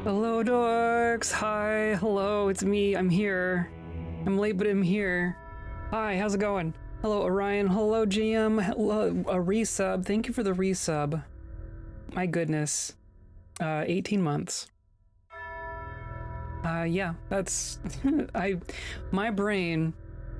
Hello, dorks. Hi. Hello, it's me. I'm here. I'm late, but I'm here. Hi, how's it going? Hello, Orion. Hello, GM. Hello, a resub. Thank you for the resub. My goodness. 18 months. Yeah, that's... My brain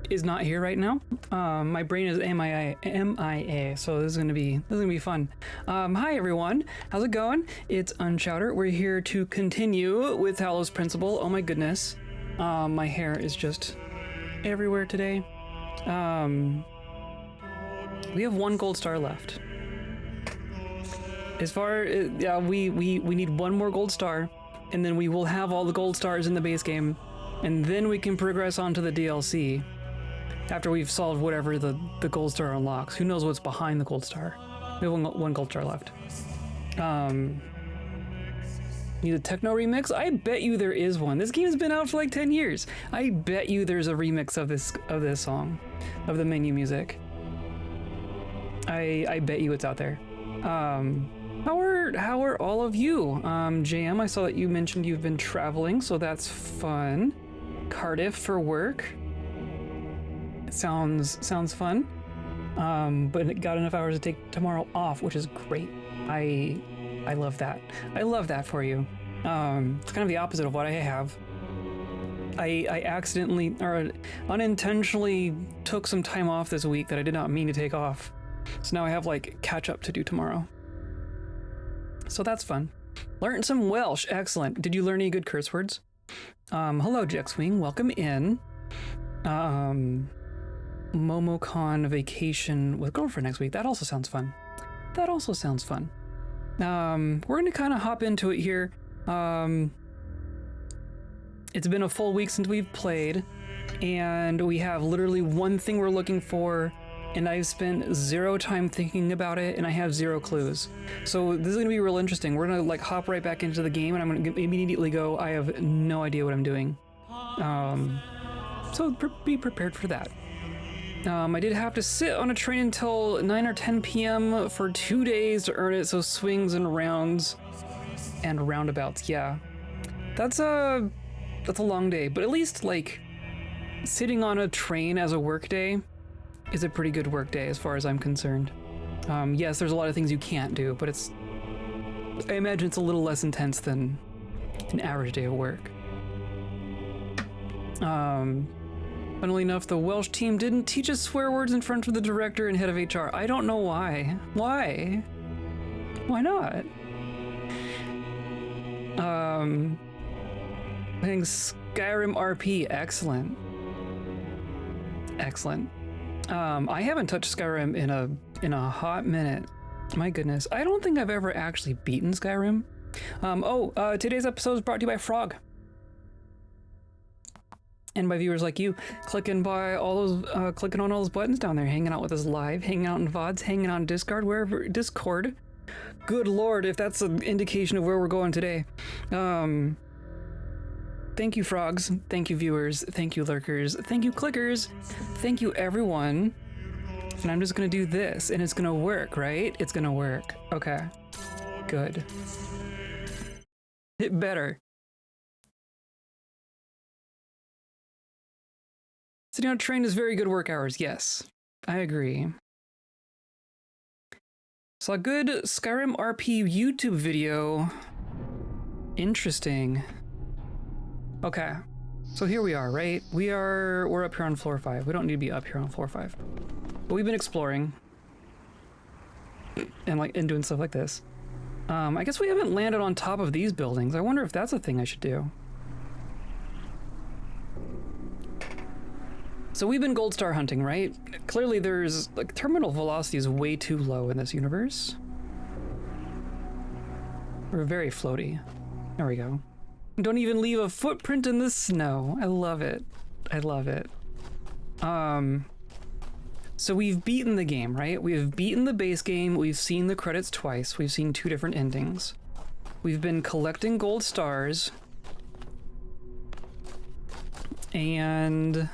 is not here right now. My brain is MIA, so this is gonna be fun. Hi everyone, how's it going? It's Unchowder. We're here to continue with Talos Principle. Oh my goodness, my hair is just everywhere today. We have one gold star left. As far as, yeah, we need one more gold star, and then we will have all the gold stars in the base game, and then we can progress on to the DLC. After we've solved whatever the gold star unlocks. Who knows what's behind the gold star? We have one gold star left. Need a techno remix? I bet you there is one. This game has been out for like 10 years. I bet you there's a remix of this song, of the menu music. I bet you it's out there. How are all of you? JM, I saw that you mentioned you've been traveling, so that's fun. Cardiff for work. Sounds fun, but it got enough hours to take tomorrow off, which is great. I love that. I love that for you. It's kind of the opposite of what I have. I accidentally or unintentionally took some time off this week that I did not mean to take off. So now I have like catch up to do tomorrow. So that's fun. Learned some Welsh. Excellent. Did you learn any good curse words? Hello, Jexwing. Welcome in. MomoCon vacation with girlfriend next week. That also sounds fun. That also sounds fun. We're gonna kind of hop into it here. It's been a full week since we've played, and we have literally one thing we're looking for, and I've spent 0 time thinking about it, and I have 0 clues. So this is gonna be real interesting. We're gonna like hop right back into the game, and I'm gonna immediately go, I have no idea what I'm doing. So be prepared for that. I did have to sit on a train until 9 or 10 p.m. for 2 days to earn it, so swings and rounds and roundabouts, yeah. That's a long day, but at least, like, sitting on a train as a work day is a pretty good work day as far as I'm concerned. Yes, there's a lot of things you can't do, but I imagine it's a little less intense than an average day of work. Funnily enough, the Welsh team didn't teach us swear words in front of the director and head of HR. I don't know why. Why? Why not? I think Skyrim RP, excellent. Excellent. I haven't touched Skyrim in a hot minute. My goodness. I don't think I've ever actually beaten Skyrim. Today's episode is brought to you by Frog. And by viewers like you, clicking on all those buttons down there, hanging out with us live, hanging out in VODs, hanging out in Discord. Good Lord, if that's an indication of where we're going today. Thank you, frogs. Thank you, viewers. Thank you, lurkers. Thank you, clickers. Thank you, everyone. And I'm just gonna do this, and it's gonna work, right? It's gonna work. Okay. Good. It better. Sitting on a train is very good work hours, yes. I agree. Saw a good Skyrim RP YouTube video. Interesting. Okay, so here we are, right? We're up here on floor 5. We don't need to be up here on floor 5. But we've been exploring. And doing stuff like this. I guess we haven't landed on top of these buildings. I wonder if that's a thing I should do. So we've been gold star hunting, right? Clearly there's, like, terminal velocity is way too low in this universe. We're very floaty. There we go. Don't even leave a footprint in the snow. I love it. I love it. So we've beaten the game, right? We've beaten the base game. We've seen the credits twice. We've seen 2 different endings. We've been collecting gold stars. And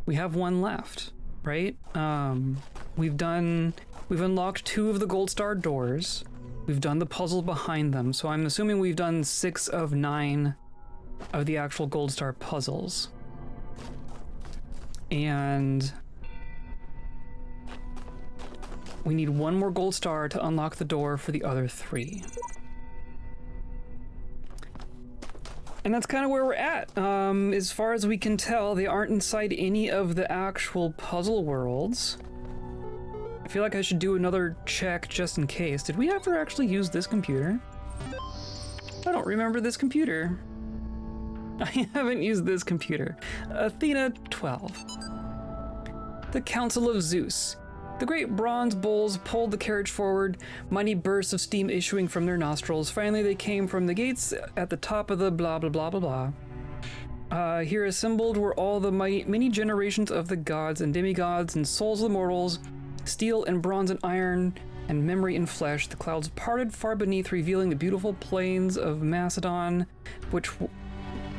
we have 1 left, right? We've unlocked 2 of the gold star doors. We've done the puzzle behind them, so I'm assuming we've done 6 of 9 of the actual gold star puzzles. And we need 1 more gold star to unlock the door for the other 3. And that's kind of where we're at. As far as we can tell, they aren't inside any of the actual puzzle worlds. I feel like I should do another check just in case. Did we ever actually use this computer? I don't remember this computer. I haven't used this computer. Athena 12. The Council of Zeus. The great bronze bulls pulled the carriage forward, mighty bursts of steam issuing from their nostrils. Finally, they came from the gates at the top of the blah blah blah blah blah. Here assembled were all the many generations of the gods and demigods and souls of the mortals, steel and bronze and iron, and memory and flesh. The clouds parted far beneath, revealing the beautiful plains of Macedon, which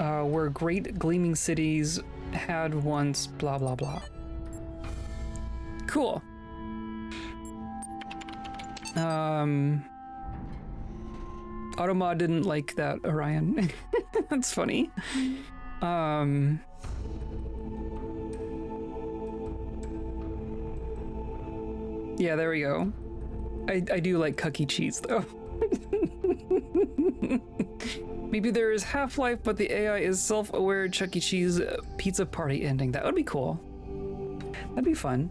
were great gleaming cities had once blah blah blah. Cool. Automod didn't like that, Orion. That's funny. Yeah, there we go. I do like cookie cheese, though. Maybe there is Half-Life, but the AI is self-aware Chuck E. Cheese pizza party ending. That would be cool. That'd be fun.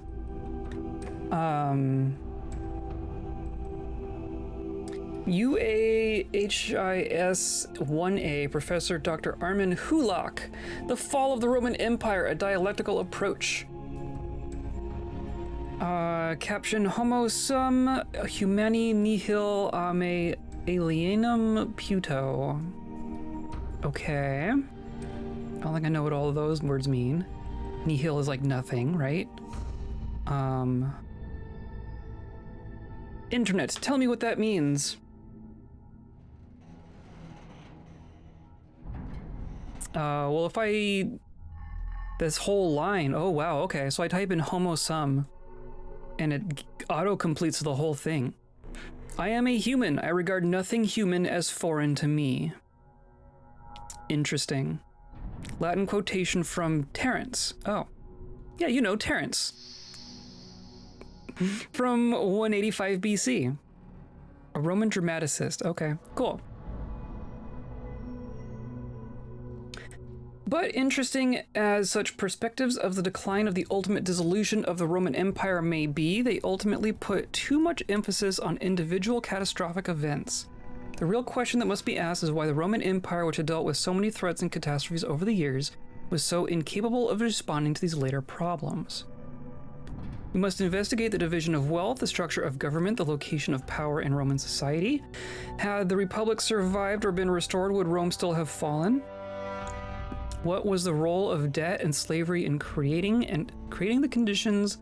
UAHIS 1A, Professor Dr. Armin Hulak. The Fall of the Roman Empire, a Dialectical Approach. Caption, Homo sum humani nihil me alienum puto. Okay. I don't think I know what all of those words mean. Nihil is like nothing, right? Internet, tell me what that means. Well, if this whole line, oh wow, okay, so I type in homo sum, and it auto-completes the whole thing. I am a human. I regard nothing human as foreign to me. Interesting. Latin quotation from Terence. Oh. Yeah, you know, Terence. From 185 BC. A Roman dramaticist. Okay, cool. But interesting as such perspectives of the decline of the ultimate dissolution of the Roman Empire may be, they ultimately put too much emphasis on individual catastrophic events. The real question that must be asked is why the Roman Empire, which had dealt with so many threats and catastrophes over the years, was so incapable of responding to these later problems. We must investigate the division of wealth, the structure of government, the location of power in Roman society. Had the Republic survived or been restored, would Rome still have fallen? What was the role of debt and slavery in creating the conditions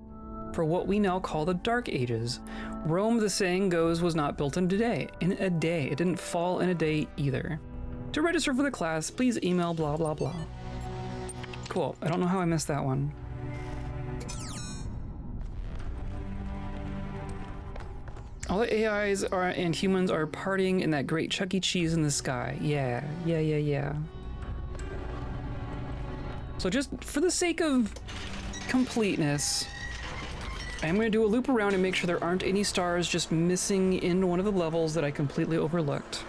for what we now call the Dark Ages? Rome, the saying goes, was not built in a day. It didn't fall in a day either. To register for the class, please email blah blah blah. Cool. I don't know how I missed that one. All the AIs and humans are partying in that great Chuck E. Cheese in the sky. Yeah. So just for the sake of completeness, I'm going to do a loop around and make sure there aren't any stars just missing in one of the levels that I completely overlooked.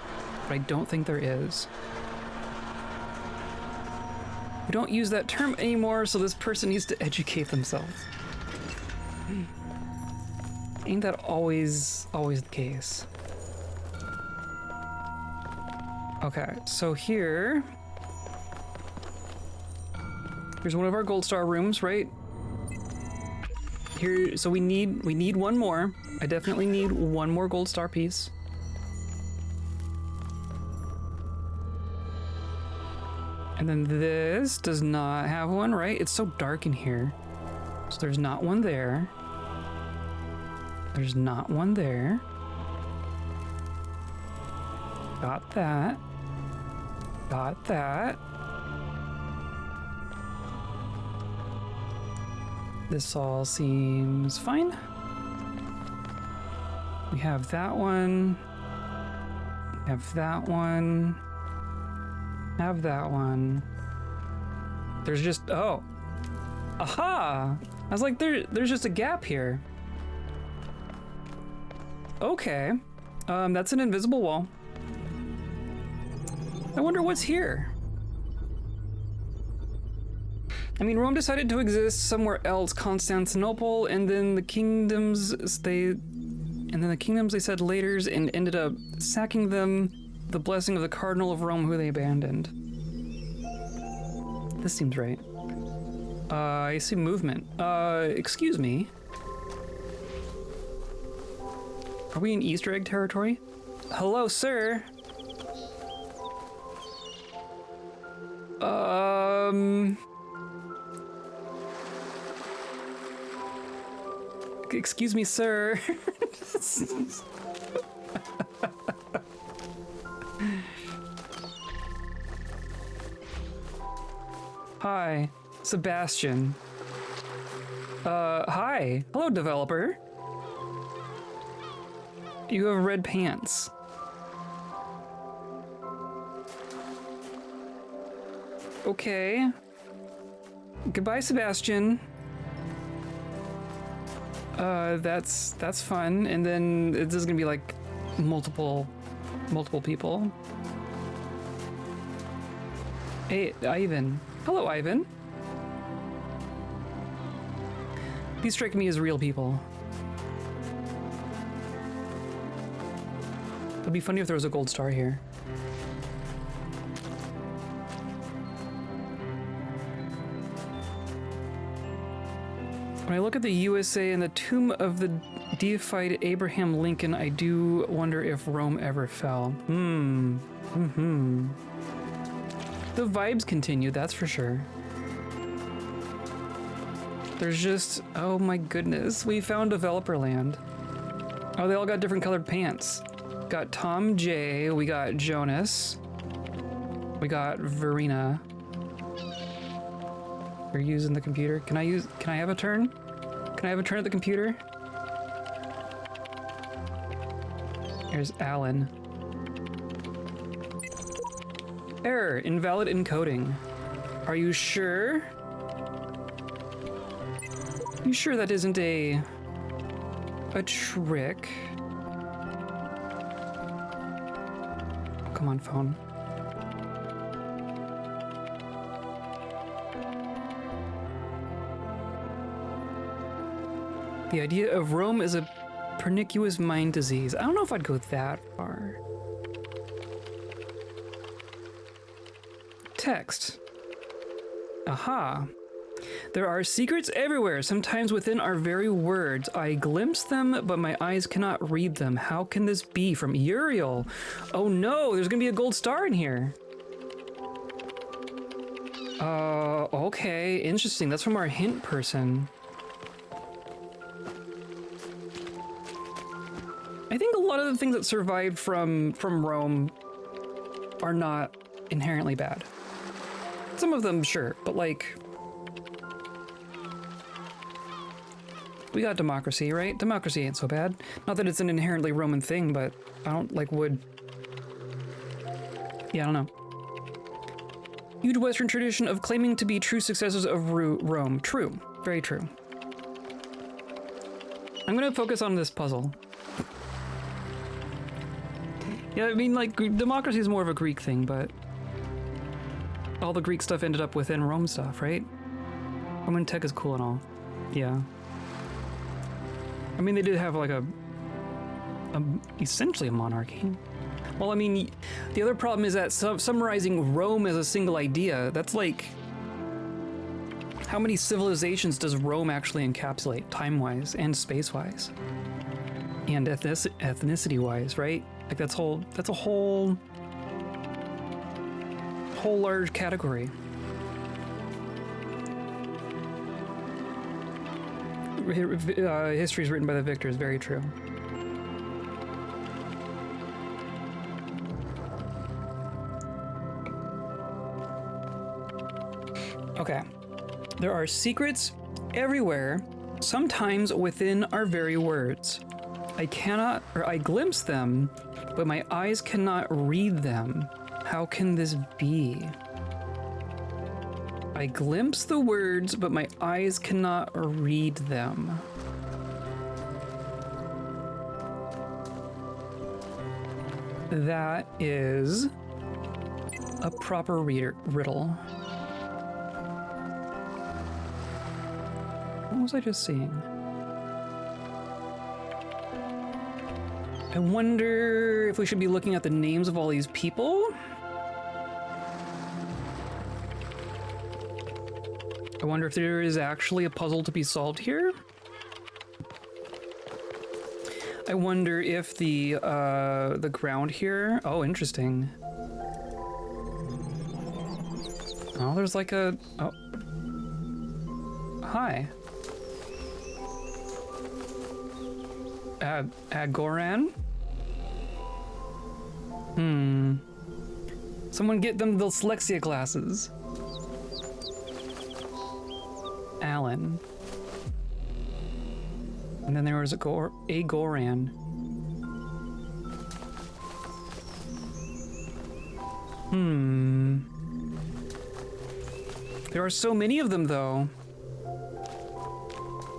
But I don't think there is. We don't use that term anymore, so this person needs to educate themselves. Ain't that always the case? Okay, so here's one of our gold star rooms, right? Here, so we need one more. I definitely need one more gold star piece. And then this does not have one, right? It's so dark in here. So there's not one there. There's not one there. Got that. Got that. This all seems fine. We have that one. Have that one. Have that one. There's just, oh. Aha! I was like, there's just a gap here. Okay. That's an invisible wall. I wonder what's here. I mean, Rome decided to exist somewhere else, Constantinople, and then the kingdoms they said later and ended up sacking them, the blessing of the Cardinal of Rome who they abandoned. This seems right. I see movement. Excuse me. Are we in Easter egg territory? Hello, sir. Excuse me, sir. Hi, Sebastian. Hi. Hello, developer. You have red pants. Okay. Goodbye, Sebastian. That's fun. And then this is gonna be like multiple people. Hey, Ivan. Hello, Ivan. These strike me as real people. It'd be funny if there was a gold star here. When I look at the USA and the tomb of the deified Abraham Lincoln, I do wonder if Rome ever fell. The vibes continue, that's for sure. There's just, oh my goodness, we found developer land. Oh, they all got different colored pants. Got Tom J, we got Jonas, we got Verena. You're using the computer. Can I have a turn? Can I have a turn at the computer? Here's Alan. Error, invalid encoding. Are you sure? You sure that isn't a trick? Oh, come on, phone. The idea of Rome is a pernicious mind disease. I don't know if I'd go that far. Text. Aha. There are secrets everywhere, sometimes within our very words. I glimpse them, but my eyes cannot read them. How can this be? From Uriel. Oh no, there's gonna be a gold star in here. Okay, interesting. That's from our hint person. I think a lot of the things that survived from Rome are not inherently bad. Some of them, sure, but like, we got democracy, right? Democracy ain't so bad. Not that it's an inherently Roman thing, but I don't like would. Yeah, I don't know. Huge Western tradition of claiming to be true successors of Rome. True, very true. I'm gonna focus on this puzzle. Yeah, I mean, like, democracy is more of a Greek thing, but all the Greek stuff ended up within Rome stuff, right? Roman tech is cool and all. Yeah. I mean, they did have, like, essentially a monarchy. Well, I mean, the other problem is that summarizing Rome as a single idea, that's like, how many civilizations does Rome actually encapsulate, time-wise and space-wise? And ethnicity-wise, right? Like that's a whole large category. History is written by the victors, very true. Okay. There are secrets everywhere, sometimes within our very words. I glimpse them, but my eyes cannot read them. How can this be? I glimpse the words, but my eyes cannot read them. That is a proper riddle. What was I just seeing? I wonder if we should be looking at the names of all these people? I wonder if there is actually a puzzle to be solved here? I wonder if the ground here... Oh, interesting. Oh, there's like a... Oh. Hi. Agoran? Someone get them the dyslexia classes. Alan. And then there was a Goran. There are so many of them, though.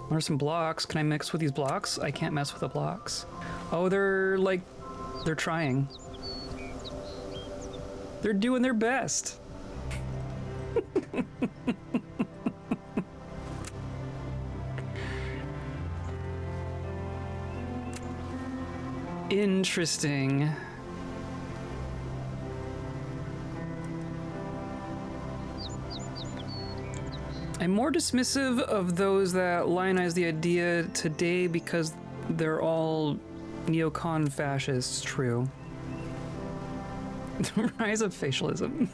There are some blocks. Can I mix with these blocks? I can't mess with the blocks. Oh, they're trying. They're doing their best. Interesting. I'm more dismissive of those that lionize the idea today because they're all neocon fascists, true. The rise of facialism.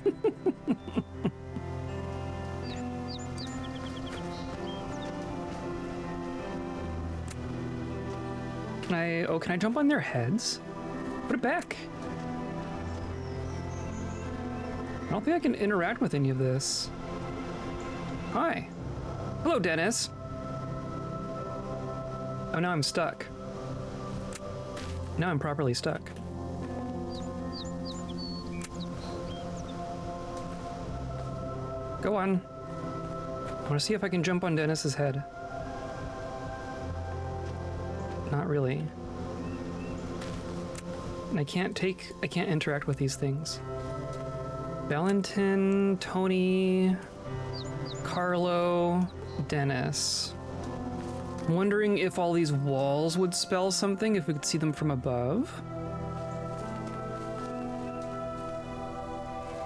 Can I jump on their heads? Put it back. I don't think I can interact with any of this. Hi. Hello, Dennis. Oh, now I'm stuck. Now I'm properly stuck. Go on. I want to see if I can jump on Dennis's head. Not really. And I can't interact with these things. Valentin, Tony, Carlo, Dennis. I'm wondering if all these walls would spell something if we could see them from above.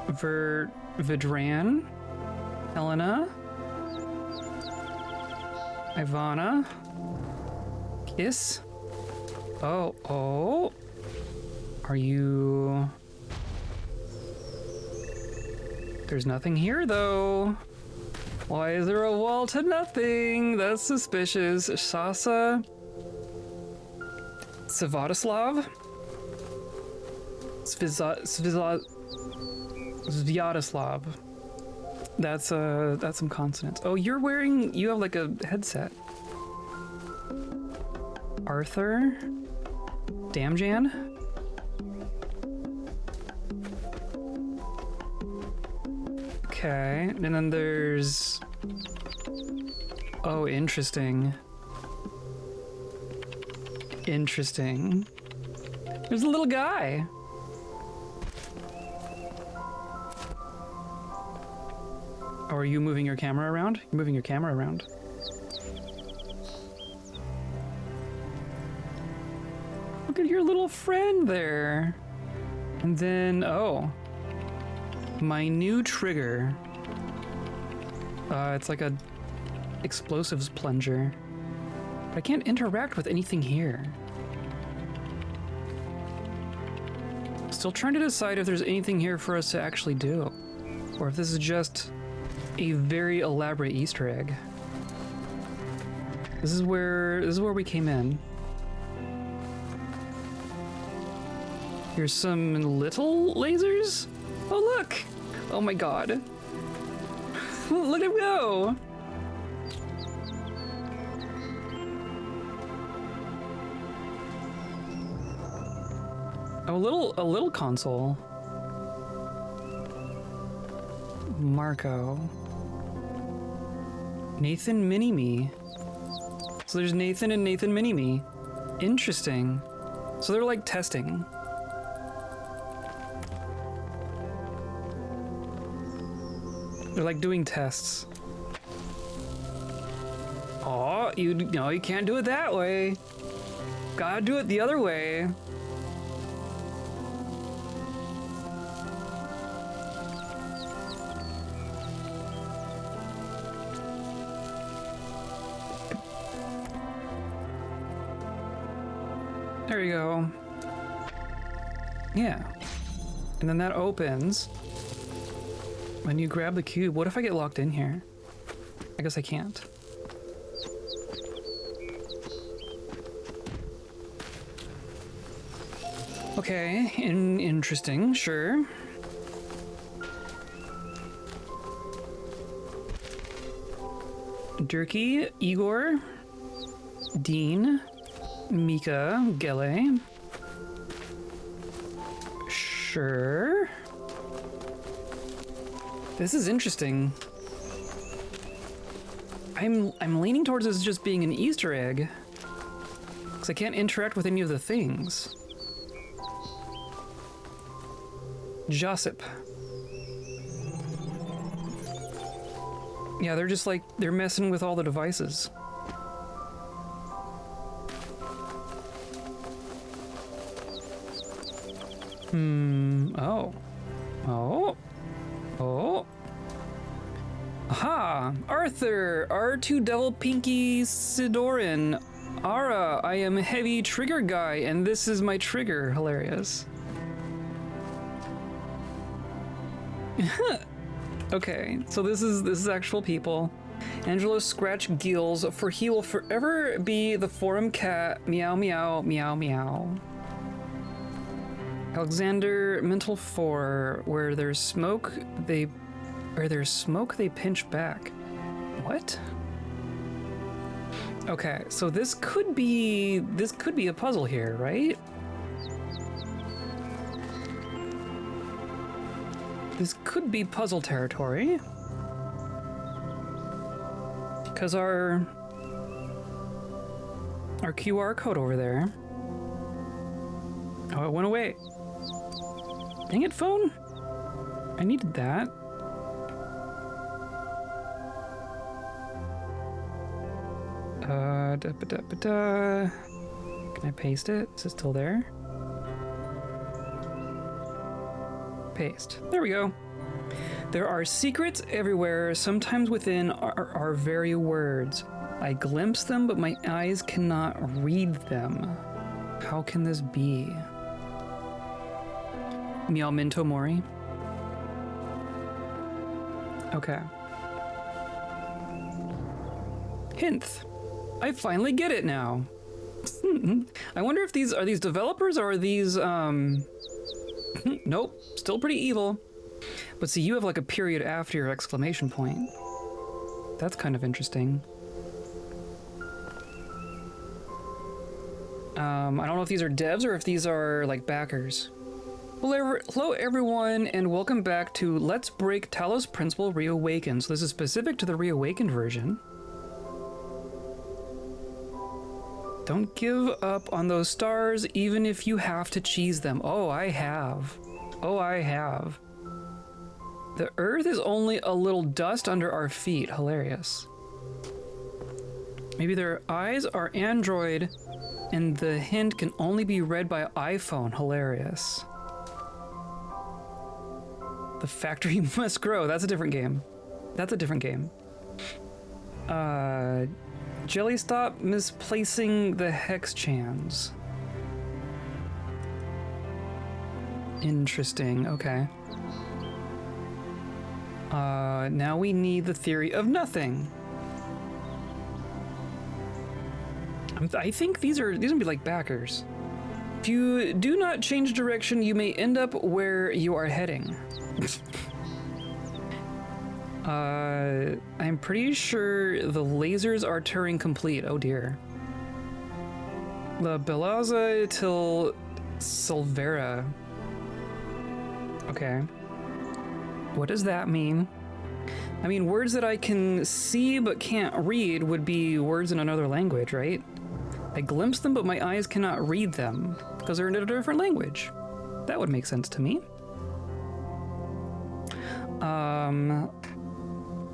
Vidran, Helena, Ivana, Kiss. Oh. Are you... There's nothing here, though. Why is there a wall to nothing? That's suspicious. Sasa? Svatoslav? Svyatoslav. That's some consonants. Oh, you have like a headset. Arthur? Damjan? Okay, and then there's... Oh, interesting. Interesting. There's a little guy. Oh, are you moving your camera around? You're moving your camera around. Look at your little friend there. And then, oh. My new trigger. It's like a explosives plunger. But I can't interact with anything here. Still trying to decide if there's anything here for us to actually do. Or if this is just a very elaborate Easter egg. This is where we came in. Here's some little lasers? Oh, look! Oh my god. Look at him go! Oh, a little console. Marco. Nathan Mini-Me. So there's Nathan and Nathan Mini-Me. Interesting. So they're like testing. They're like doing tests. Oh, no, you can't do it that way. Gotta do it the other way. There you go. Yeah. And then that opens. When you grab the cube, what if I get locked in here? I guess I can't. Okay, interesting, sure. Durkee, Igor, Dean, Mika, Gele. Sure. This is interesting. I'm leaning towards this just being an Easter egg. Because I can't interact with any of the things. Josip. Yeah, they're just like, they're messing with all the devices. Oh. Oh. Oh. Aha! Arthur! R2 Devil Pinky Sidoran. Ara, I am heavy trigger guy, and this is my trigger. Hilarious. Okay, so this is actual people. Angelo Scratch Gills, for he will forever be the forum cat. Meow meow meow meow. Alexander Mental 4, where there's smoke, they pinch back. What? Okay, so this could be a puzzle here, right? This could be puzzle territory. Because our QR code over there. Oh, it went away. Dang it, phone. I needed that. Can I paste it? Is it still there? Paste. There we go. There are secrets everywhere, sometimes within our very words. I glimpse them, but my eyes cannot read them. How can this be? Meow Minto Mori. Okay. Hinth. I finally get it now. I wonder if these are developers or are these nope, still pretty evil. But see, you have like a period after your exclamation point. That's kind of interesting. I don't know if these are devs or if these are like backers. Well, hello everyone, and welcome back to Let's Break Talos Principle Reawakened. So this is specific to the Reawakened version. Don't give up on those stars, even if you have to cheese them. Oh, I have. Oh, I have. The Earth is only a little dust under our feet. Hilarious. Maybe their eyes are Android, and the hint can only be read by iPhone. Hilarious. The factory must grow. That's a different game. That's a different game. Jelly, stop misplacing the hex chans. Interesting. Okay. Now we need the theory of nothing. I think these are gonna be like backers. If you do not change direction, you may end up where you are heading. I'm pretty sure the lasers are Turing complete. Oh dear. La Belaza till Silvera. Okay. What does that mean? I mean, words that I can see but can't read would be words in another language, right? I glimpse them, but my eyes cannot read them because they're in a different language. That would make sense to me.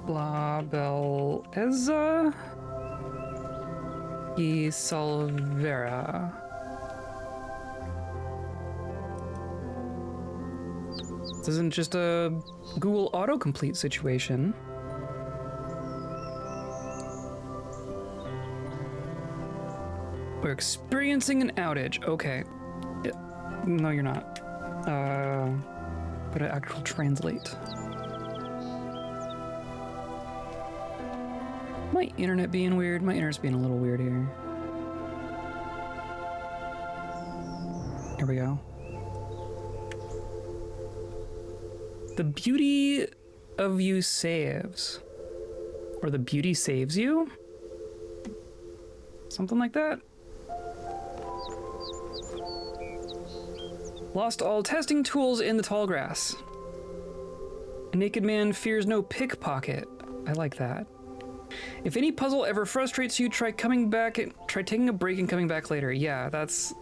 La Bellezza y Salvera. This isn't just a Google autocomplete situation. We're experiencing an outage. Okay. No, you're not. But actual translate. My internet being weird? My internet's being a little weird here. Here we go. The beauty of you saves. Or the beauty saves you? Something like that? Lost all testing tools in the tall grass. A naked man fears no pickpocket. I like that. If any puzzle ever frustrates you, try taking a break and coming back later. Yeah, that's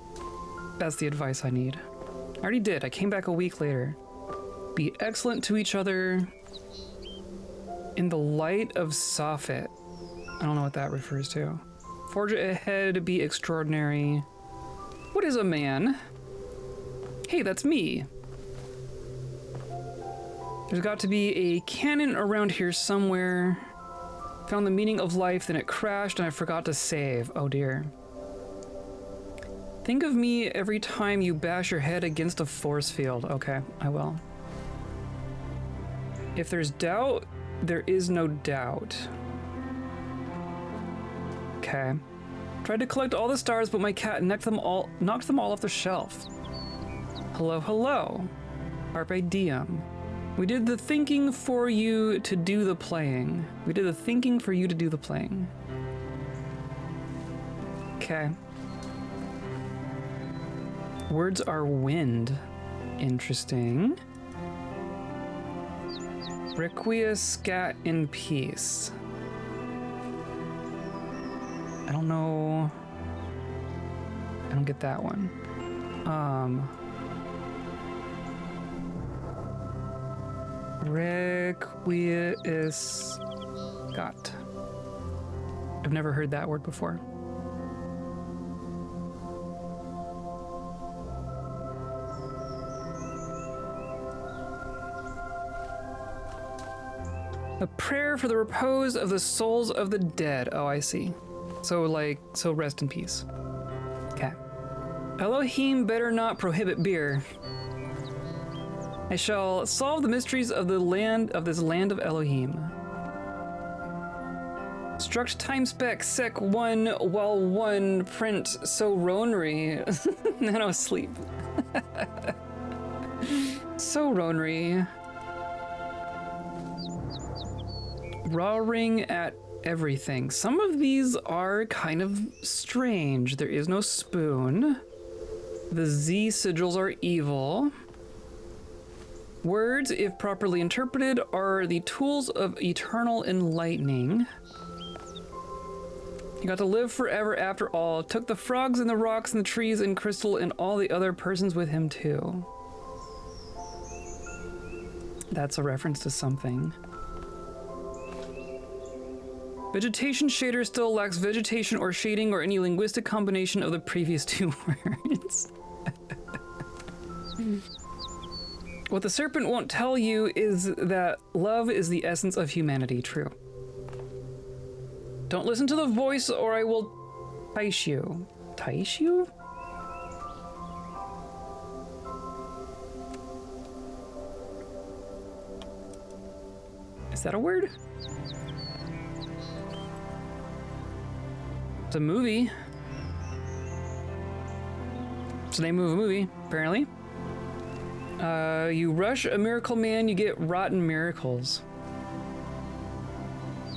the advice I need. I already did. I came back a week later. Be excellent to each other in the light of Soffit. I don't know what that refers to. Forge ahead, be extraordinary. What is a man? Hey, that's me. There's got to be a cannon around here somewhere. Found the meaning of life, then it crashed and I forgot to save. Oh dear. Think of me every time you bash your head against a force field. Okay, I will. If there's doubt, there is no doubt. Okay. Tried to collect all the stars, but my cat knocked them all off the shelf. Hello, hello. Carpe diem. We did the thinking for you to do the playing. We did the thinking for you to do the playing. Okay. Words are wind. Interesting. Requiescat in peace. I don't know. I don't get that one. Requiescat. I've never heard that word before. A prayer for the repose of the souls of the dead. Oh, I see. So rest in peace. Okay. Elohim better not prohibit beer. I shall solve the mysteries of this land of Elohim. Struct time spec sec 1 while 1 print so ronery. Nano sleep. So ronery. Roaring at everything. Some of these are kind of strange. There is no spoon. The Z sigils are evil. Words, if properly interpreted, are the tools of eternal enlightening. You got to live forever after all. Took the frogs and the rocks and the trees and crystal and all the other persons with him too. That's a reference to something. Vegetation shader still lacks vegetation or shading or any linguistic combination of the previous two words. What the serpent won't tell you is that love is the essence of humanity. True. Don't listen to the voice or I will tice you. Tice you? Is that a word? It's a movie. It's the name of a movie, apparently. You rush a miracle man, you get rotten miracles.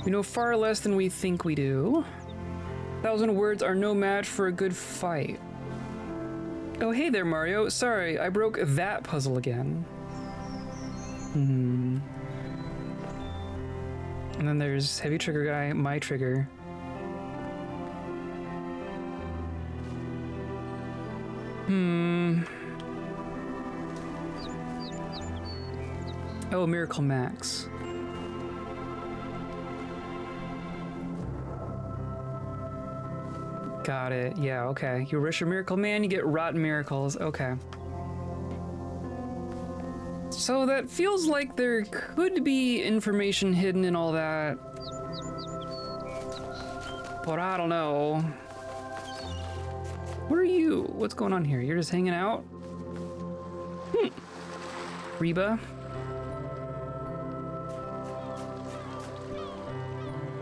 We know far less than we think we do. 1,000 words are no match for a good fight. Oh, hey there, Mario. Sorry, I broke that puzzle again. And then there's Heavy Trigger Guy, my trigger. Oh, Miracle Max. Got it. Yeah, okay. You rush your Miracle Man, you get Rotten Miracles. Okay. So that feels like there could be information hidden in all that. But I don't know. What are you? What's going on here? You're just hanging out? Reba?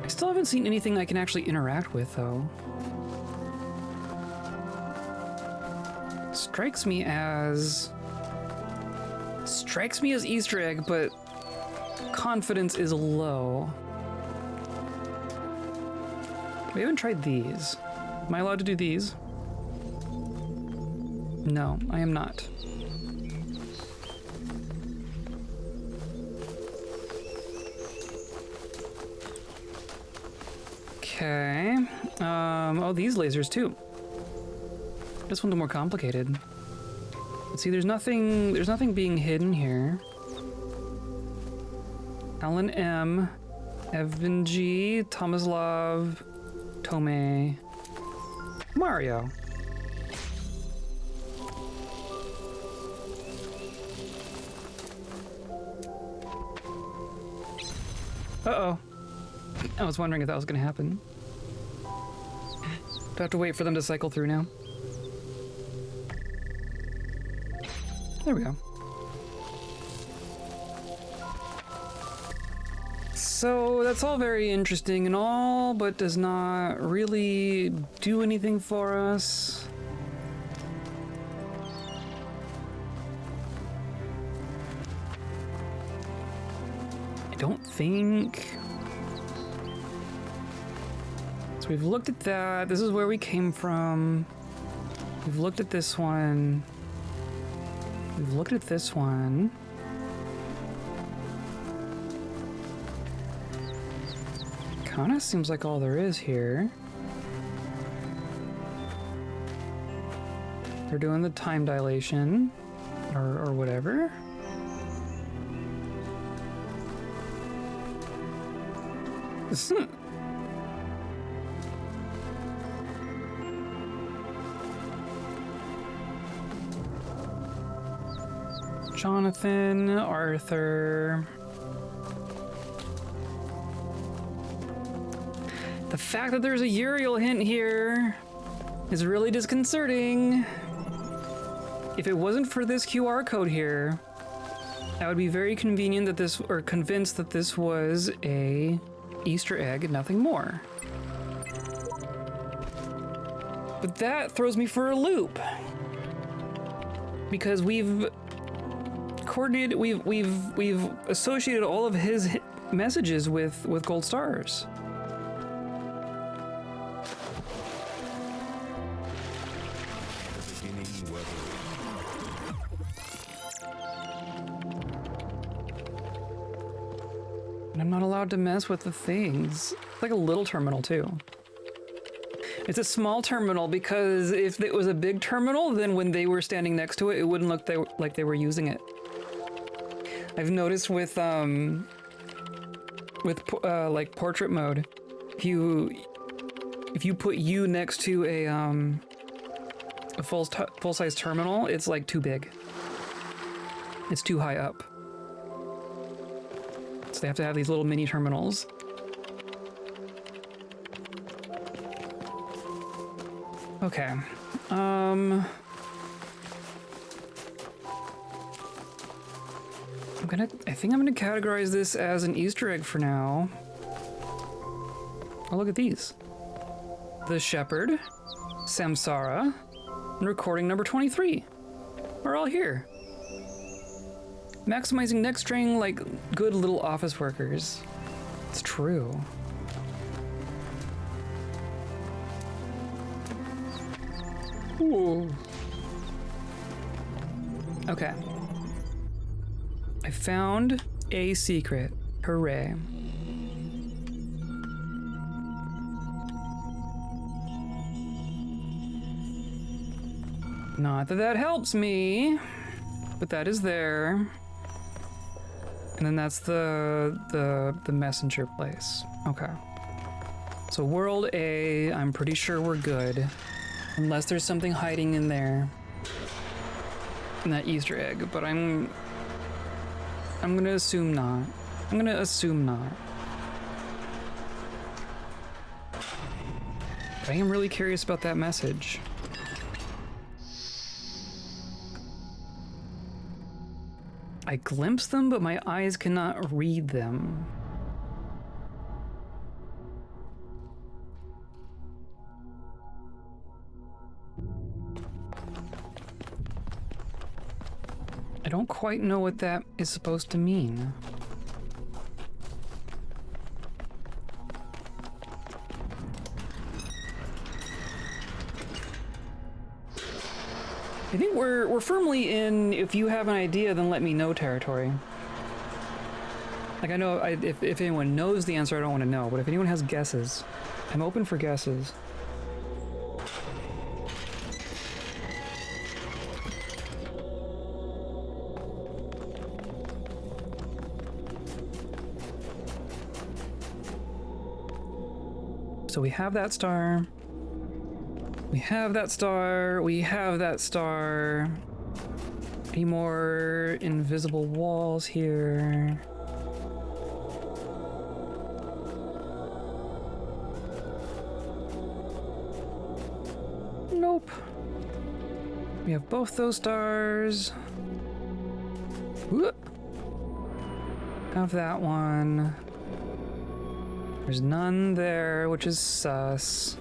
I still haven't seen anything I can actually interact with, though. Strikes me as Easter egg, but confidence is low. We haven't tried these. Am I allowed to do these? No, I am not. Okay. Oh, these lasers too. This one's more complicated. Let's see, there's nothing being hidden here. Alan M, Evan G, Tomislav, Tome, Mario. Uh-oh. I was wondering if that was gonna happen. Do I have to wait for them to cycle through now? There we go. So that's all very interesting and all, but does not really do anything for us. I don't think. So we've looked at that. This is where we came from. We've looked at this one. We've looked at this one. Kinda seems like all there is here. They're doing the time dilation, or whatever. Jonathan, Arthur. The fact that there's a Uriel hint here is really disconcerting. If it wasn't for this QR code here, I would be very convenient that this, or convinced that this was a Easter egg and nothing more. But that throws me for a loop. Because we've coordinated, we've associated all of his messages with gold stars. And I'm not allowed to mess with the things. It's like a little terminal too. It's a small terminal because if it was a big terminal, then when they were standing next to it, it wouldn't look like they were using it. I've noticed with like portrait mode, if you put you next to a full-size terminal, it's like too big. It's too high up. So they have to have these little mini terminals. Okay. I think I'm gonna categorize this as an Easter egg for now. Oh, look at these. The Shepherd, Samsara, and recording number 23 are all here. Maximizing next string like good little office workers. It's true. Ooh. Okay. I found a secret. Hooray. Not that that helps me, but that is there. And then that's the messenger place. Okay. So world A, I'm pretty sure we're good. Unless there's something hiding in there. In that Easter egg, but I'm gonna assume not. I'm gonna assume not. But I am really curious about that message. I glimpse them, but my eyes cannot read them. I don't quite know what that is supposed to mean. I think we're firmly in if you have an idea, then let me know territory. Like I know if anyone knows the answer, I don't want to know, but if anyone has guesses, I'm open for guesses. So we have that star. We have that star. We have that star. Any more invisible walls here? Nope. We have both those stars. Whoop. Have that one. There's none there, which is sus.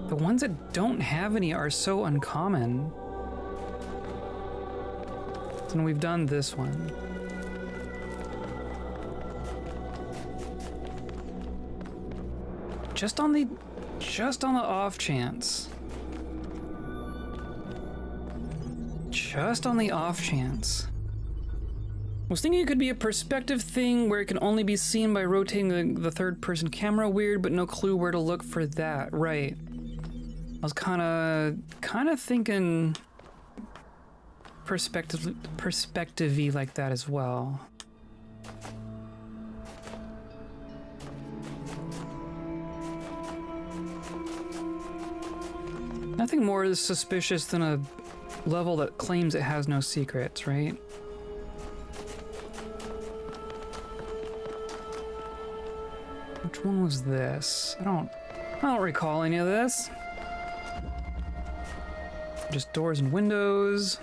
The ones that don't have any are so uncommon. So we've done this one. Just on the off chance. Just on the off chance. I was thinking it could be a perspective thing where it can only be seen by rotating the third person camera weird, but no clue where to look for that. Right. I was kind of thinking perspective-y like that as well. Nothing more suspicious than a level that claims it has no secrets, right? Which one was this? I don't recall any of this. Just doors and windows.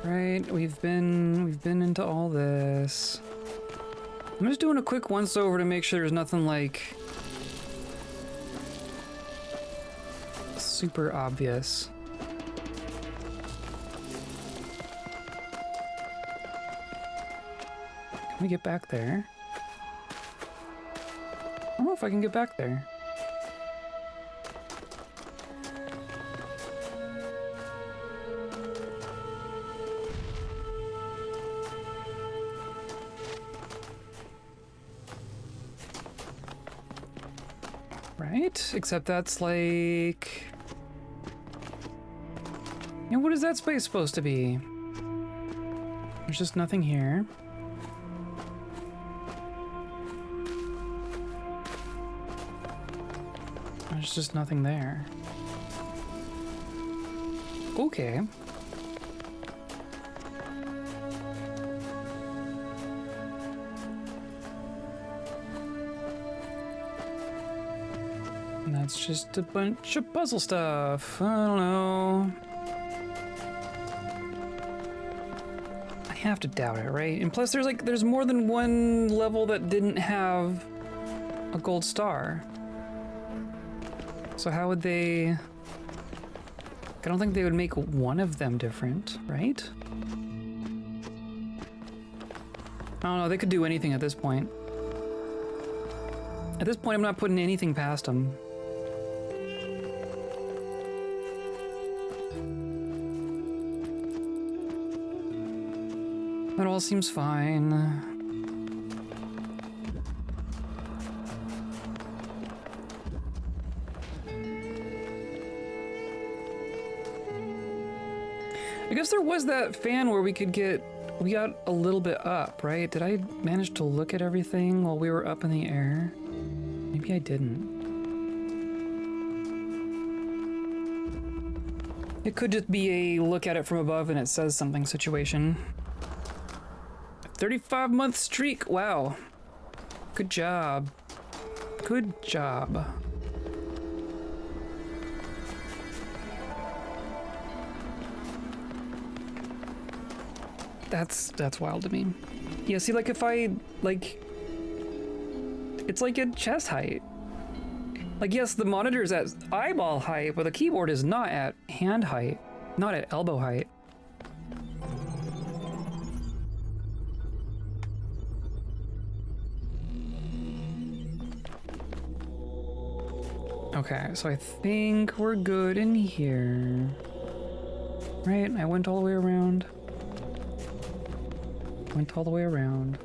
Right, we've been into all this. I'm just doing a quick once over to make sure there's nothing like super obvious. Can we get back there? I don't know if I can get back there. Right? Except that's like... You know, what is that space supposed to be? There's just nothing here. There's just nothing there. Okay. And that's just a bunch of puzzle stuff. I don't know. I have to doubt it, right? And plus there's more than one level that didn't have a gold star. So how would they... I don't think they would make one of them different, right? I don't know, they could do anything at this point. At this point, I'm not putting anything past them. That all seems fine. I guess there was that fan where we got a little bit up, right? Did I manage to look at everything while we were up in the air? Maybe I didn't. It could just be a look at it from above and it says something situation. 35-month streak, wow. Good job. Good job. That's wild to me. Yeah, see, like if I, like, it's like at chest height. Like, yes, the monitor is at eyeball height, but the keyboard is not at hand height, not at elbow height. Okay, so I think we're good in here. Right, I went all the way around. Went all the way around.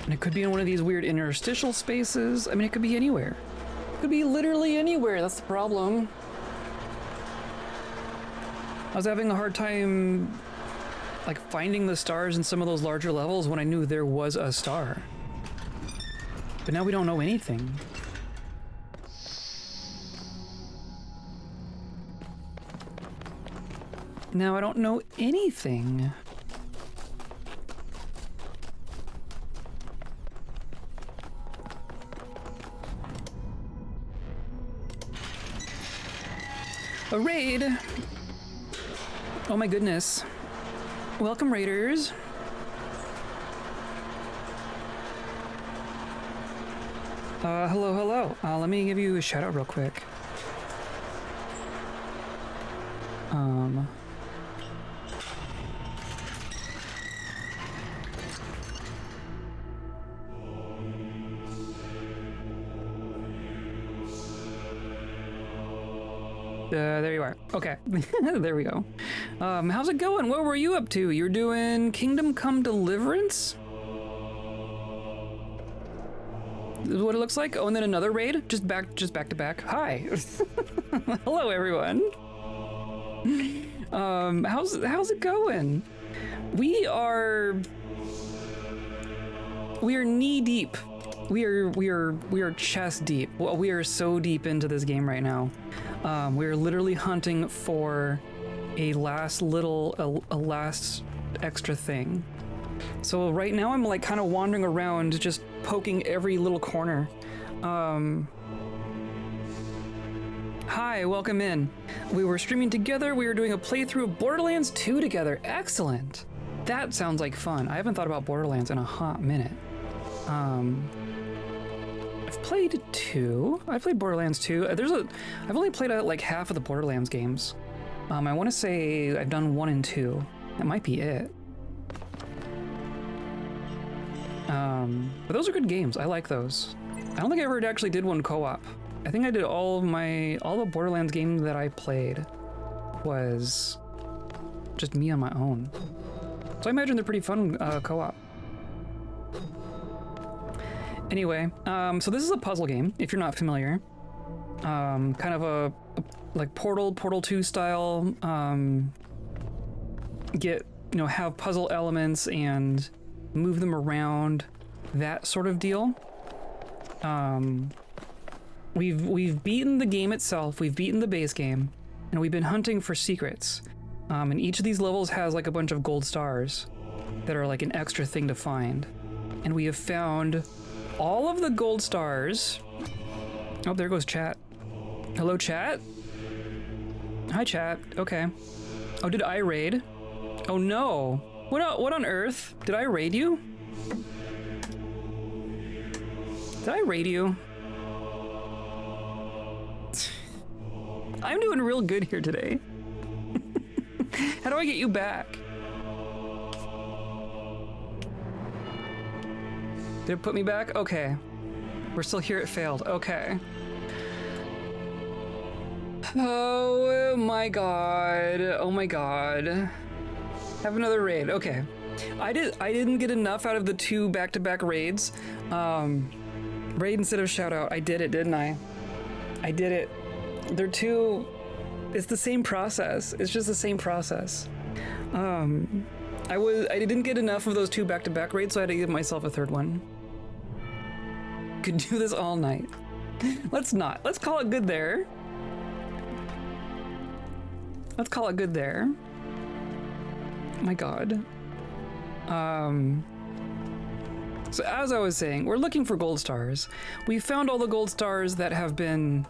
And it could be in one of these weird interstitial spaces. I mean, it could be anywhere. It could be literally anywhere, that's the problem. I was having a hard time, like, finding the stars in some of those larger levels when I knew there was a star. But now we don't know anything. Now I don't know anything. A raid! Oh my goodness. Welcome, raiders. Hello, hello. Let me give you a shout out real quick. There you are. Okay. There we go. How's it going? What were you up to? You're doing Kingdom Come Deliverance? This is what it looks like. Oh, and then another raid? Just back to back. Hi. Hello, everyone. How's it going? We are knee deep. We are chest deep. Well, we are so deep into this game right now. We are literally hunting for a last extra thing. So right now I'm like kind of wandering around, just poking every little corner. Hi, welcome in. We were streaming together. We were doing a playthrough of Borderlands 2 together. Excellent. That sounds like fun. I haven't thought about Borderlands in a hot minute. I've played 2. I played Borderlands 2. I've only played like half of the Borderlands games. I want to say I've done 1 and 2. That might be it. But those are good games. I like those. I don't think I ever actually did one co-op. I think I did all the Borderlands games that I played was just me on my own. So I imagine they're pretty fun co-op. Anyway, so this is a puzzle game, if you're not familiar. Kind of a like Portal 2 style, have puzzle elements and move them around, that sort of deal. We've beaten the game itself, we've beaten the base game, and we've been hunting for secrets. And each of these levels has like a bunch of gold stars that are like an extra thing to find. And we have found all of the gold stars. Oh, there goes chat. Hello, chat. Hi, chat. Okay. Oh, did I raid? Oh no. What on earth? Did I raid you? Did I raid you? I'm doing real good here today. How do I get you back? Did it put me back? Okay. We're still here, it failed. Okay. Oh my god. Oh my god. Have another raid. Okay. I didn't get enough out of the 2 back-to-back raids. Raid instead of shout out. I did it, didn't I? I did it. They're two. It's the same process. It's just the same process. I didn't get enough of those 2 back-to-back raids, so I had to give myself a 3rd one. Could do this all night. Let's not. Let's call it good there. Let's call it good there. My god. So as I was saying, we're looking for gold stars. We found all the gold stars that have been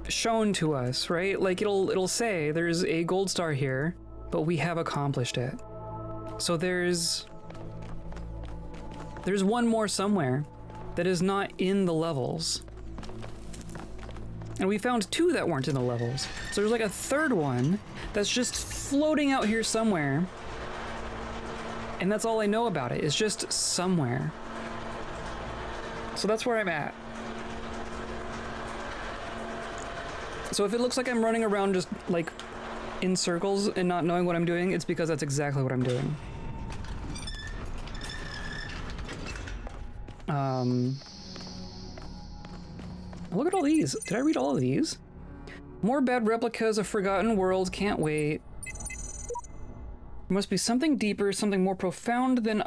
shown to us, right? Like it'll say there's a gold star here, but we have accomplished it. So there's one more somewhere that is not in the levels. And we found 2 that weren't in the levels. So there's like a 3rd one that's just floating out here somewhere. And that's all I know about it. It's just somewhere. So that's where I'm at. So if it looks like I'm running around just like in circles and not knowing what I'm doing, it's because that's exactly what I'm doing. Look at all these. Did I read all of these? More bad replicas of forgotten worlds. Can't wait. There must be something deeper, something more profound than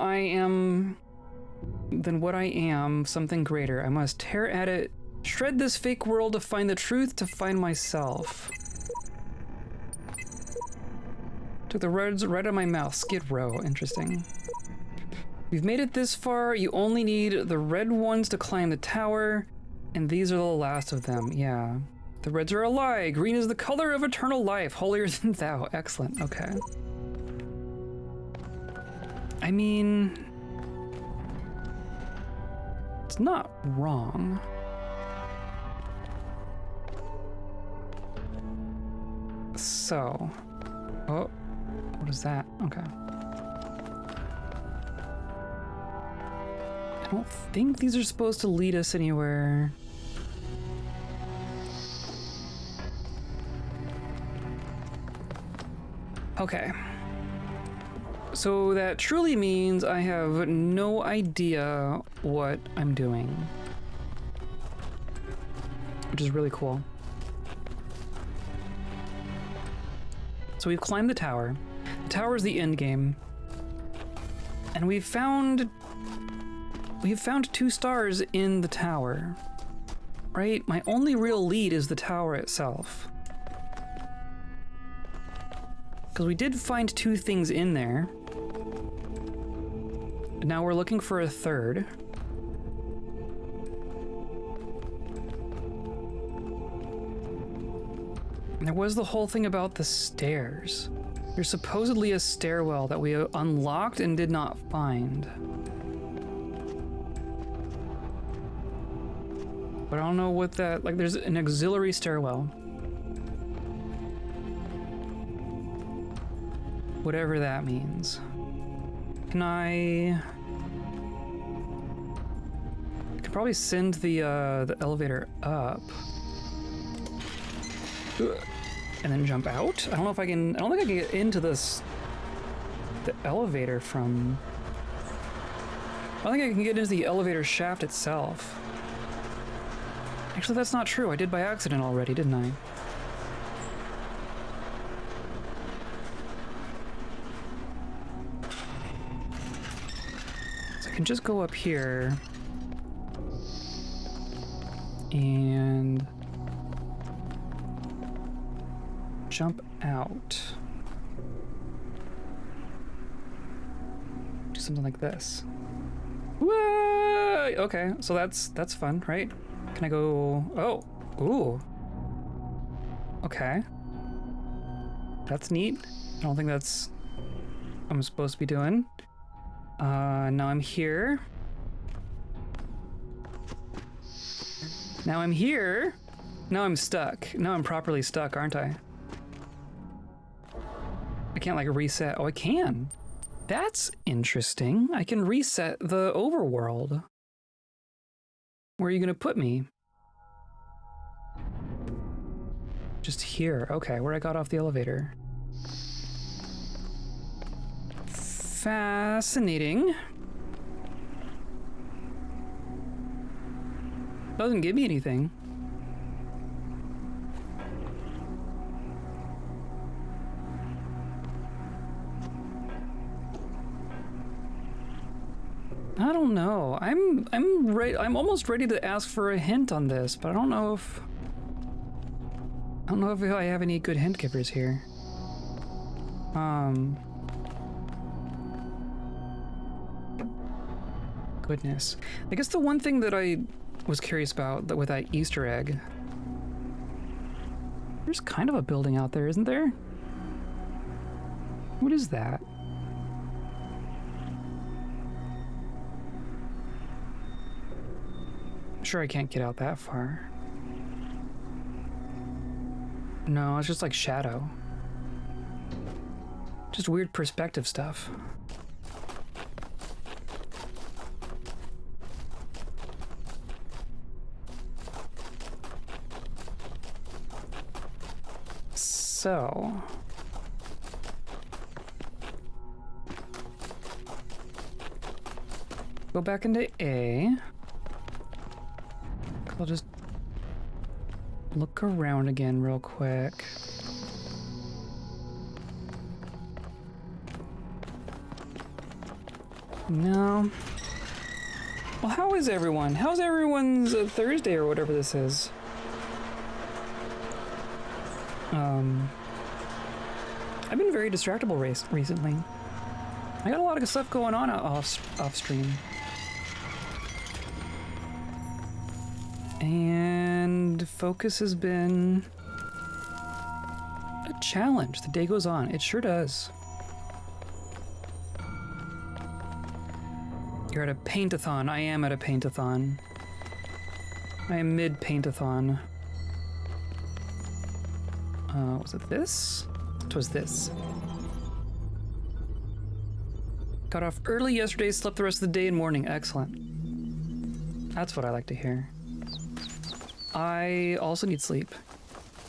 what I am, something greater. I must tear at it, shred this fake world to find the truth, to find myself. Took the words right out of my mouth. Skid Row. Interesting. We've made it this far. You only need the red ones to climb the tower, and these are the last of them. Yeah. The reds are a lie. Green is the color of eternal life. Holier than thou. Excellent. Okay. I mean, it's not wrong. So, oh, what is that? Okay. I don't think these are supposed to lead us anywhere. Okay. So that truly means I have no idea what I'm doing, which is really cool. So we've climbed the tower. The tower is the end game. And we've found 2 stars in the tower, right? My only real lead is the tower itself. Because we did find 2 things in there. Now we're looking for a 3rd. And there was the whole thing about the stairs. There's supposedly a stairwell that we unlocked and did not find. But I don't know what that, like there's an auxiliary stairwell. Whatever that means. Can I could probably send the elevator up. And then jump out? I don't know if I can, I don't think I can get into the elevator from, I don't think I can get into the elevator shaft itself. Actually, that's not true. I did by accident already, didn't I? So I can just go up here and jump out. Do something like this. Whoa! Okay, so that's fun, right? Can I go? Oh, ooh. Okay. That's neat. I don't think that's what I'm supposed to be doing. Now I'm here. Now I'm here. Now I'm stuck. Now I'm properly stuck, aren't I? I can't like reset. Oh, I can. That's interesting. I can reset the overworld. Where are you gonna put me? Just here. Okay, where I got off the elevator. Fascinating. Doesn't give me anything. I don't know. I'm almost ready to ask for a hint on this, but I don't know if I have any good hint givers here. Goodness. I guess the one thing that I was curious about with that Easter egg, there's kind of a building out there, isn't there? What is that? Sure, I can't get out that far. No, it's just like shadow. Just weird perspective stuff. So... go back into A. I'll just look around again real quick. No. Well, how is everyone? How's everyone's Thursday or whatever this is? I've been very distractible recently. I got a lot of stuff going on off stream. And focus has been a challenge. The day goes on. It sure does. You're at a paint-a-thon. I am at a paint-a-thon. I am mid-paint-a-thon. Was it this? It was this. Got off early yesterday, slept the rest of the day and morning. Excellent. That's what I like to hear. I also need sleep.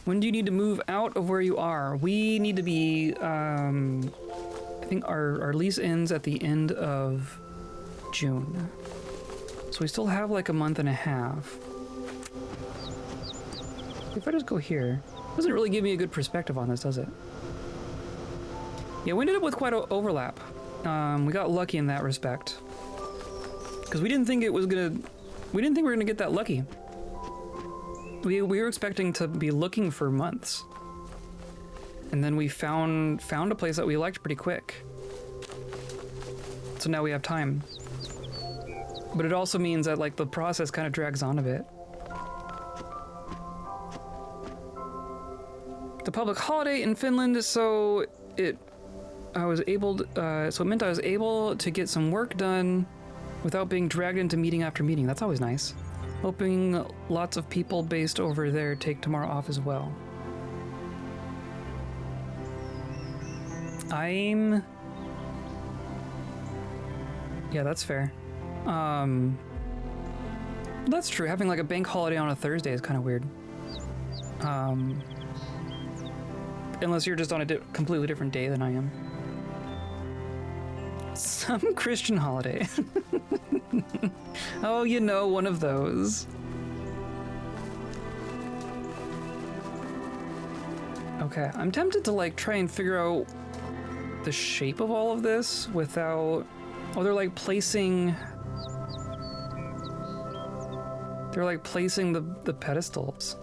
When do you need to move out of where you are? We need to be, I think our lease ends at the end of June. So we still have like a month and a half. If I just go here, doesn't really give me a good perspective on this, does it? Yeah, we ended up with quite an overlap. We got lucky in that respect. Because we didn't think we didn't think we were gonna get that lucky. We were expecting to be looking for months. And then we found a place that we liked pretty quick. So now we have time. But it also means that like the process kind of drags on a bit. The public holiday in Finland, so it meant I was able to get some work done without being dragged into meeting after meeting. That's always nice. Hoping lots of people based over there take tomorrow off as well. Yeah, that's fair. That's true. Having like a bank holiday on a Thursday is kind of weird. Unless you're just on a completely different day than I am. Some Christian holiday. Oh, you know, one of those. Okay, I'm tempted to like try and figure out the shape of all of this without... Oh, they're like placing the pedestals.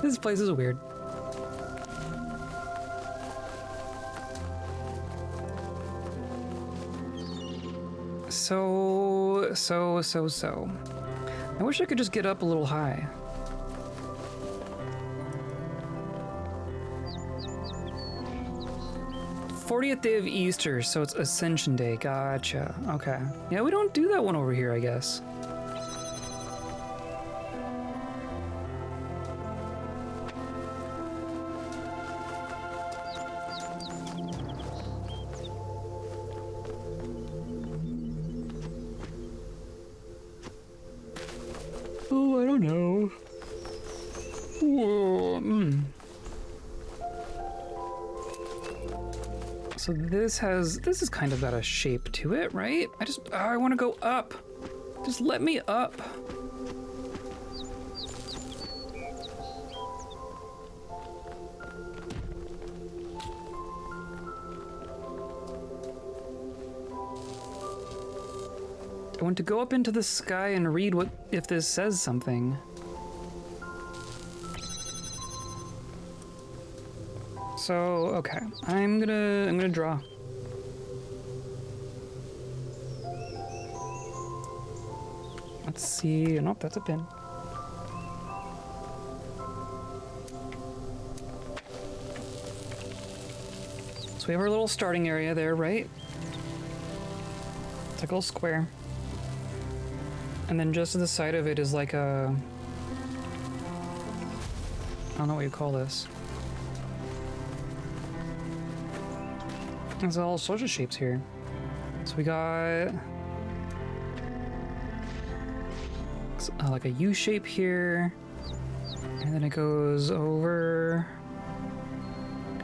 This place is weird. So. I wish I could just get up a little high. '40th day of Easter, so it's Ascension Day. Gotcha. Okay. Yeah, we don't do that one over here, I guess. Oh, I don't know. Whoa, So this is kind of got a shape to it, right? I want to go up. Just let me up. I want to go up into the sky and read if this says something. So, okay. I'm gonna draw. Let's see. Nope, that's a pin. So we have our little starting area there, right? It's like a little square. And then just to the side of it is like a... I don't know what you call this. There's all sorts of shapes here. So we got... like a U shape here. And then it goes over...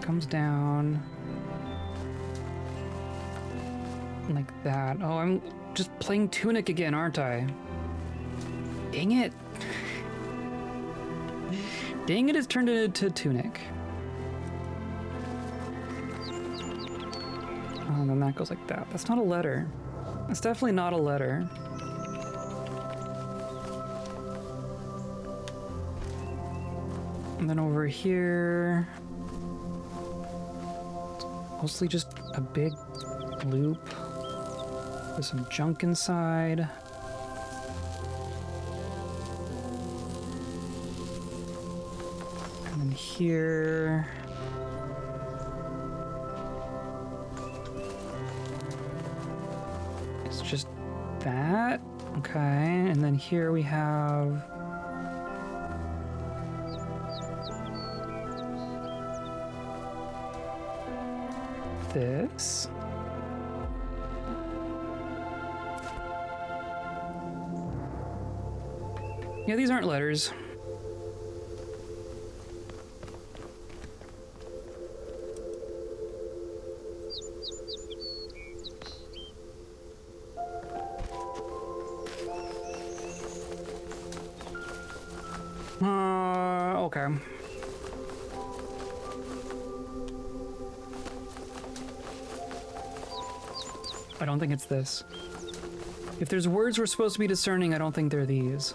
comes down. Like that. Oh, I'm just playing Tunic again, aren't I? Dang it. Dang it, it's turned into Tunic. Oh, and then that goes like that. That's not a letter. That's definitely not a letter. And then over here... it's mostly just a big loop with some junk inside. And then here... it's just that. Okay, and then here we have... this. Yeah, these aren't letters. Okay. I don't think it's this. If there's words we're supposed to be discerning, I don't think they're these.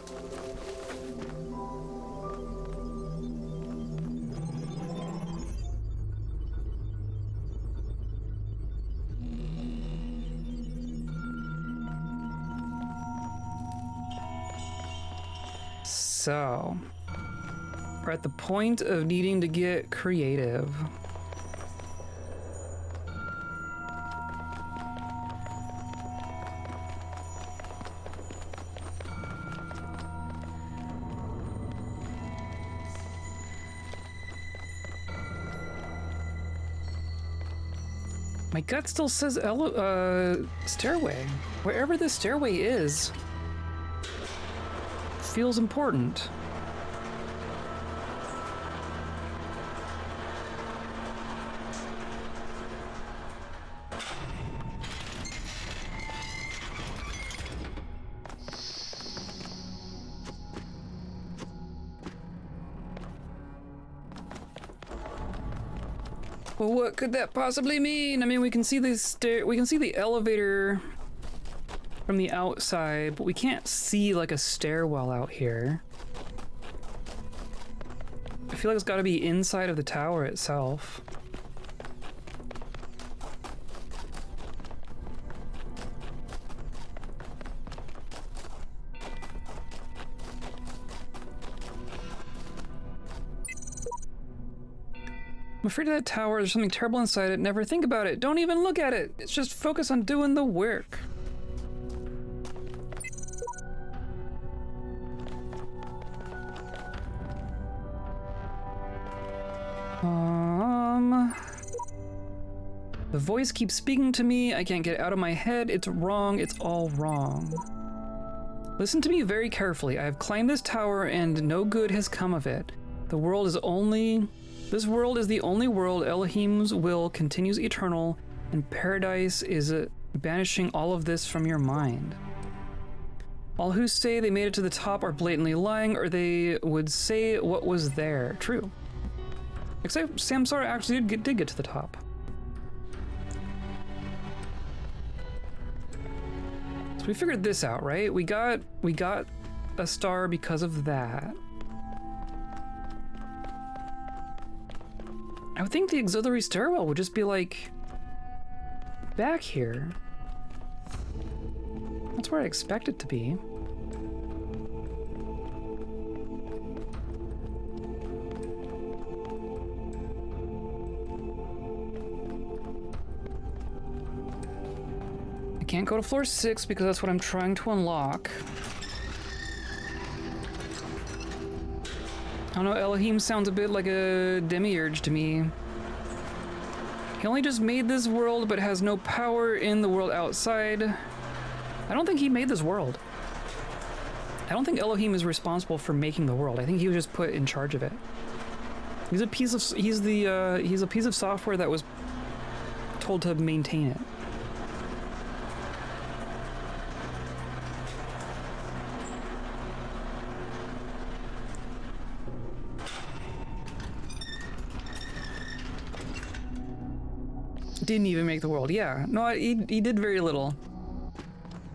So, we're at the point of needing to get creative. My gut still says stairway. Wherever this stairway is, feels important. Well, what could that possibly mean? I mean, we can see the elevator from the outside, but we can't see like a stairwell out here. I feel like it's got to be inside of the tower itself. I'm afraid of that tower. There's something terrible inside it. Never think about it. Don't even look at it. It's just focus on doing the work. The voice keeps speaking to me. I can't get it out of my head. It's wrong. It's all wrong. Listen to me very carefully. I have climbed this tower and no good has come of it. This world is the only world. Elohim's will continues eternal, and paradise is banishing all of this from your mind. All who say they made it to the top are blatantly lying, or they would say what was there. True. Except Samsara actually did get to the top. So we figured this out, right? We got a star because of that. I would think the auxiliary stairwell would just be like back here. That's where I expect it to be. I can't go to floor 6 because that's what I'm trying to unlock. I don't know, Elohim sounds a bit like a demiurge to me. He only just made this world but has no power in the world outside. I don't think he made this world. I don't think Elohim is responsible for making the world. I think he was just put in charge of it. He's a piece of he's a piece of software that was told to maintain it. Didn't even make the world. Yeah, no, he did very little.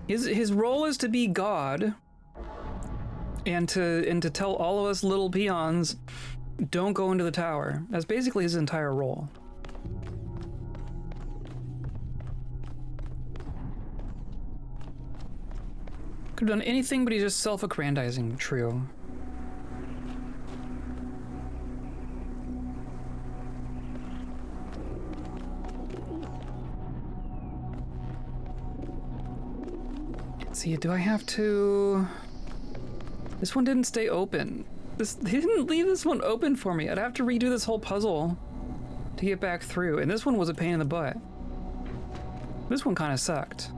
His role is to be God, and to tell all of us little peons, don't go into the tower. That's basically his entire role. Could have done anything, but he's just self-aggrandizing. True. See, do I have to... This one didn't stay open. They didn't leave this one open for me. I'd have to redo this whole puzzle to get back through, and this one was a pain in the butt. This one kind of sucked.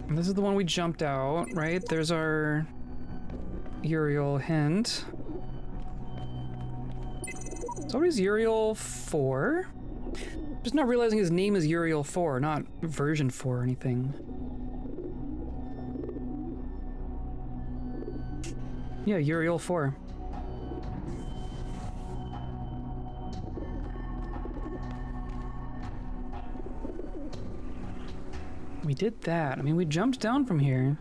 And this is the one we jumped out, right? There's our Uriel hint. So what is Uriel 4? Just not realizing his name is Uriel 4, not version 4 or anything. Yeah, Uriel 4. We did that. I mean, we jumped down from here.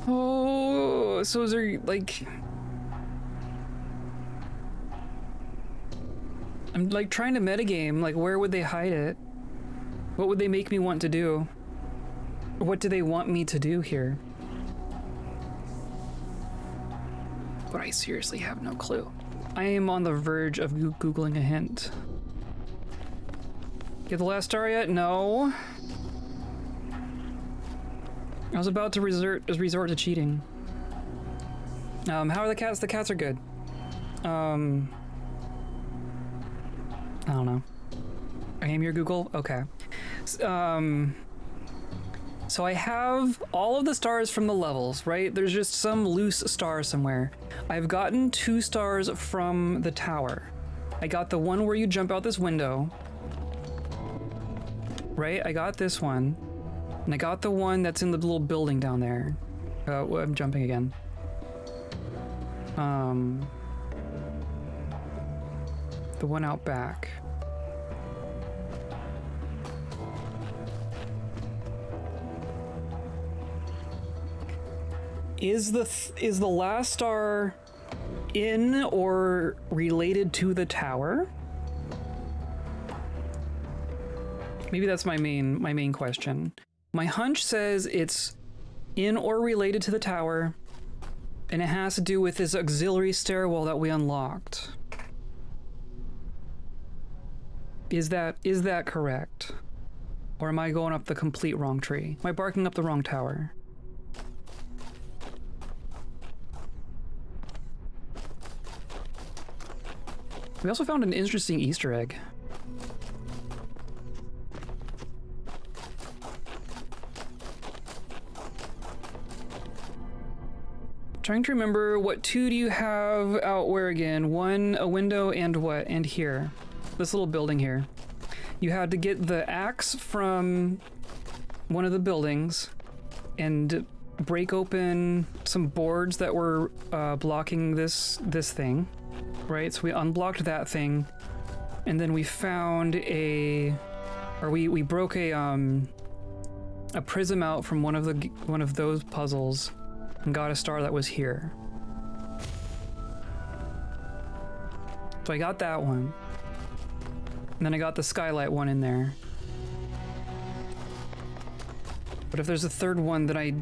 Oh, so is there, like... I'm, like, trying to metagame, like, where would they hide it? What would they make me want to do? What do they want me to do here? But I seriously have no clue. I am on the verge of Googling a hint. Get the last star yet? No. I was about to resort to cheating. How are the cats? The cats are good. I don't know. I am your Google? Okay. So I have all of the stars from the levels, right? There's just some loose star somewhere. I've gotten 2 stars from the tower. I got the one where you jump out this window. Right? I got this one. And I got the one that's in the little building down there. I'm jumping again. The one out back. Is the last star in or related to the tower? Maybe that's my main question. My hunch says it's in or related to the tower, and it has to do with this auxiliary stairwell that we unlocked. Is that correct? Or am I going up the complete wrong tree? Am I barking up the wrong tower? We also found an interesting Easter egg. Trying to remember, what two do you have out where again? One, a window, and what? And here. This little building here. You had to get the axe from one of the buildings and break open some boards that were blocking this thing, right? So we unblocked that thing, and then we found we broke a prism out from one of those puzzles and got a star that was here. So I got that one. And then I got the skylight one in there. But if there's a third one, then I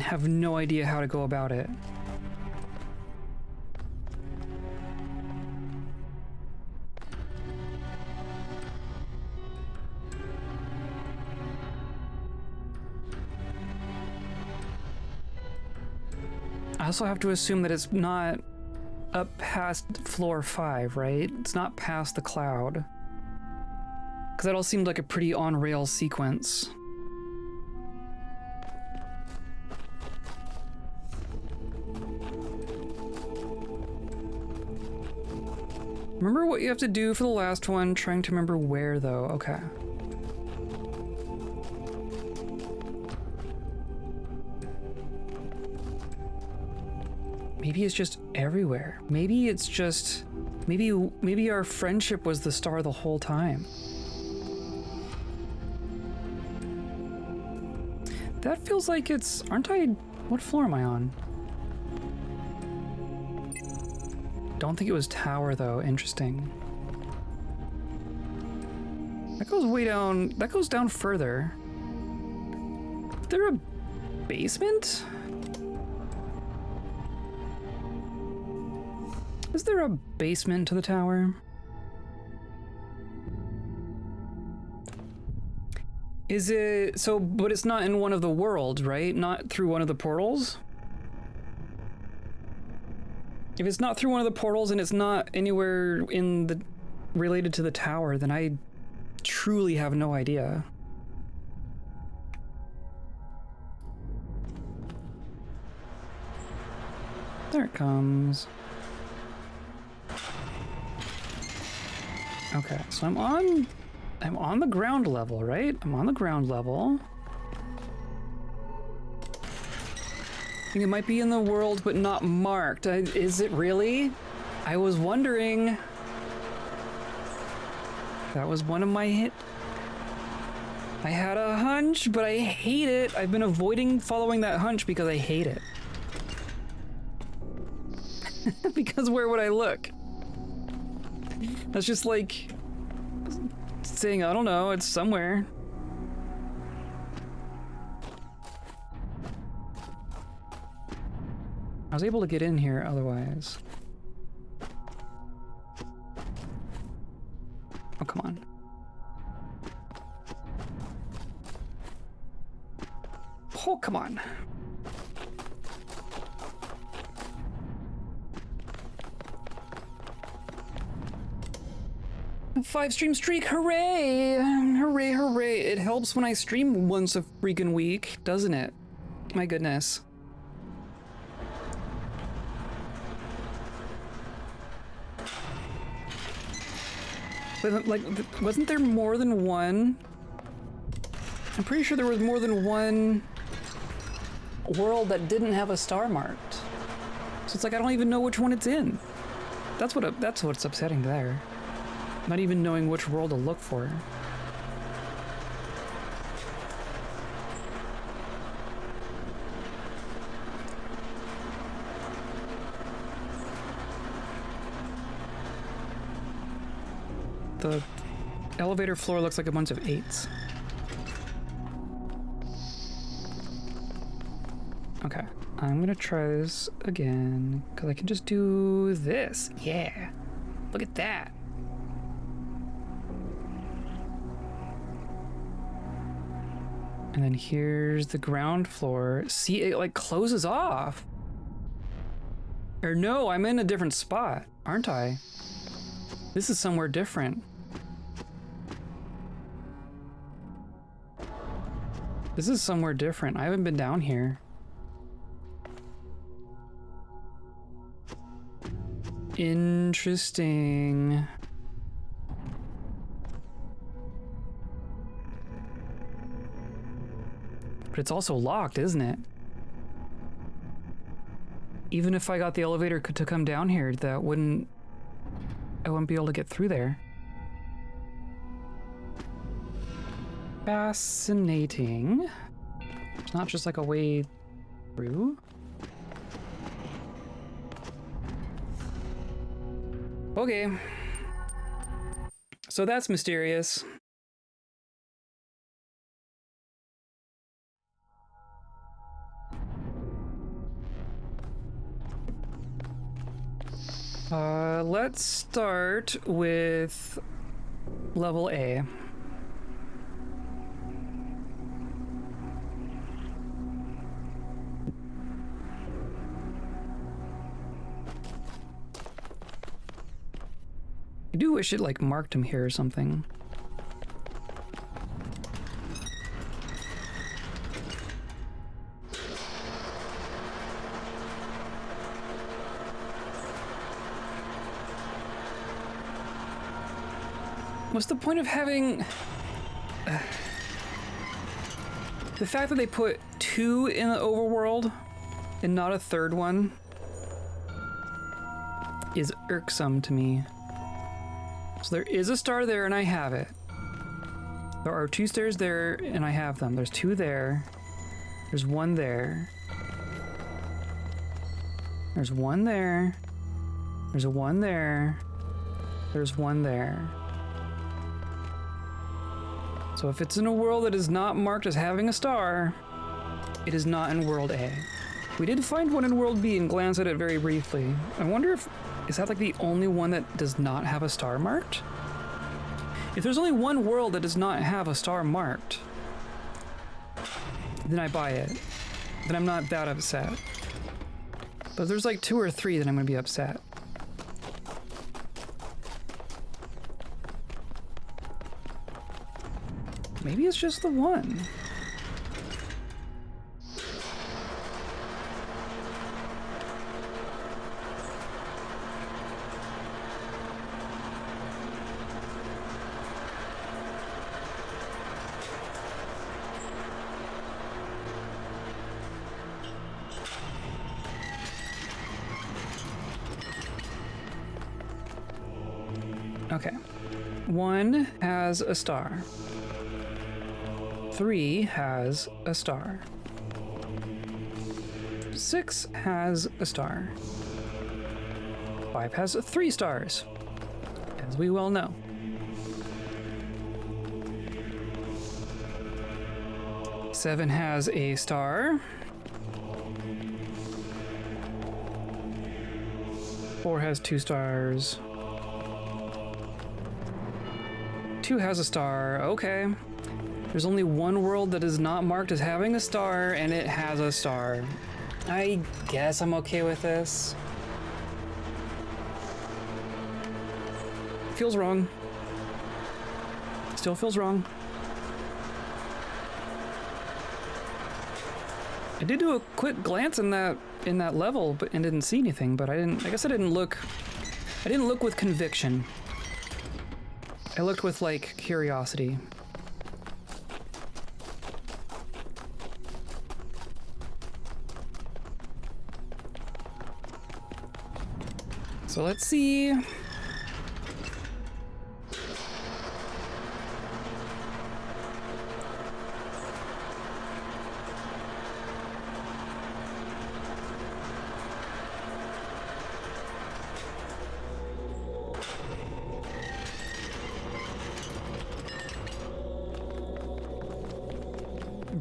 have no idea how to go about it. I also have to assume that it's not up past floor 5, right? It's not past the cloud. Because that all seemed like a pretty on-rail sequence. Remember what you have to do for the last one? Trying to remember where, though. Okay. Maybe it's just everywhere. Maybe it's just... Maybe our friendship was the star the whole time. That feels like it's... Aren't I... What floor am I on? Don't think it was tower, though. Interesting. That goes way down... That goes down further. Is there a basement? Is there a basement to the tower? Is it... So, but it's not in one of the worlds, right? Not through one of the portals? If it's not through one of the portals and it's not anywhere in the... related to the tower, then I truly have no idea. There it comes. Okay, so I'm on the ground level, right? I'm on the ground level. I think it might be in the world, but not marked. Is it really? I was wondering. That was one of my hit. I had a hunch, but I hate it. I've been avoiding following that hunch because I hate it. Because where would I look? That's just like saying, I don't know, it's somewhere. I was able to get in here otherwise. Oh, come on. Oh, come on. A 5-stream streak, hooray! Hooray, hooray. It helps when I stream once a freaking week, doesn't it? My goodness. But, like, wasn't there more than one? I'm pretty sure there was more than one world that didn't have a star marked. So it's like I don't even know which one it's in. That's what's upsetting there. Not even knowing which world to look for. The elevator floor looks like a bunch of 8s. Okay, I'm gonna try this again, because I can just do this. Yeah, look at that. And then here's the ground floor. See, it like closes off. Or no, I'm in a different spot, aren't I? This is somewhere different. This is somewhere different. I haven't been down here. Interesting. But it's also locked, isn't it? Even if I got the elevator to come down here, I wouldn't be able to get through there. Fascinating. It's not just like a way through. Okay. So that's mysterious. Let's start with level A. I do wish it like marked him here or something. What's the point of having... the fact that they put 2 in the overworld and not a third one is irksome to me. So there is a star there and I have it. There are 2 stairs there and I have them. There's 2 there. There's 1 there. There's 1 there. There's a 1 there. There's 1 there. So if it's in a world that is not marked as having a star, it is not in World A. We did find one in World B and glance at it very briefly. I wonder if, is that like the only one that does not have a star marked? If there's only one world that does not have a star marked, then I buy it. Then I'm not that upset. But if there's like 2 or 3, then I'm gonna be upset. Maybe it's just the 1. Okay. 1 has a star. 3 has a star. 6 has a star. 5 has 3 stars, as we well know. 7 has a star. 4 has 2 stars. 2 has a star. Okay. There's only 1 world that is not marked as having a star, and it has a star. I guess I'm okay with this. Feels wrong. Still feels wrong. I did do a quick glance in that level, but and didn't see anything. But I guess I didn't look with conviction. I looked with like curiosity. So let's see. I'm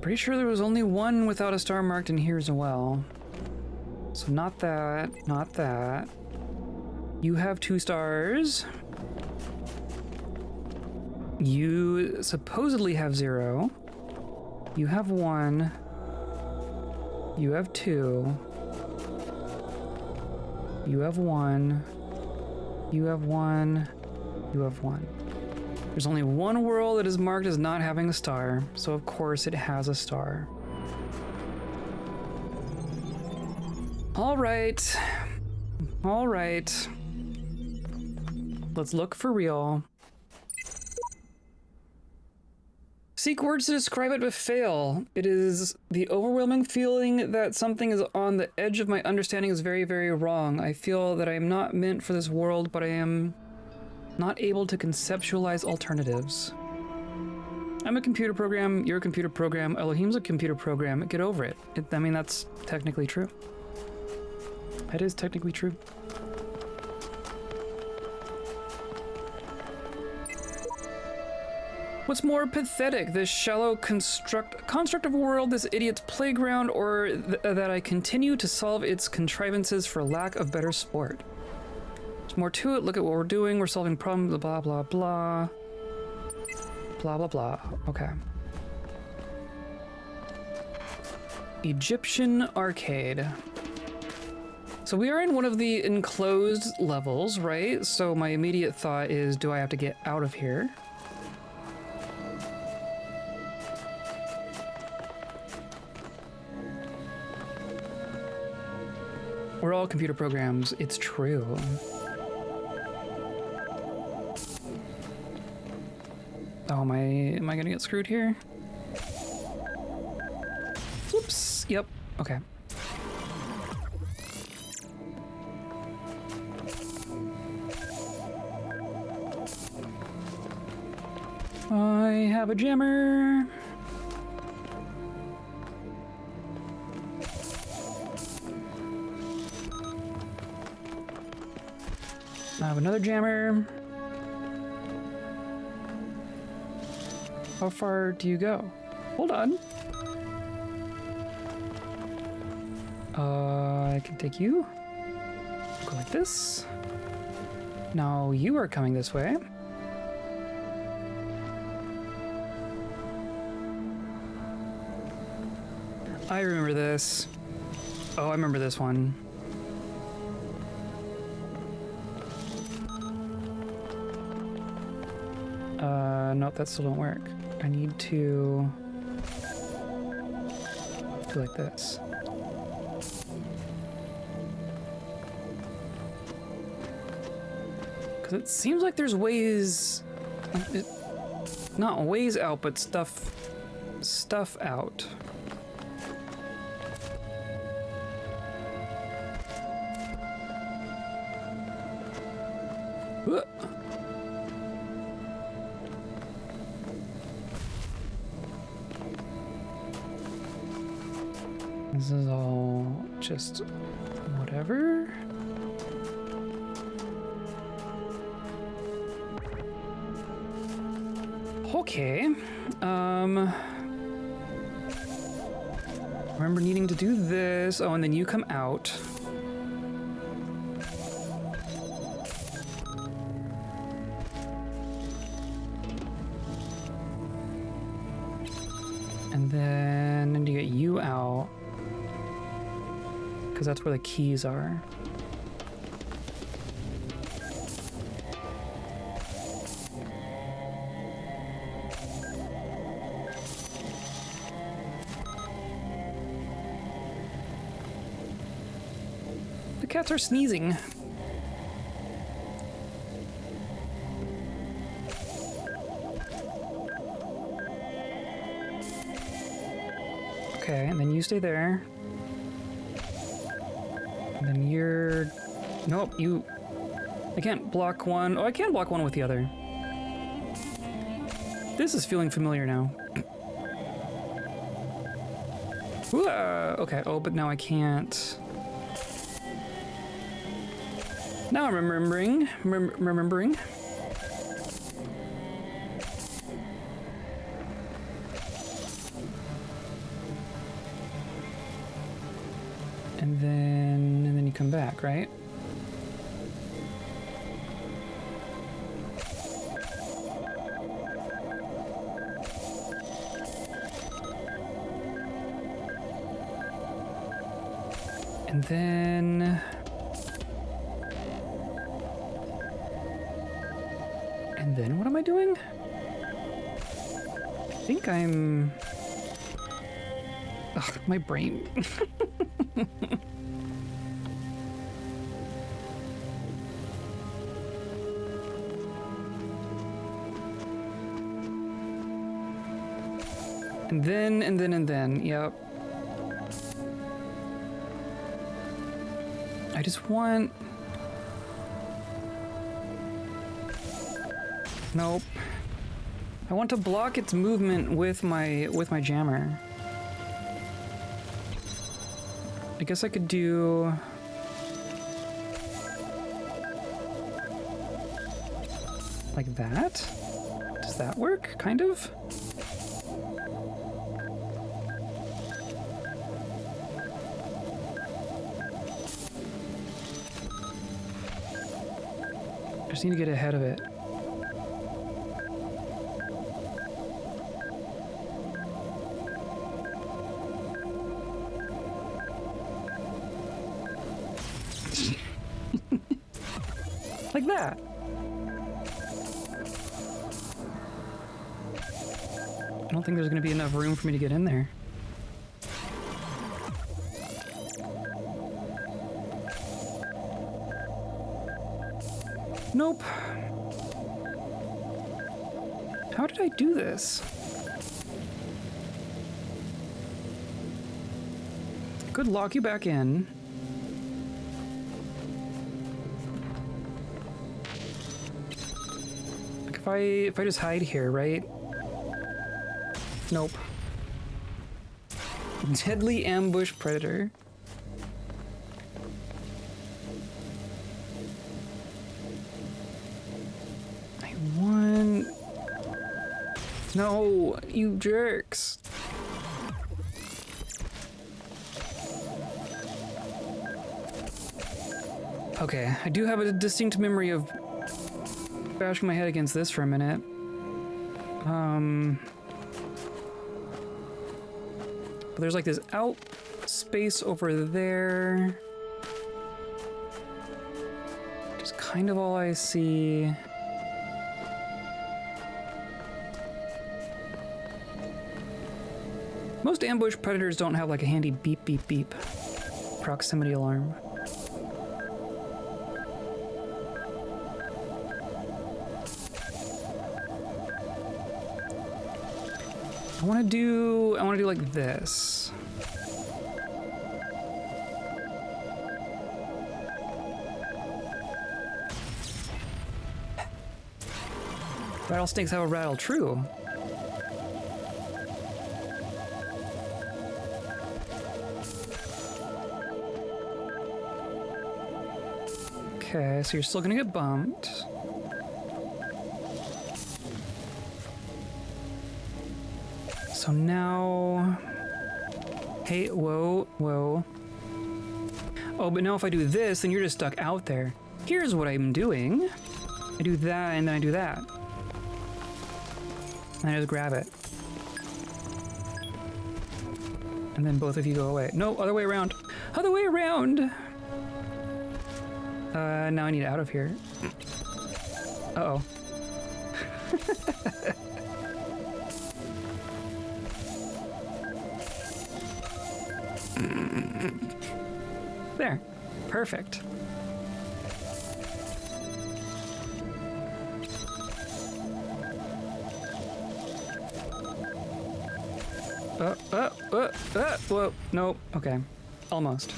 pretty sure there was only 1 without a star marked in here as well. So not that, not that. You have 2 stars. You supposedly have 0. You have 1. You have 2. You have 1. You have 1. You have one. There's only one world that is marked as not having a star, so of course it has a star. All right. All right. Let's look for real. Seek words to describe it but fail. It is the overwhelming feeling that something is on the edge of my understanding is very, very wrong. I feel that I am not meant for this world, but I am not able to conceptualize alternatives. I'm a computer program, you're a computer program, Elohim's a computer program. Get over it. I mean, that's technically true. That is technically true. What's more pathetic, this shallow construct of a world, this idiot's playground, or that I continue to solve its contrivances for lack of better sport? There's more to it. Look at what we're doing. We're solving problems, blah, blah, blah. Blah, blah, blah. Okay. Egyptian arcade. So we are in one of the enclosed levels, right? So my immediate thought is, do I have to get out of here? We're all computer programs, it's true. Oh, am I gonna get screwed here? Whoops, yep, okay. I have a jammer. I have another jammer. How far do you go? Hold on. I can take you. Go like this. Now you are coming this way. I remember this. Oh, I remember this one. Nope, that still don't work. I need to do like this. Because it seems like there's ways, not ways out, but stuff out. This is all just whatever. Okay. Remember needing to do this. Oh, and then you come out. And then I need to get you out. Because that's where the keys are. The cats are sneezing. Okay, and then you stay there. And then you're... Nope, you... I can't block one. Oh, I can block one with the other. This is feeling familiar now. Ooh, okay, oh, but now I can't... Now I'm remembering. Remembering. And then you come back, right? And then... And then what am I doing? I think I'm... Ugh, my brain. And then, yep. I just want... Nope. I want to block its movement with my jammer. I guess I could do... like that? Does that work? Kind of? I just need to get ahead of it. Like that. I don't think there's going to be enough room for me to get in there. Nope. How did I do this? Could lock you back in. Like if I just hide here, right? Nope. Deadly ambush predator. I want... No, you jerks. Okay, I do have a distinct memory of bashing my head against this for a minute. But there's like this out space over there. Just kind of all I see. Most ambush predators don't have like a handy beep beep beep proximity alarm. I want to do like this. Rattlesnakes have a rattle true. Okay, so you're still gonna get bumped. So now... Hey, whoa, whoa. Oh, but now if I do this, then you're just stuck out there. Here's what I'm doing. I do that, and then I do that. And I just grab it. And then both of you go away. No, other way around. Other way around! Now I need out of here. Uh-oh. There. Perfect. Whoa. Nope. Okay. Almost.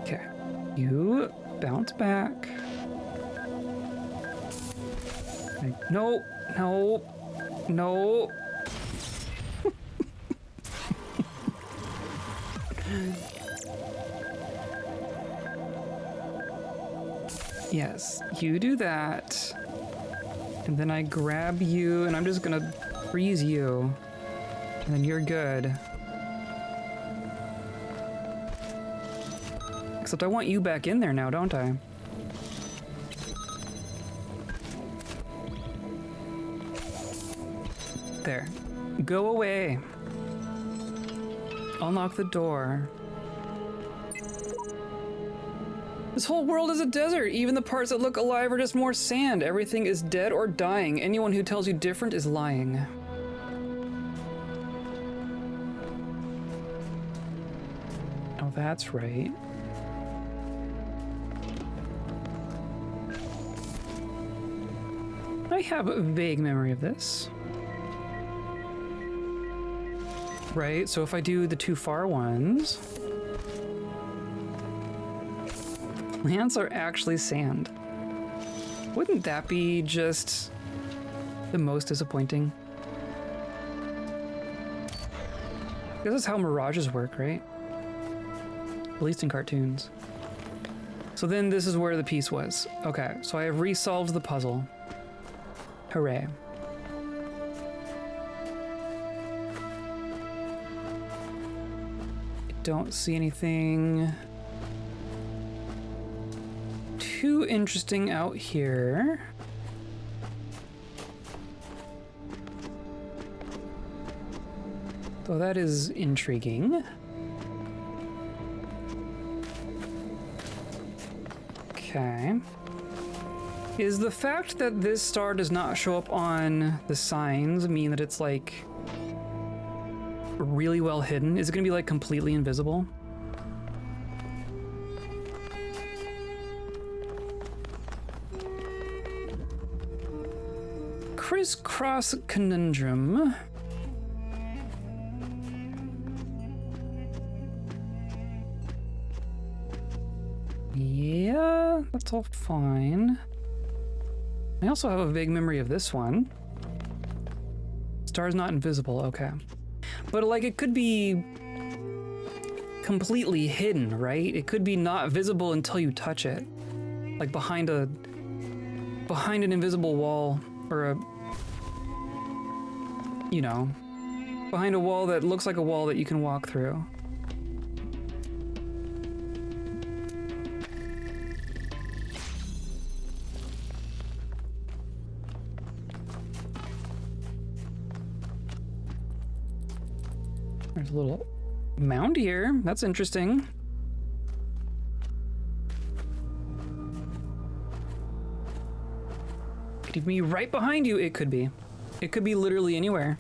Okay. You bounce back. No. No. No. Yes, you do that. And then I grab you, and I'm just gonna freeze you. And then you're good. Except I want you back in there now, don't I? There. Go away. Unlock the door. This whole world is a desert. Even the parts that look alive are just more sand. Everything is dead or dying. Anyone who tells you different is lying. Oh, that's right. I have a vague memory of this. Right, so if I do the two far ones, plants are actually sand. Wouldn't that be just the most disappointing? This is how mirages work, right? At least in cartoons. So then this is where the piece was. Okay, so I have resolved the puzzle. Hooray. Don't see anything too interesting out here. Though that is intriguing. Okay. Is the fact that this star does not show up on the signs mean that it's like really well hidden? Is it gonna be like completely invisible? Crisscross conundrum. Yeah, that's all fine. I also have a vague memory of this one. Star's not invisible, okay. But like it could be completely hidden, right? It could be not visible until you touch it. Like behind an invisible wall, or behind a wall that looks like a wall that you can walk through. There's a little mound here. That's interesting. Could it be right behind you? It could be. It could be literally anywhere.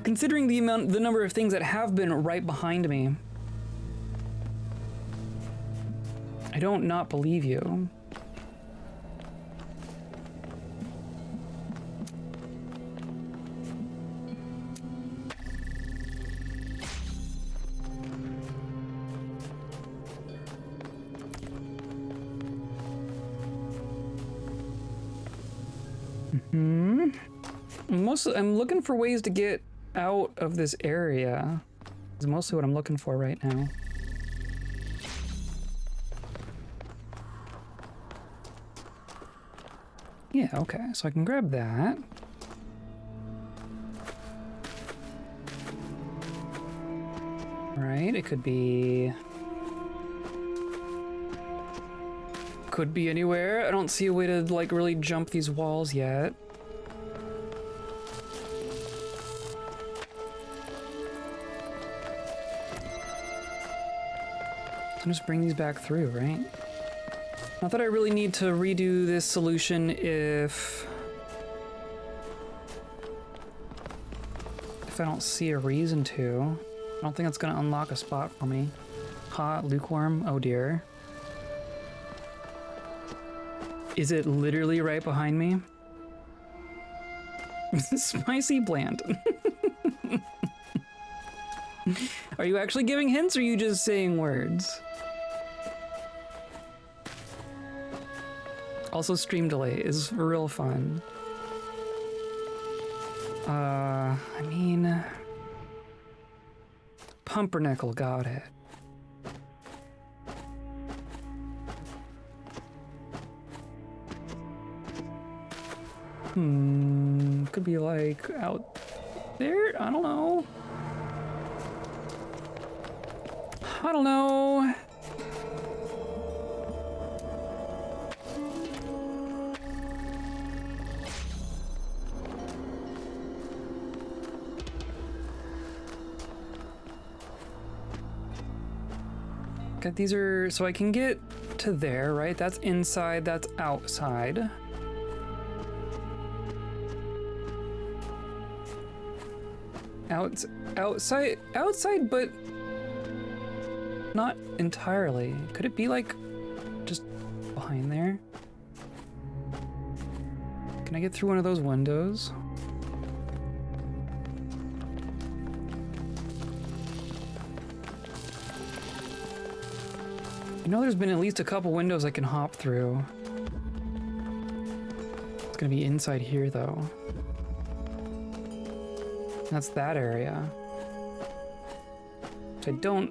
Considering the number of things that have been right behind me, I don't not believe you. I'm looking for ways to get out of this area. Is mostly what I'm looking for right now. Yeah, okay, so I can grab that. Right, it could be anywhere. I don't see a way to like really jump these walls yet. So just bring these back through, right? Not that I really need to redo this solution if I don't see a reason to. I don't think that's gonna unlock a spot for me. Hot, lukewarm, oh dear. Is it literally right behind me? Spicy bland. Are you actually giving hints or are you just saying words? Also, stream delay is real fun. I mean... Pumpernickel, got it. Could be like out there? I don't know. I don't know. Okay, these are, so I can get to there, right? That's inside, that's outside. Outside, but not entirely. Could it be like just behind there? Can I get through one of those windows? You know, there's been at least a couple windows I can hop through. It's gonna be inside here though. That's that area. Which I don't...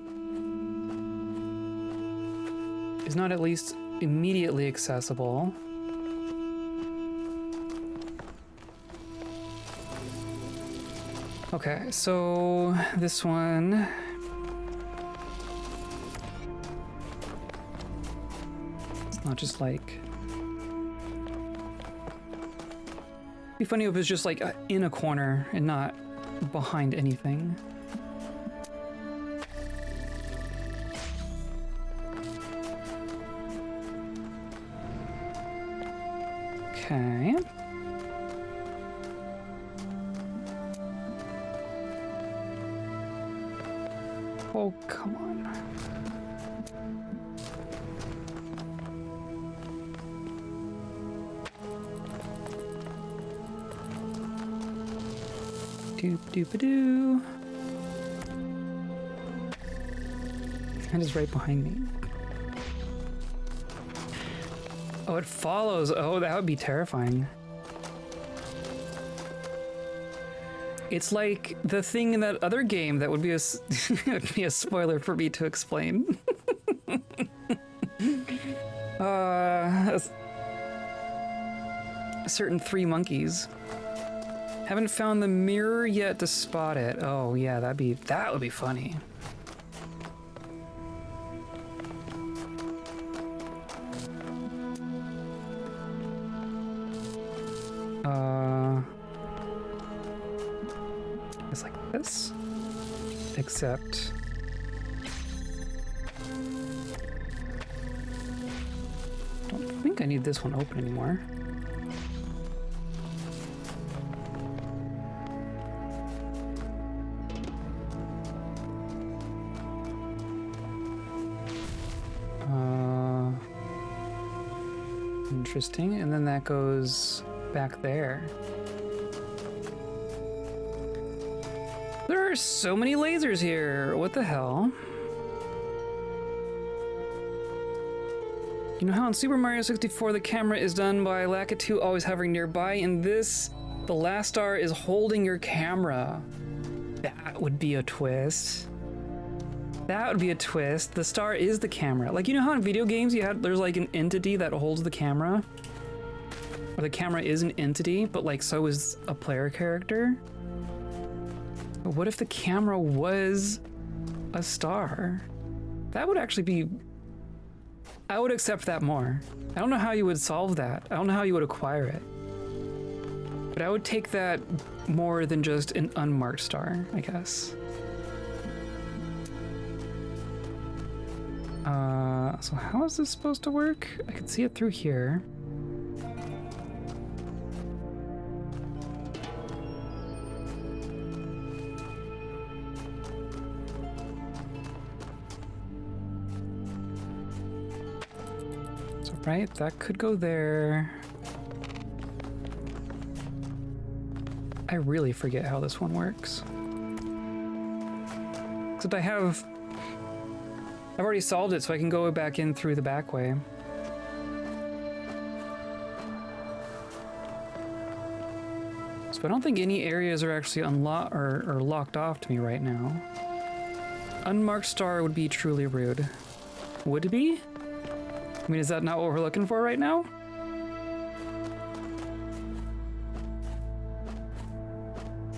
is not at least immediately accessible. Okay, so this one... it's not just like... it'd be funny if it was just like in a corner and not behind anything. Okay. Oh, come on. Doop-doop-a-doo. And it's right behind me. Oh, it follows. Oh, that would be terrifying. It's like the thing in that other game that would be would be a spoiler for me to explain. A certain three monkeys. Haven't found the mirror yet to spot it. Oh yeah, that would be funny. It's like this, except I don't think I need this one open anymore. Interesting, and then that goes back there. There are so many lasers here. What the hell? You know how in Super Mario 64 the camera is done by Lakitu always hovering nearby? In this, the last star is holding your camera. That would be a twist. That would be a twist. The star is the camera. Like, you know how in video games there's like an entity that holds the camera? Or the camera is an entity, but like so is a player character? But what if the camera was a star? That would actually be... I would accept that more. I don't know how you would solve that. I don't know how you would acquire it. But I would take that more than just an unmarked star, I guess. So how is this supposed to work? I can see it through here. So right, that could go there. I really forget how this one works. Except I've already solved it, so I can go back in through the back way. So I don't think any areas are actually unlocked or locked off to me right now. Unmarked star would be truly rude. Would it be? I mean, is that not what we're looking for right now?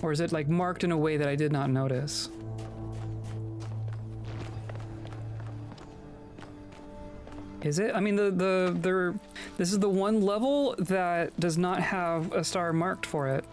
Or is it like marked in a way that I did not notice? Is it? I mean, this is the one level that does not have a star marked for it.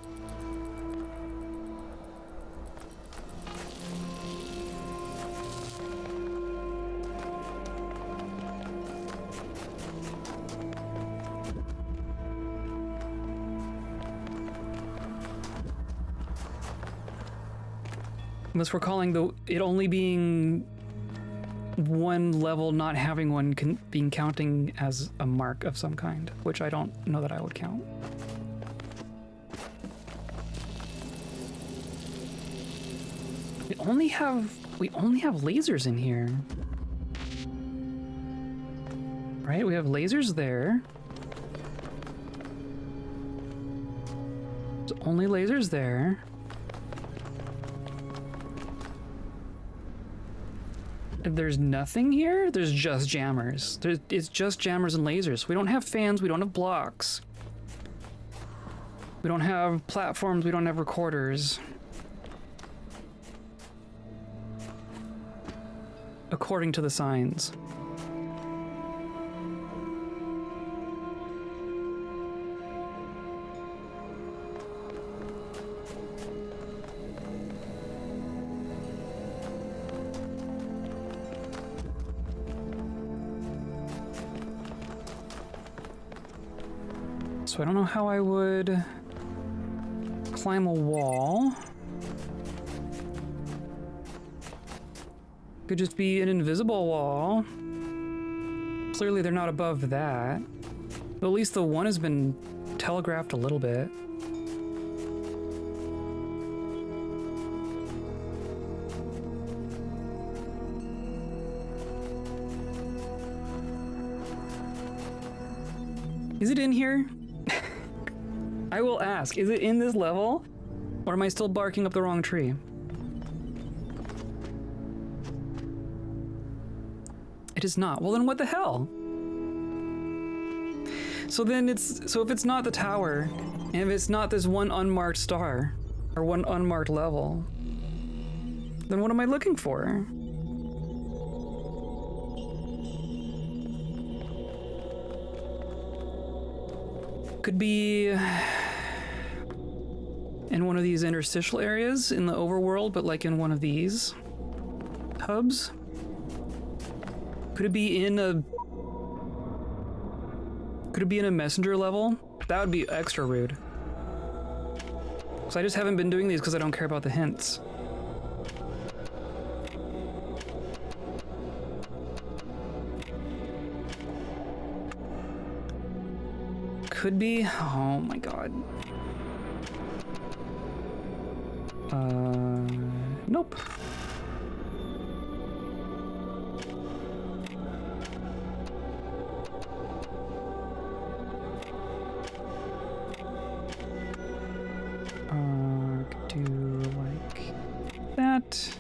Unless we're calling it only being one level, not having one being counting as a mark of some kind, which I don't know that I would count. We only have lasers in here. Right? We have lasers there. There's only lasers there. There's nothing here? There's just jammers. It's just jammers and lasers. We don't have fans, we don't have blocks. We don't have platforms, we don't have recorders. According to the signs. So I don't know how I would climb a wall. Could just be an invisible wall. Clearly they're not above that. But at least the one has been telegraphed a little bit. Is it in here? I will ask, is it in this level? Or am I still barking up the wrong tree? It is not. Well, then what the hell? So if it's not the tower, and if it's not this one unmarked star, or one unmarked level, then what am I looking for? Could be in one of these interstitial areas in the overworld, but like in one of these hubs. Could it be in a messenger level? That would be extra rude. So I just haven't been doing these because I don't care about the hints. Could be. Oh my god. Nope. Could do like that.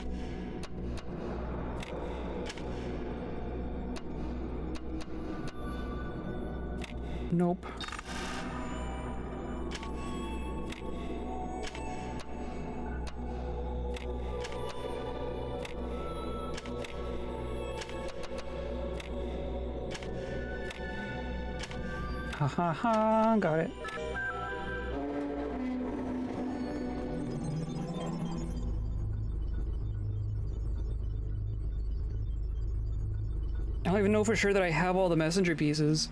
Nope. Ha ha ha, got it. I don't even know for sure that I have all the messenger pieces.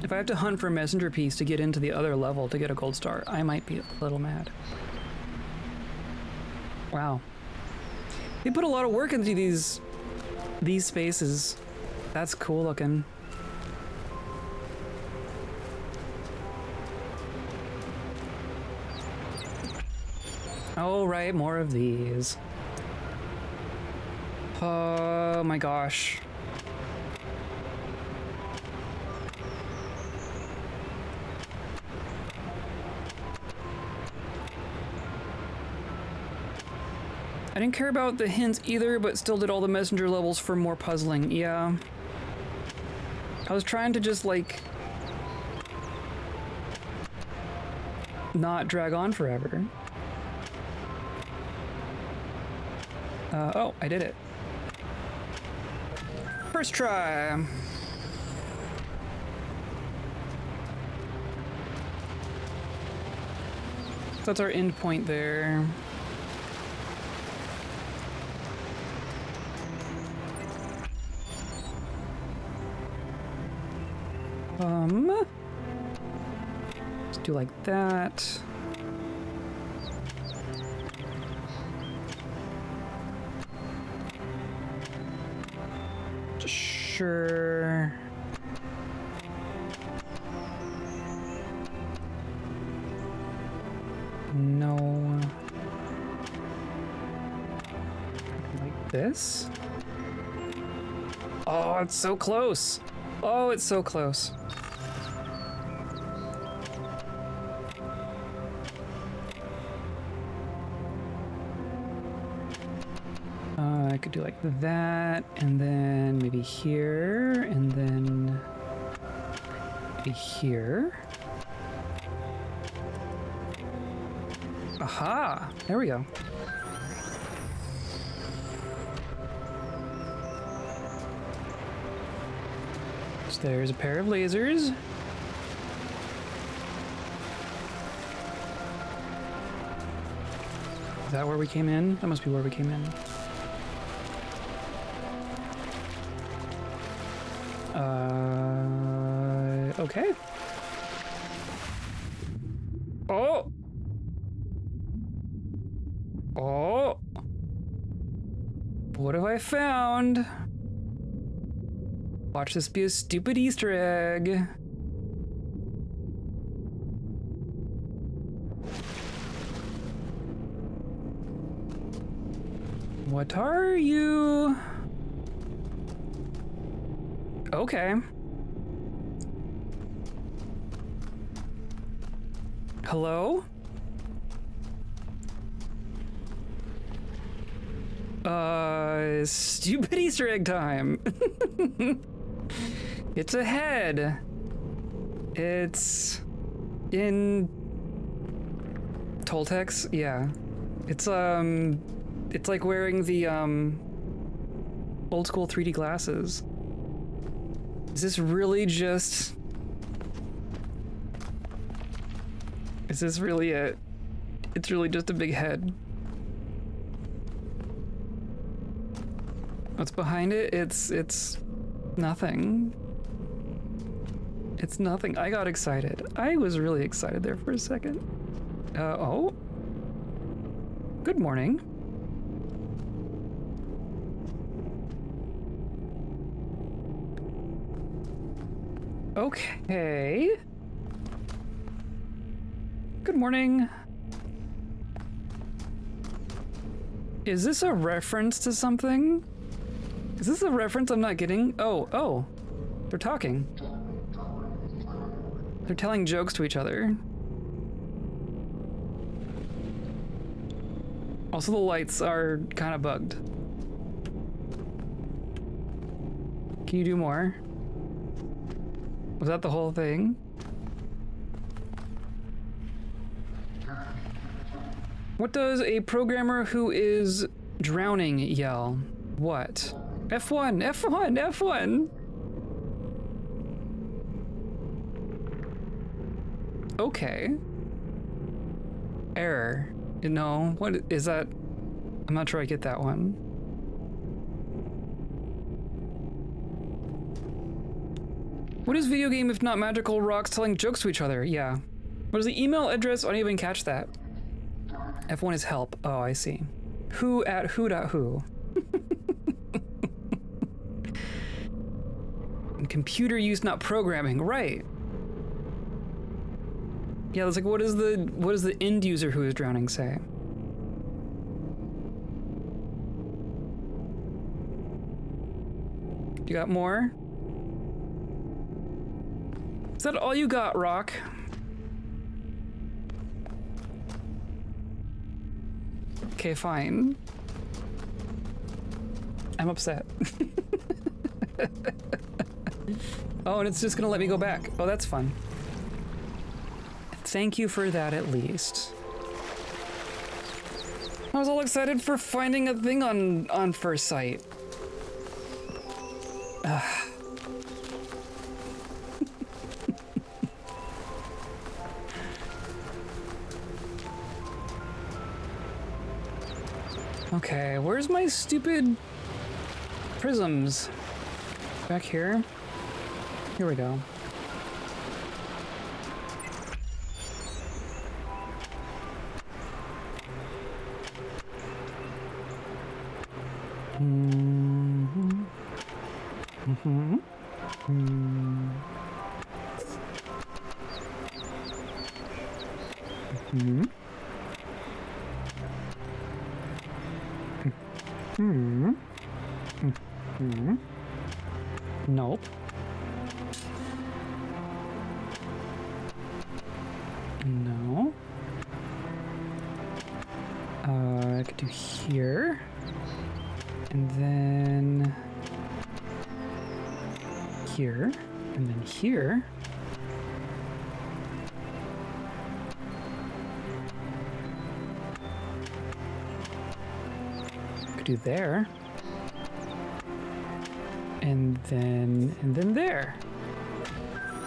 If I have to hunt for a messenger piece to get into the other level to get a gold star, I might be a little mad. Wow. They put a lot of work into these spaces. That's cool looking. Oh, right, more of these. Oh my gosh. I didn't care about the hints either, but still did all the messenger levels for more puzzling. Yeah. I was trying to just, like, not drag on forever. Oh, I did it. First try. That's our end point there. Let's do like that. sure. No. Like this? Oh, it's so close. Oh, it's so close. I could do like that, and then maybe here, and then maybe here. Aha! There we go. So there's a pair of lasers. Is that where we came in? That must be where we came in. Okay. Oh! Oh! What have I found? Watch this be a stupid Easter egg. What are you? Okay. Hello? Stupid Easter egg time. It's a head. It's in Toltecs, yeah. It's like wearing the old school 3D glasses. Is this really just... Is this really it? It's really just a big head. What's behind it? It's nothing. It's nothing. I got excited. I was really excited there for a second. Oh. Good morning. Okay. Good morning. Is this a reference to something? Is this a reference I'm not getting? Oh. They're talking. They're telling jokes to each other. Also, the lights are kind of bugged. Can you do more? Was that the whole thing? What does a programmer who is drowning yell? What? F1, F1, F1! Okay. Error. No, what is that? I'm not sure I get that one. What is video game if not magical rocks telling jokes to each other? Yeah. What is the email address? I didn't even catch that. F1 is help. Oh, I see. Who at who.who. And computer use, not programming. Right. Yeah, it's like, what does the end user who is drowning say? You got more? Is that all you got, Rock? Okay, fine. I'm upset. Oh, and it's just gonna let me go back. Oh, that's fun. Thank you for that, at least. I was all excited for finding a thing on first sight. Okay, where's my stupid prisms? Back here? Here we go. Mm-hmm. Mm-hmm. Hmm. Hmm. Hmm. Hmm. Nope. No. I could do here. And then here. And then here. Could do there. And then there.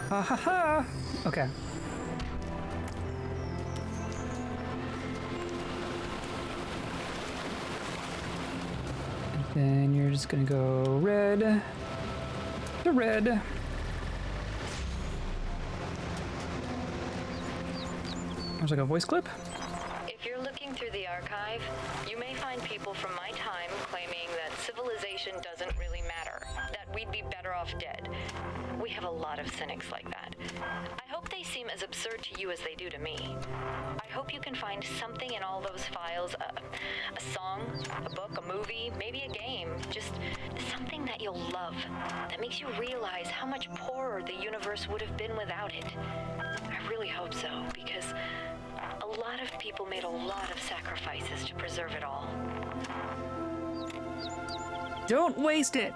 Ha ha ha! Okay. Then you're just gonna go red to red. There's like a voice clip. If you're looking through the archive, you may find people from my time claiming that civilization doesn't really matter, that we'd be better off dead. We have a lot of cynics like that. I hope they seem as absurd to you as they do to me. I hope you can find something in all those files, a song, a book, a movie, maybe a game, just something that you'll love, that makes you realize how much poorer the universe would have been without it. I really hope so, because a lot of people made a lot of sacrifices to preserve it all. Don't waste it!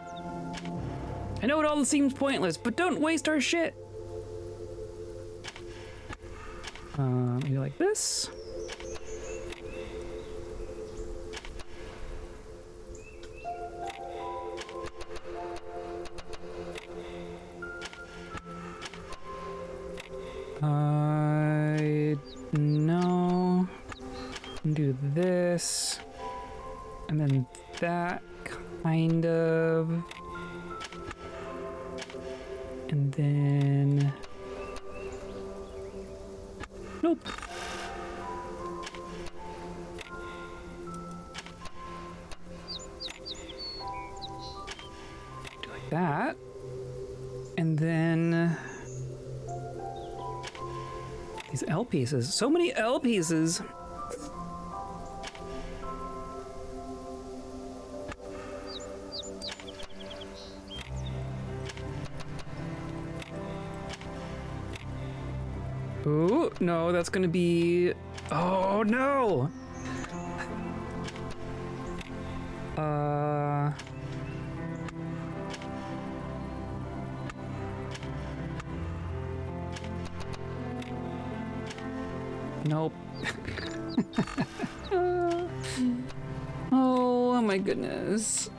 I know it all seems pointless, but don't waste our shit! Maybe like this. No. Do this. And then that, kind of. And then... Nope. Do like that. And then... These L pieces. So many L pieces! Ooh, no, that's gonna be... Oh, no! Nope. Oh my goodness.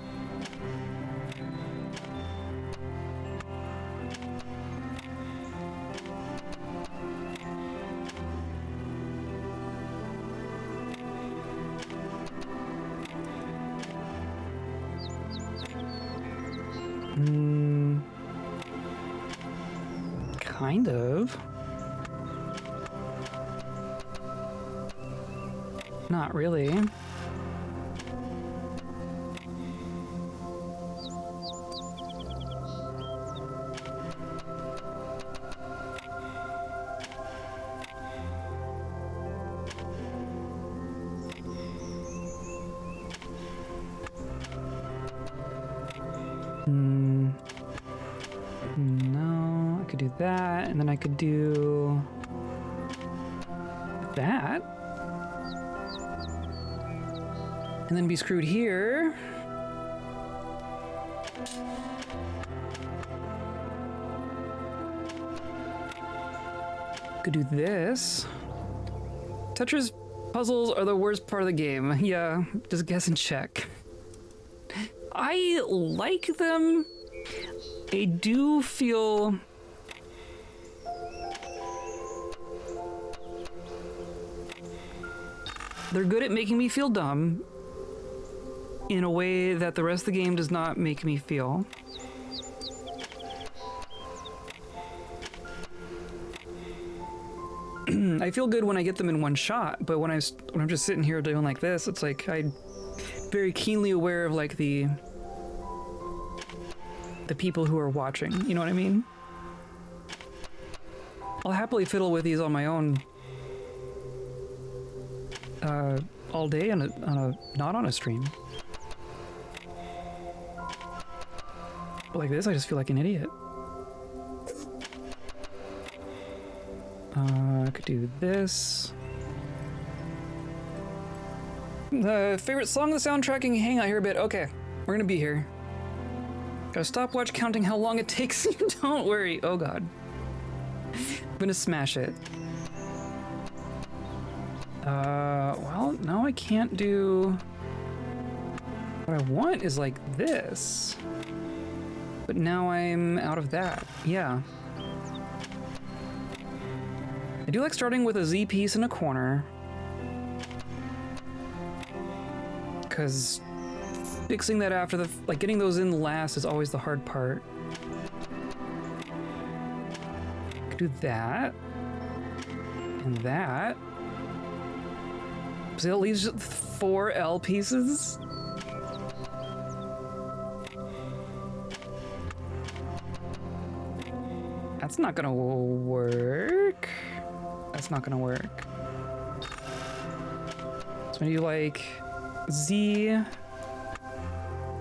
Kind of. Not really. No, I could do that, and then I could do that. And then be screwed here. Could do this. Tetris puzzles are the worst part of the game. Yeah, just guess and check. I like them. I do feel... They're good at making me feel dumb in a way that the rest of the game does not make me feel. I feel good when I get them in one shot, but when I'm just sitting here doing like this, it's like I'm very keenly aware of like the the people who are watching. You know what I mean? I'll happily fiddle with these on my own all day not on a stream. But like this, I just feel like an idiot. I could do this. Favorite song of the soundtracking? Hang out here a bit. Okay, we're gonna be here. Got a stopwatch counting how long it takes you. Don't worry. Oh god. I'm gonna smash it. Well, no, I can't do... What I want is like this. But now I'm out of that. Yeah. I do like starting with a Z piece in a corner. Because fixing that after the... Like, getting those in last is always the hard part. I could do that. And that. So that leaves 4 L pieces. That's not gonna work. That's not gonna work. So maybe like Z,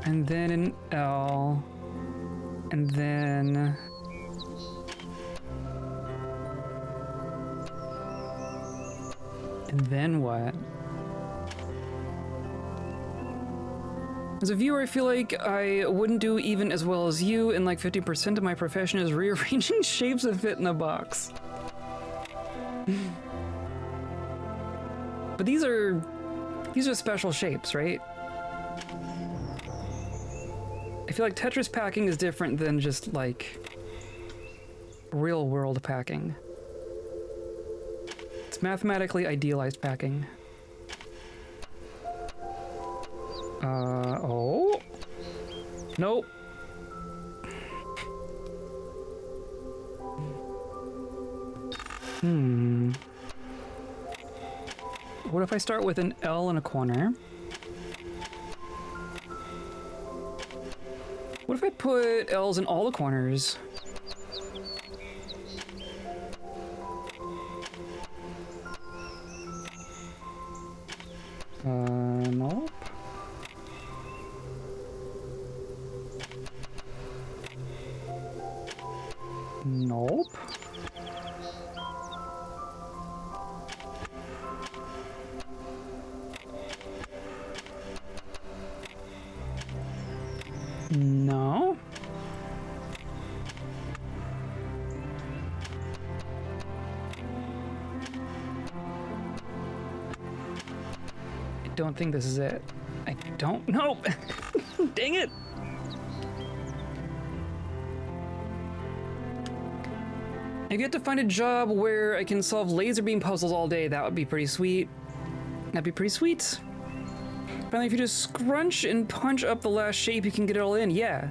and then an L, and then what? As a viewer, I feel like I wouldn't do even as well as you, and like 50% of my profession is rearranging shapes that fit in a box. But these are special shapes, right? I feel like Tetris packing is different than just like real world packing. It's mathematically idealized packing. Oh. Nope. What if I start with an L in a corner? What if I put L's in all the corners? Nope. Nope. No. I don't think this is it. I don't know. Dang it. I've yet to find a job where I can solve laser beam puzzles all day. That would be pretty sweet. That'd be pretty sweet. Finally, if you just scrunch and punch up the last shape, you can get it all in. Yeah.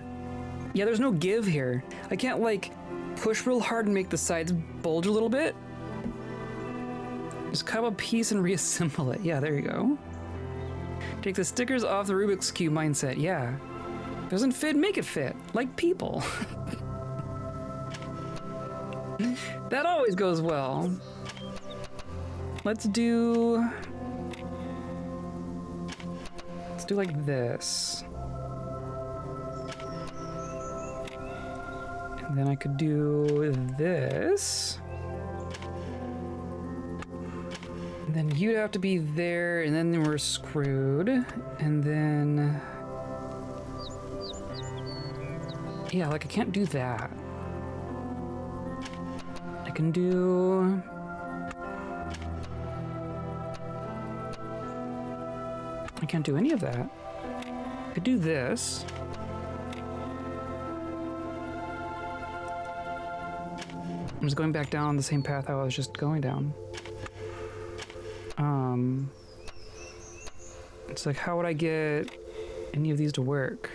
Yeah, there's no give here. I can't, like, push real hard and make the sides bulge a little bit. Just cut up a piece and reassemble it. Yeah, there you go. Take the stickers off the Rubik's Cube mindset. Yeah. If it doesn't fit, make it fit. Like people. That always goes well. Let's do like this. And then I could do this. And then you'd have to be there, and then we're screwed. And then... yeah, like I can't do that. I can do... I can't do any of that. I could do this. I'm just going back down the same path I was just going down. It's like, how would I get any of these to work?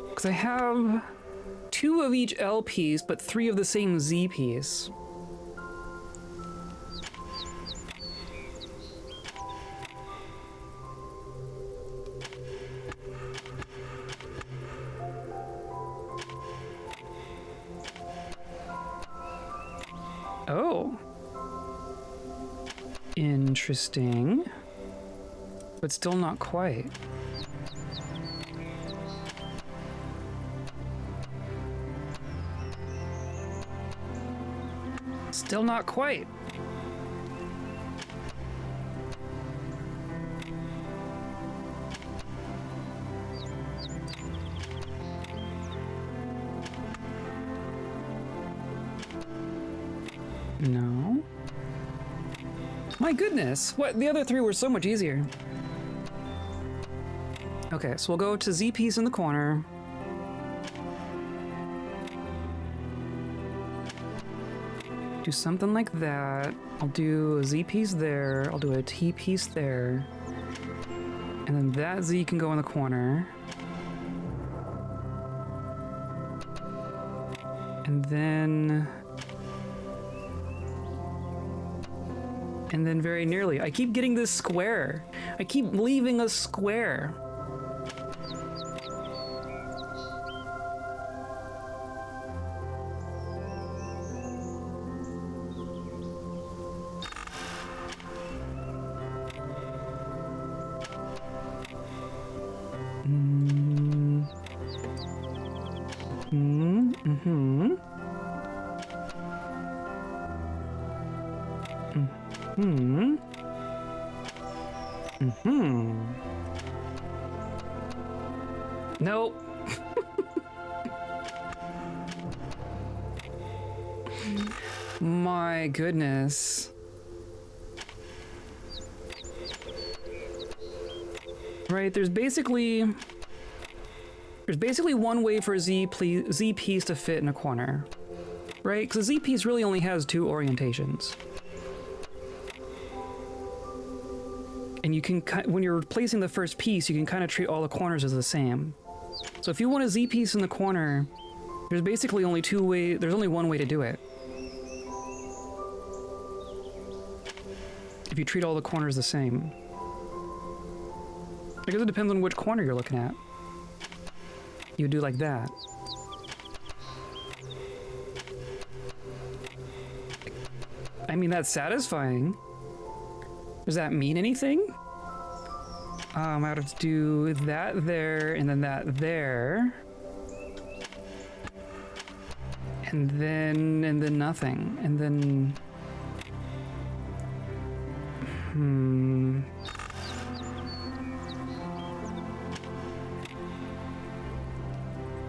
Because I have 2 of each L piece, but 3 of the same Z piece. Oh. Interesting. But still not quite. Still not quite. No. My goodness, what? The other 3 were so much easier. Okay, so we'll go to Z piece in the corner. Do something like that. I'll do a Z piece there. I'll do a T piece there. And then that Z can go in the corner. And then very nearly. I keep getting this square. I keep leaving a square. Nope. My goodness. Right, there's basically one way for a Z piece to fit in a corner. Right? Because a Z piece really only has 2 orientations. And you can, when you're replacing the first piece, you can kind of treat all the corners as the same. So if you want a Z piece in the corner, there's basically only there's only one way to do it. If you treat all the corners the same. I guess it depends on which corner you're looking at. You do like that. I mean, that's satisfying. Does that mean anything? I would have to do that there, and then that there. And then nothing. And then...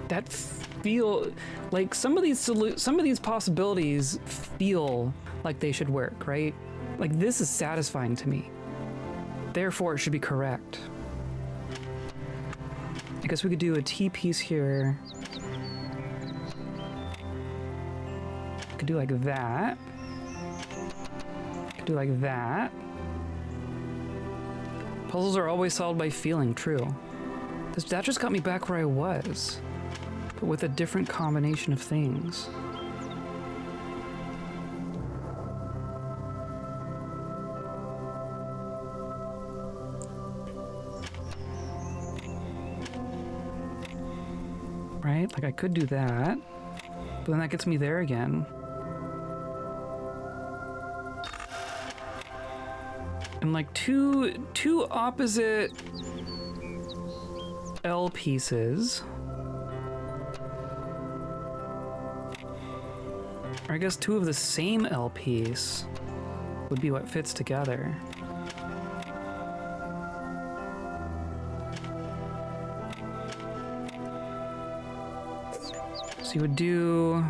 That feel like some of these possibilities feel like they should work, right? Like, this is satisfying to me. Therefore, it should be correct. I guess we could do a T piece here. Could do like that. Could do like that. Puzzles are always solved by feeling, true. That just got me back where I was, but with a different combination of things. Right? Like, I could do that, but then that gets me there again. And like two opposite L pieces. Or I guess 2 of the same L piece would be what fits together. So you would do...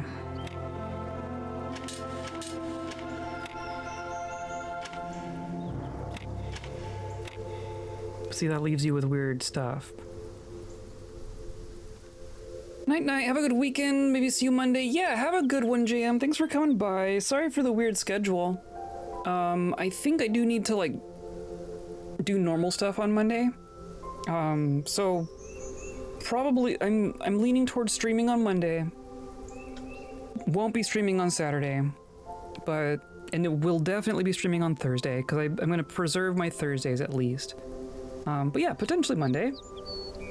See, that leaves you with weird stuff. Night night, have a good weekend, maybe see you Monday. Yeah, have a good one, JM. Thanks for coming by. Sorry for the weird schedule. I think I do need to, like, do normal stuff on Monday. So probably I'm leaning towards streaming on Monday. Won't be streaming on Saturday, and it will definitely be streaming on Thursday because I'm going to preserve my Thursdays at least. But yeah, potentially Monday.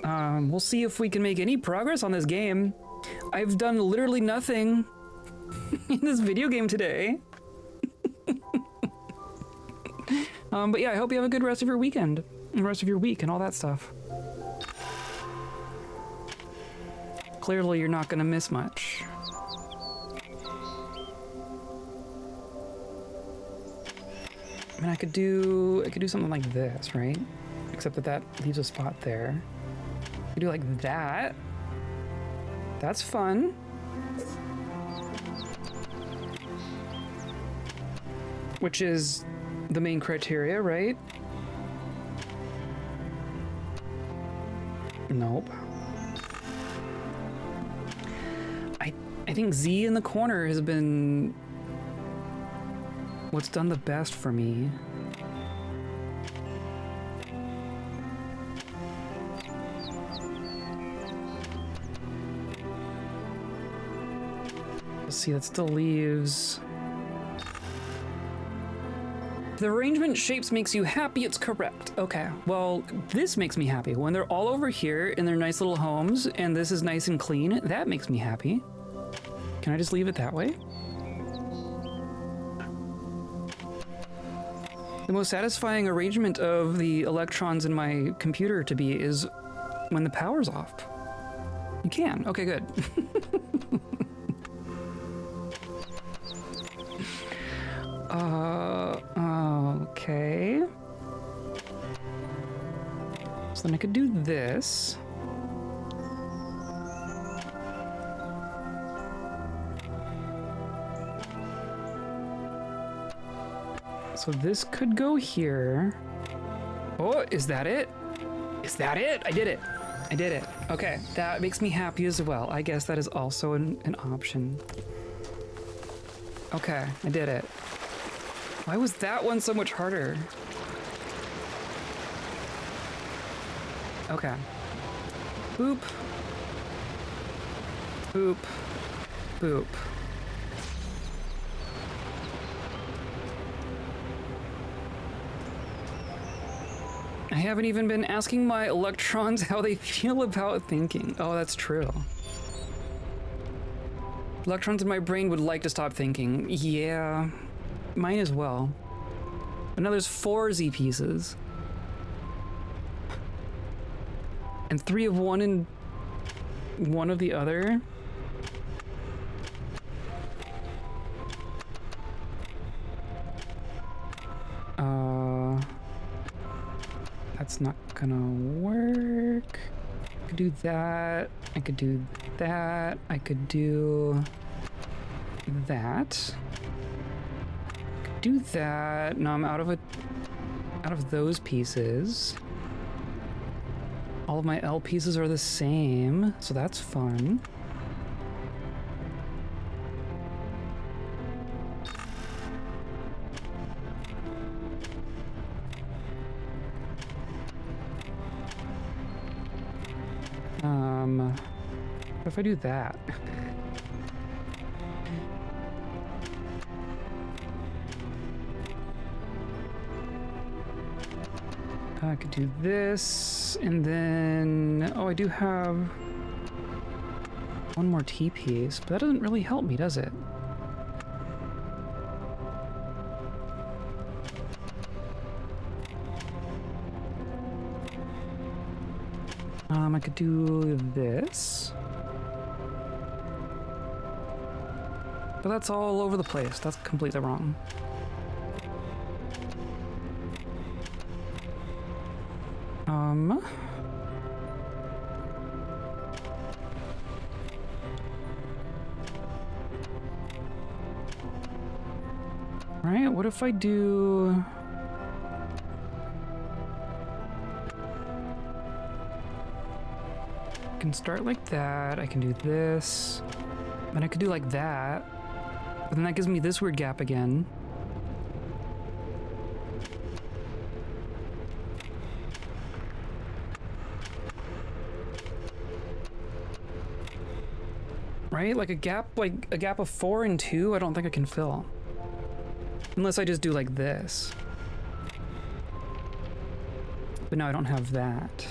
We'll see if we can make any progress on this game. I've done literally nothing in this video game today. But yeah, I hope you have a good rest of your weekend and rest of your week and all that stuff. Clearly, you're not going to miss much. I mean, I could do something like this, right? Except that leaves a spot there. I could do like that. That's fun. Which is the main criteria, right? Nope. I think Z in the corner has been what's done the best for me. Let's see, that still leaves... The arrangement shapes makes you happy, it's correct. Okay, well, this makes me happy. When they're all over here in their nice little homes and this is nice and clean, that makes me happy. Can I just leave it that way? The most satisfying arrangement of the electrons in my computer to be is when the power's off. You can. Okay, good. Okay. So then I could do this. So this could go here. Oh, is that it? Is that it? I did it. I did it. Okay, that makes me happy as well. I guess that is also an option. Okay, I did it. Why was that one so much harder? Okay. Boop. Boop. Boop. I haven't even been asking my electrons how they feel about thinking. Oh, that's true. Electrons in my brain would like to stop thinking. Yeah, mine as well. But now there's 4 Z pieces. And 3 of one and 1 of the other. That's not gonna work. I could do that. I could do that. I could do that. I could do that. No, I'm out of those pieces. All of my L pieces are the same, so that's fun. What if I do that? I could do this, and then... Oh, I do have one more T piece, but that doesn't really help me, does it? I could do this. But that's all over the place. That's completely wrong. Right, what if I do... I can start like that, I can do this, then I could do like that, but then that gives me this weird gap again. Right? Like a gap of 4 and 2, I don't think I can fill. Unless I just do like this. But now I don't have that.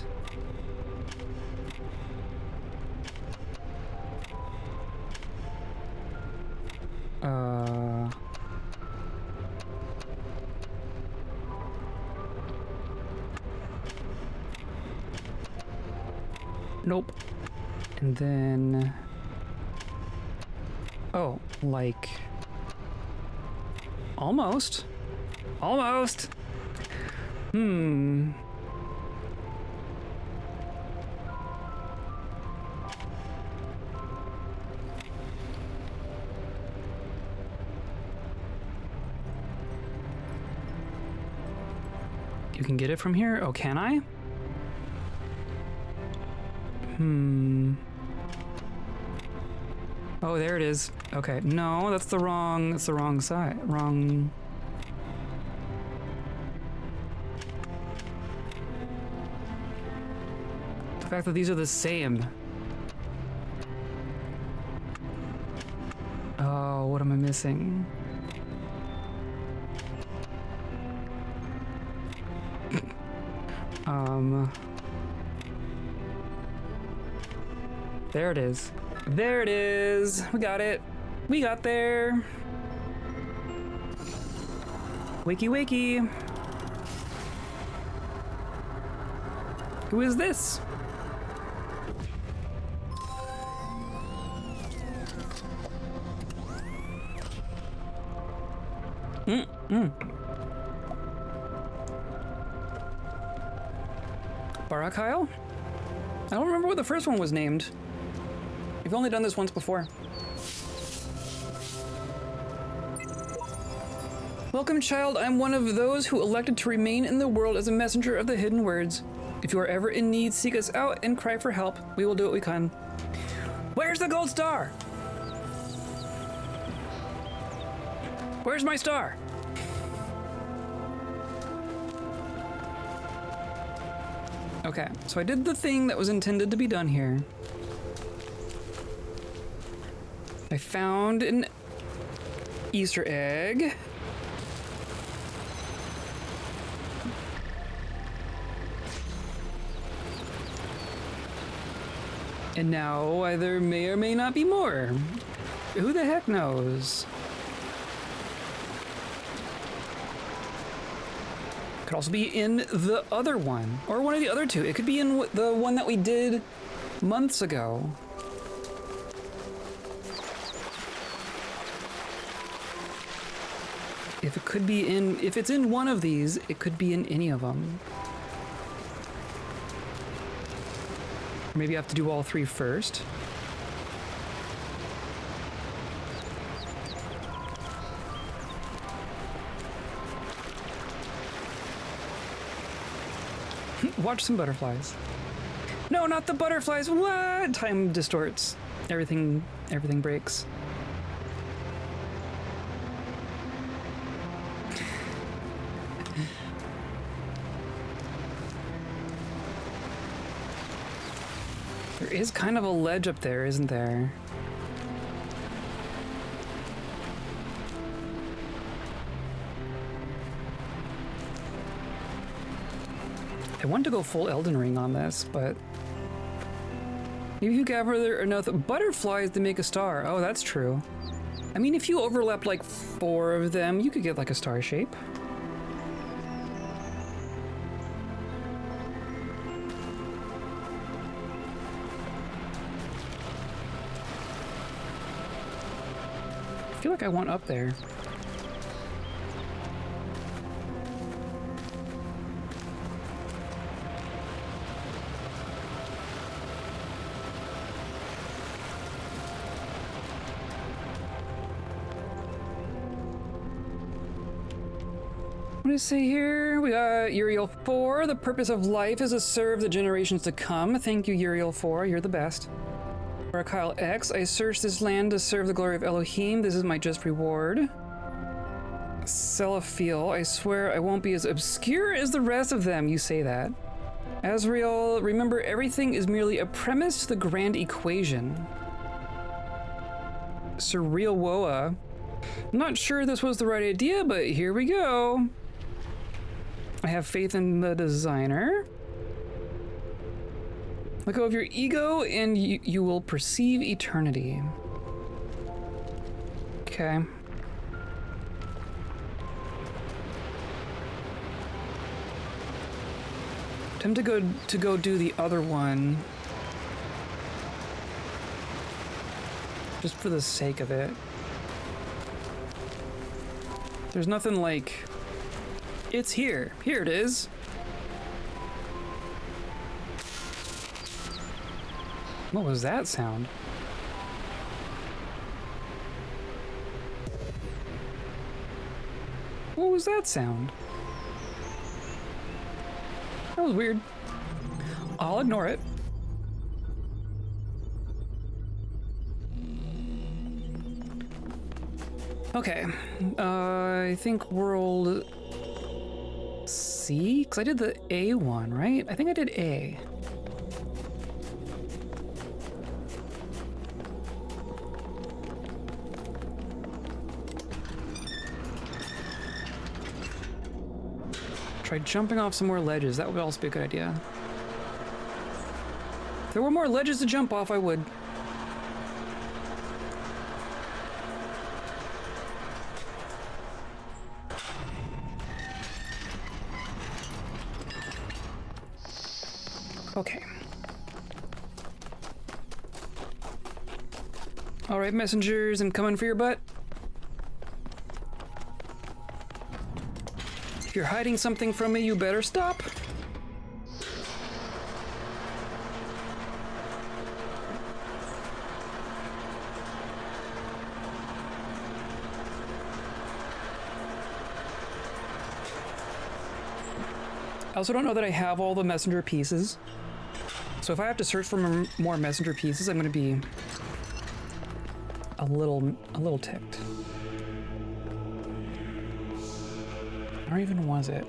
Nope. And then... Oh, like... Almost. Almost! Hmm... You can get it from here? Oh, can I? Oh, there it is. Okay. No, that's the wrong side. Wrong. The fact that these are the same. Oh, what am I missing? There it is. There it is. We got it. We got there. Wakey wakey. Who is this? Barakyle? I don't remember what the first one was named. We've only done this once before. Welcome, child. I'm one of those who elected to remain in the world as a messenger of the hidden words. If you are ever in need, seek us out and cry for help. We will do what we can. Where's the gold star? Where's my star? Okay, so I did the thing that was intended to be done here. I found an Easter egg. And now there may or may not be more. Who the heck knows? Could also be in the other one, or one of the other two. It could be in the one that we did months ago. If it could be in, if it's in one of these, it could be in any of them. Maybe I have to do all three first. Watch some butterflies. No, not the butterflies. What? Time distorts. Everything breaks. There is kind of a ledge up there, isn't there? I want to go full Elden Ring on this, but maybe you gather enough butterflies to make a star. Oh, that's true. I mean, if you overlap like 4 of them, you could get like a star shape. I feel like I want up there. What does it say here? We got Uriel 4. The purpose of life is to serve the generations to come. Thank you, Uriel 4. You're the best. Barakyle X. I searched this land to serve the glory of Elohim. This is my just reward. Selaphiel. I swear I won't be as obscure as the rest of them. You say that. Azrael. Remember, everything is merely a premise to the grand equation. Surreal Woa. I'm not sure this was the right idea, but here we go. I have faith in the designer. Let go of your ego and you will perceive eternity. Okay. Time to go do the other one. Just for the sake of it. There's nothing like, it's here. Here it is. What was that sound? What was that sound? That was weird. I'll ignore it. Okay, I think world C? Because I did the A one, right? I think I did A. Try jumping off some more ledges. That would also be a good idea. If there were more ledges to jump off, I would. Okay. All right, messengers, I'm coming for your butt. If you're hiding something from me, you better stop. I also don't know that I have all the messenger pieces. So if I have to search for more messenger pieces, I'm going to be a little ticked. Or even was it?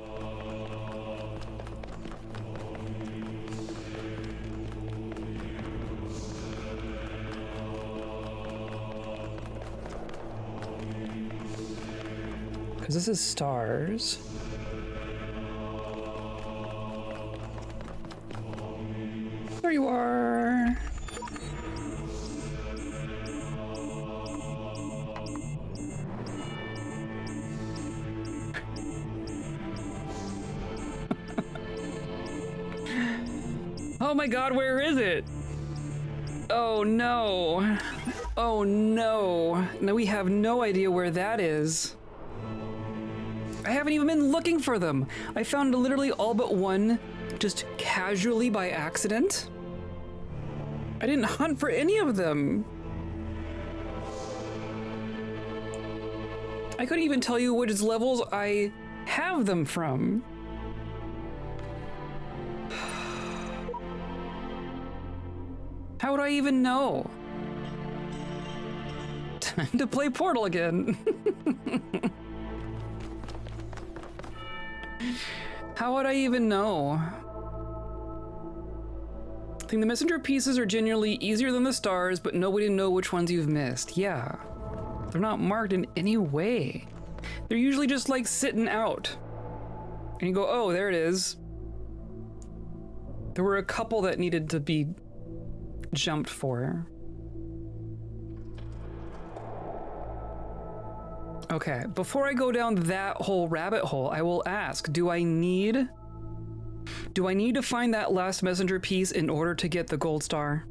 Because this is stars. There you are. Oh my god, where is it? Oh no. Oh no. Now we have no idea where that is. I haven't even been looking for them. I found literally all but one just casually by accident. I didn't hunt for any of them. I couldn't even tell you which levels I have them from. How would I even know? Time to play Portal again. How would I even know? I think the messenger pieces are genuinely easier than the stars, but nobody knows which ones you've missed. Yeah. They're not marked in any way. They're usually just like sitting out. And you go, oh, there it is. There were a couple that needed to be jumped for. Okay, before I go down that whole rabbit hole, I will ask, do I need to find that last messenger piece in order to get the gold star?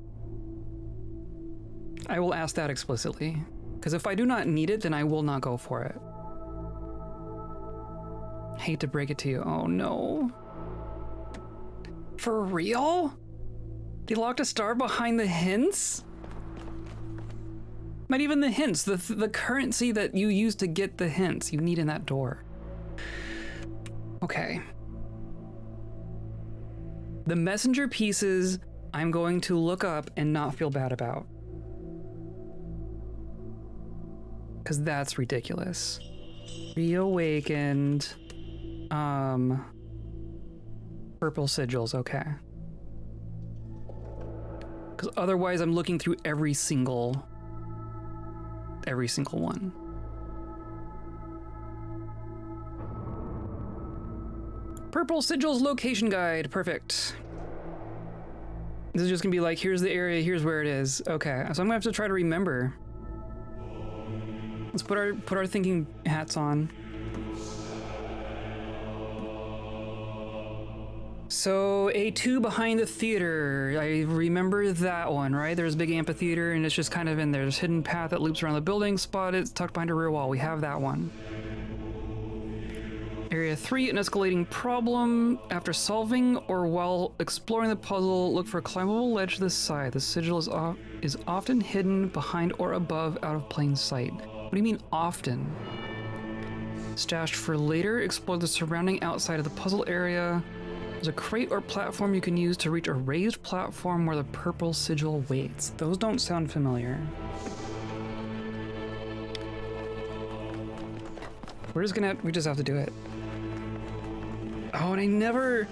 I will ask that explicitly. Because if I do not need it, then I will not go for it. Hate to break it to you. Oh no. For real? They locked a star behind the hints? Not even the hints, the currency that you use to get the hints you need in that door. Okay. The messenger pieces I'm going to look up and not feel bad about. Because that's ridiculous. Reawakened. Purple sigils, okay. Because otherwise I'm looking through every single every single one. Purple Sigils location guide. Perfect. This is just gonna be like, here's the area, here's where it is. Okay, so I'm gonna have to try to remember. Let's put our thinking hats on. So A2 behind the theater. I remember that one, right? There's a big amphitheater and it's just kind of in there. There's a hidden path that loops around the building. Spot it, tucked behind a rear wall. We have that one. Area 3, an escalating problem. After solving or while exploring the puzzle, look for a climbable ledge to the side. The sigil is often hidden behind or above, out of plain sight. What do you mean often? Stashed for later, explore the surrounding outside of the puzzle area. There's a crate or platform you can use to reach a raised platform where the purple sigil waits. Those don't sound familiar. We just have to do it. Oh, and I never...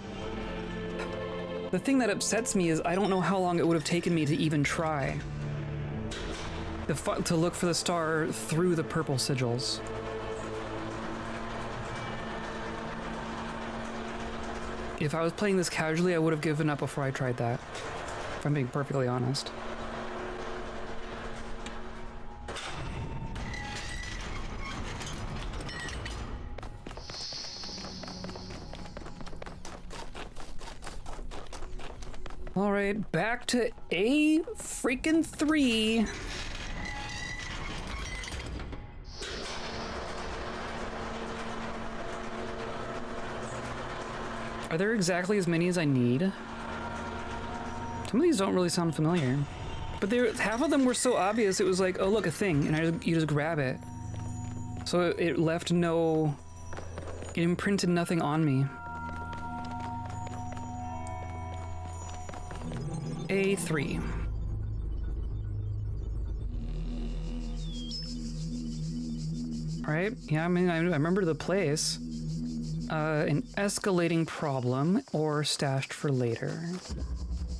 The thing that upsets me is I don't know how long it would have taken me to even try. To look for the star through the purple sigils. If I was playing this casually, I would have given up before I tried that. If I'm being perfectly honest. All right, back to A freaking 3. Are there exactly as many as I need? Some of these don't really sound familiar. But half of them were so obvious, it was like, oh look, a thing, and you just grab it. So it left no... It imprinted nothing on me. A3. Right? Yeah, I mean, I remember the place. An escalating problem or stashed for later.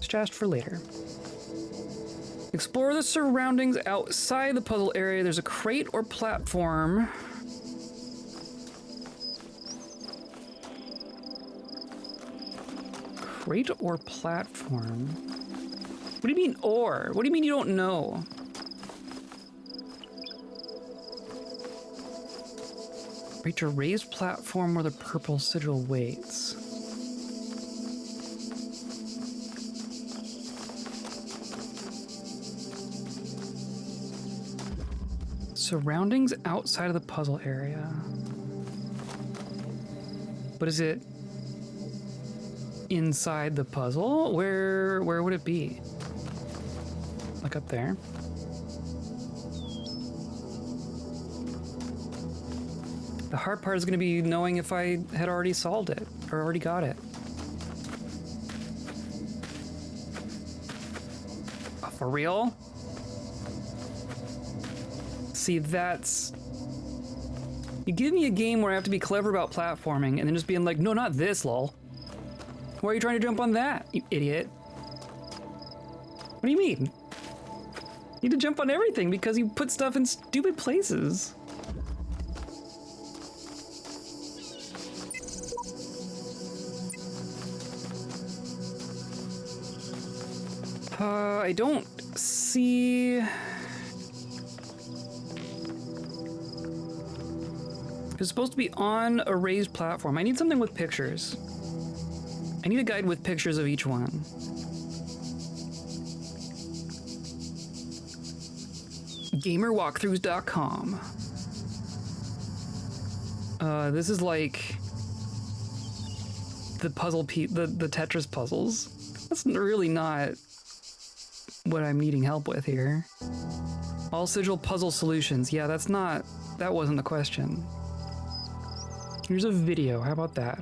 Stashed for later. Explore the surroundings outside the puzzle area. There's a crate or platform. Crate or platform? What do you mean or? What do you mean you don't know? Reach a raised platform where the purple sigil waits. Surroundings outside of the puzzle area. But is it inside the puzzle? Where would it be? Like up there? The hard part is going to be knowing if I had already solved it or already got it. Oh, for real? See, that's... You give me a game where I have to be clever about platforming and then just being like, no, not this, lol. Why are you trying to jump on that, you idiot? What do you mean? You need to jump on everything because you put stuff in stupid places. I don't see... It's supposed to be on a raised platform. I need something with pictures. I need a guide with pictures of each one. GamerWalkthroughs.com. This is like the the Tetris puzzles. That's really not what I'm needing help with here. All sigil puzzle solutions. Yeah, that wasn't the question. Here's a video. How about that?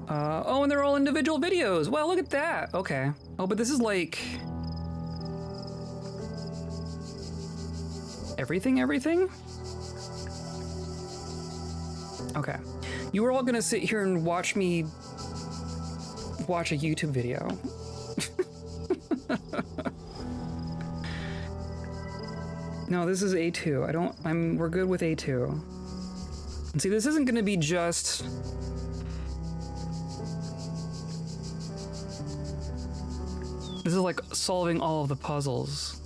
Oh, and they're all individual videos. Well, look at that. Okay. Oh, but this is like... Everything? Okay. You were all gonna sit here and watch me watch a YouTube video. No, this is A2. We're good with A2. And see, this isn't gonna be just... This is like solving all of the puzzles.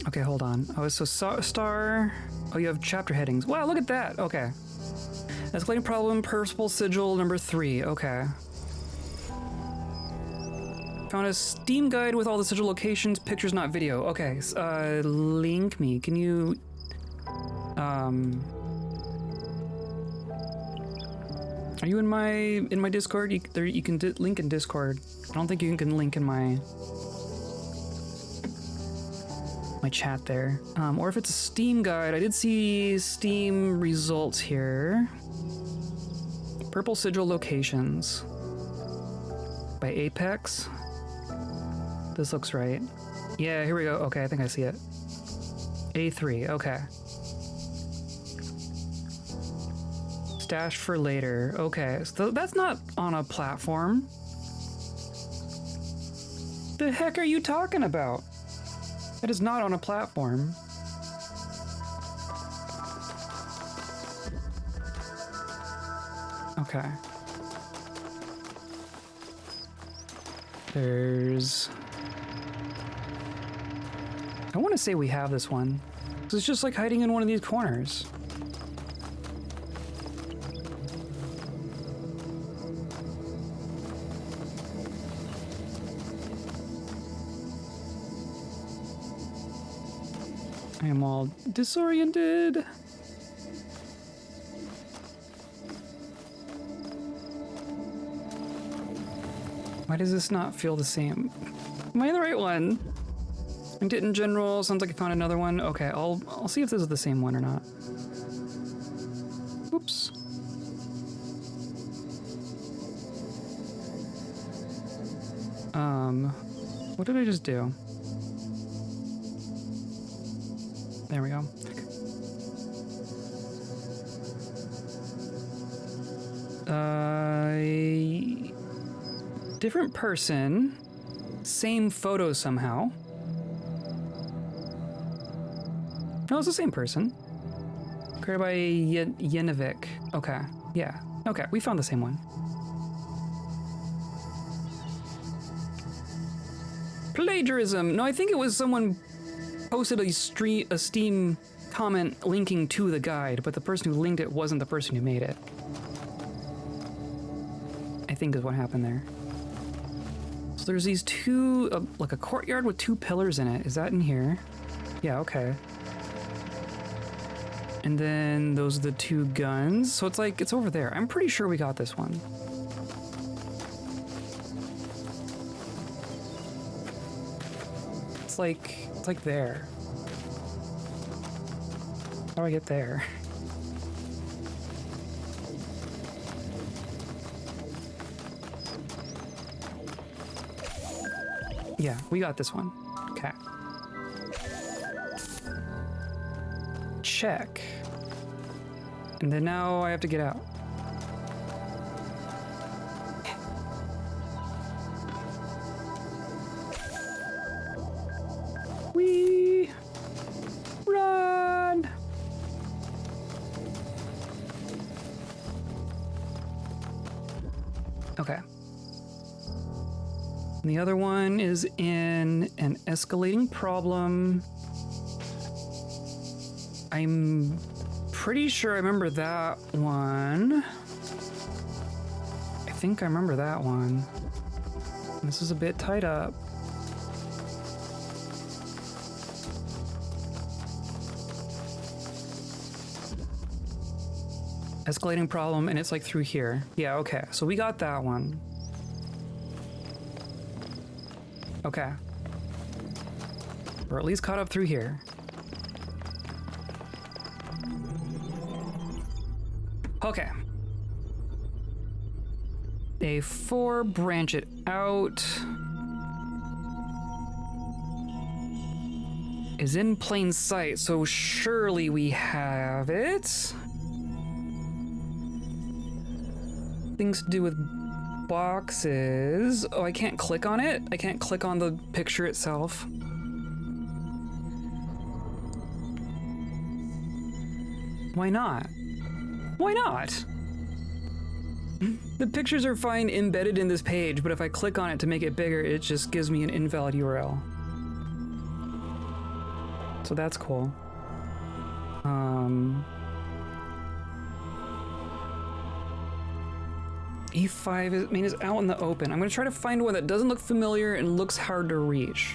Okay, hold on. Oh, so star... Oh, you have chapter headings. Wow, look at that. Okay. Escalating problem, Principle Sigil number 3. Okay. Found a Steam guide with all the sigil locations, pictures, not video. Okay, link me. Can you... Are you in my Discord? You can link in Discord. I don't think you can link in my chat there. Or if it's a Steam guide, I did see Steam results here. Purple sigil locations by Apex. This looks right. Yeah, here we go. Okay, I think I see it. A3. Okay. Stash for later. Okay, so that's not on a platform. The heck are you talking about? That is not on a platform. Okay. There's... I want to say we have this one. So it's just like hiding in one of these corners. I am all disoriented. Why does this not feel the same? Am I the right one? I did in general. Sounds like I found another one. Okay, I'll see if this is the same one or not. Oops. What did I just do? There we go. Different person, same photo somehow. No, it's the same person. Created by Yenovic. Okay, yeah. Okay, we found the same one. Plagiarism. No, I think it was someone posted a Steam comment linking to the guide, but the person who linked it wasn't the person who made it. I think is what happened there. So there's these two, like a courtyard with two pillars in it. Is that in here? Yeah, okay. And then those are the two guns. So it's like, it's over there. I'm pretty sure we got this one. It's like there. How do I get there? Yeah, we got this one. Okay. Check. And then now I have to get out. Whee! Run! Okay. And the other one is in an escalating problem. I'm pretty sure I remember that one. I think I remember that one. This is a bit tied up. Escalating problem, and it's like through here. Yeah, okay. So we got that one. Okay. We're at least caught up through here. Okay. A4, branch it out. Is in plain sight, so surely we have it. Things to do with boxes. Oh, I can't click on it? I can't click on the picture itself. Why not? Why not? The pictures are fine embedded in this page, but if I click on it to make it bigger, it just gives me an invalid URL. So that's cool. E5 is, I mean, is out in the open. I'm gonna try to find one that doesn't look familiar and looks hard to reach.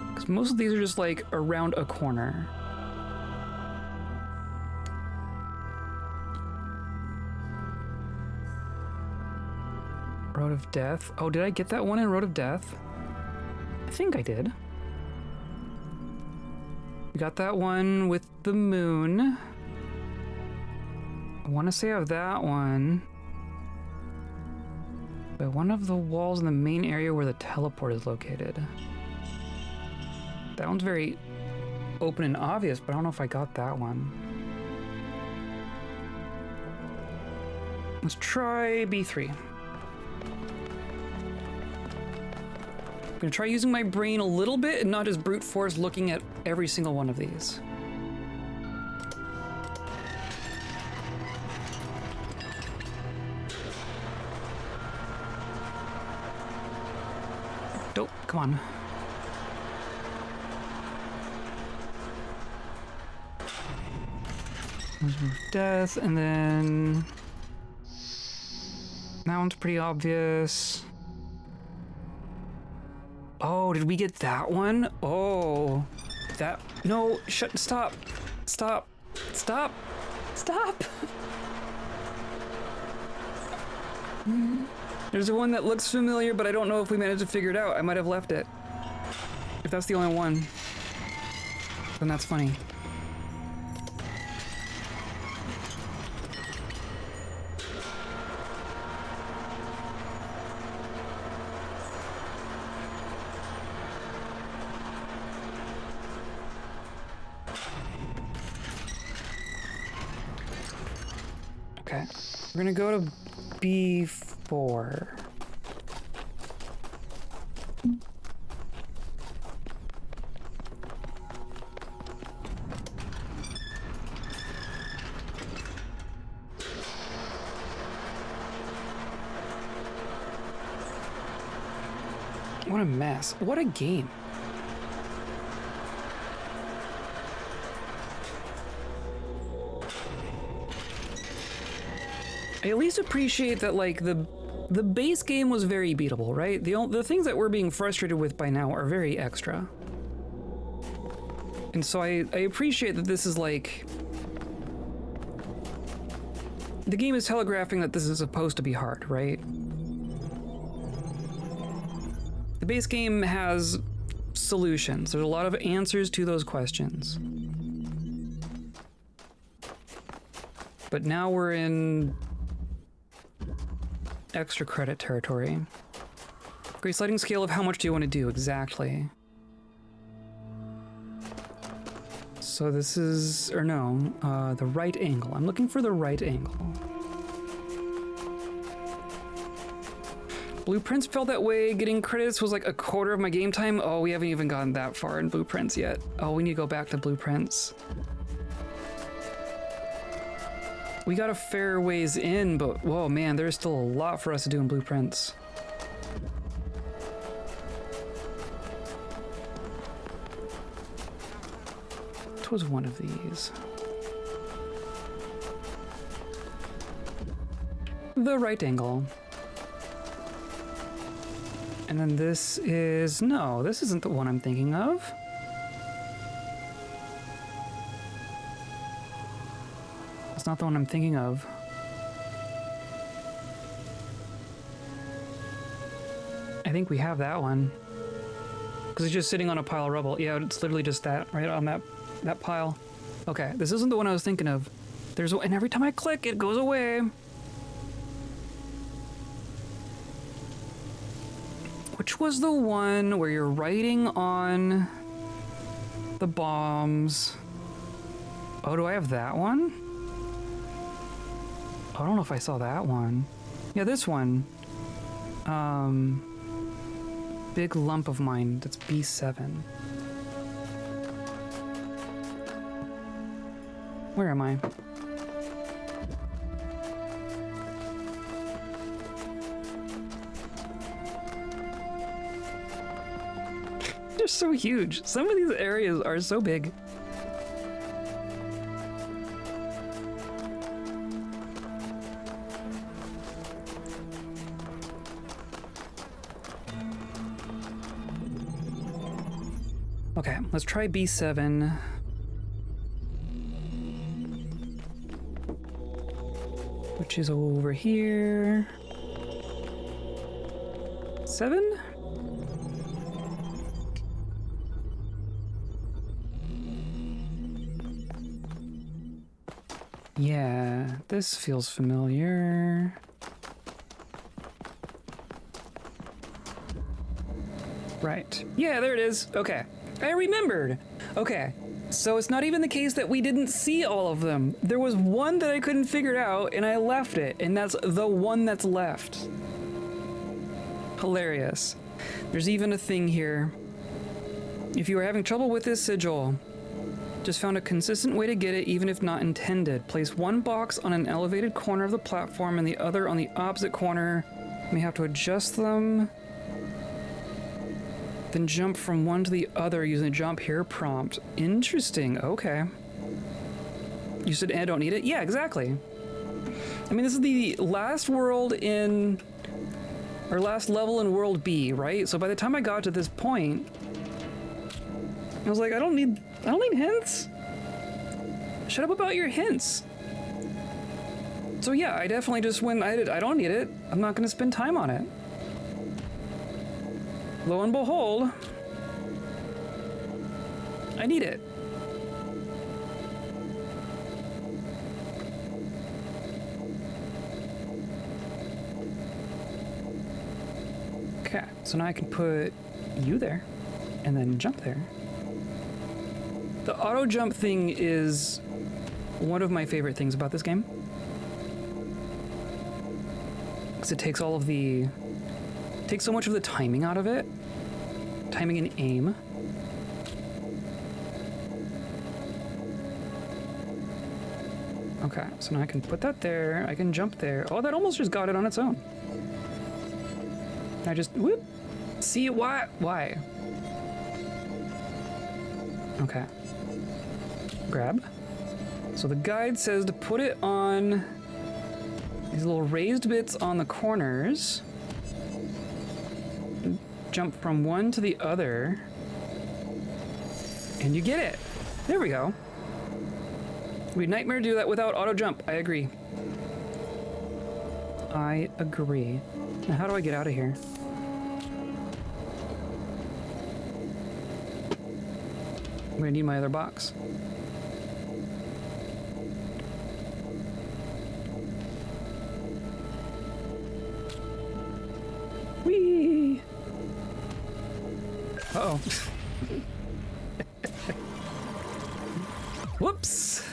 Because most of these are just like around a corner. Road of Death. Oh, did I get that one in Road of Death? I think I did. We got that one with the moon. I want to say I have that one by one of the walls in the main area where the teleport is located. That one's very open and obvious, but I don't know if I got that one. Let's try B3. I'm gonna try using my brain a little bit and not just brute force looking at every single one of these. Dope, come on. Death, and then that one's pretty obvious. Oh, did we get that one? Oh, that, no, stop, stop, stop, stop. There's one that looks familiar, but I don't know if we managed to figure it out. I might have left it. If that's the only one, then that's funny. Okay, we're gonna go to B4. What a mess. What a game. I at least appreciate that, like, the base game was very beatable, right? The things that we're being frustrated with by now are very extra. And so I appreciate that this is like... The game is telegraphing that this is supposed to be hard, right? The base game has solutions. There's a lot of answers to those questions. But now we're in extra credit territory. Great sliding scale of how much do you want to do exactly? So this is, or no, the right angle. I'm looking for the right angle. Blueprints felt that way. Getting credits was like a quarter of my game time. Oh, we haven't even gotten that far in Blueprints yet. Oh, we need to go back to Blueprints. We got a fair ways in, but whoa, man, there's still a lot for us to do in Blueprints. What was one of these? The right angle. And then this is, no, this isn't the one I'm thinking of. It's not the one I'm thinking of. I think we have that one. Because it's just sitting on a pile of rubble. Yeah, it's literally just that, right on that pile. Okay, this isn't the one I was thinking of. There's one, and every time I click, it goes away. Which was the one where you're writing on the bombs? Oh, do I have that one? I don't know if I saw that one. Yeah, this one. Big lump of mine. That's B7. Where am I? They're so huge. Some of these areas are so big. Okay, let's try B7. Which is over here. 7? Yeah, this feels familiar. Right. Yeah, there it is. Okay. I remembered. Okay. So it's not even the case that we didn't see all of them. There was one that I couldn't figure out and I left it, and that's the one that's left. Hilarious. There's even a thing here. If you are having trouble with this sigil, just found a consistent way to get it even if not intended. Place one box on an elevated corner of the platform and the other on the opposite corner. You may have to adjust them. Then jump from one to the other using a jump here prompt. Interesting, okay. You said I don't need it? Yeah, exactly. I mean, this is the last world in, or last level in world B, right? So by the time I got to this point, I was like, I don't need hints. Shut up about your hints. So yeah, I definitely just went, I don't need it. I'm not gonna spend time on it. Lo and behold, I need it. Okay, so now I can put you there and then jump there. The auto jump thing is one of my favorite things about this game. Because it takes takes so much of the timing out of it. Timing and aim. Okay, so now I can put that there, I can jump there. Oh, that almost just got it on its own. I just, whoop. See, why? Okay. Grab. So the guide says to put it on these little raised bits on the corners. Jump from one to the other. And you get it. There we go. It'd be a nightmare to do that without auto jump. I agree. I agree. Now how do I get out of here? I'm gonna need my other box. Whee! Uh-oh. Whoops!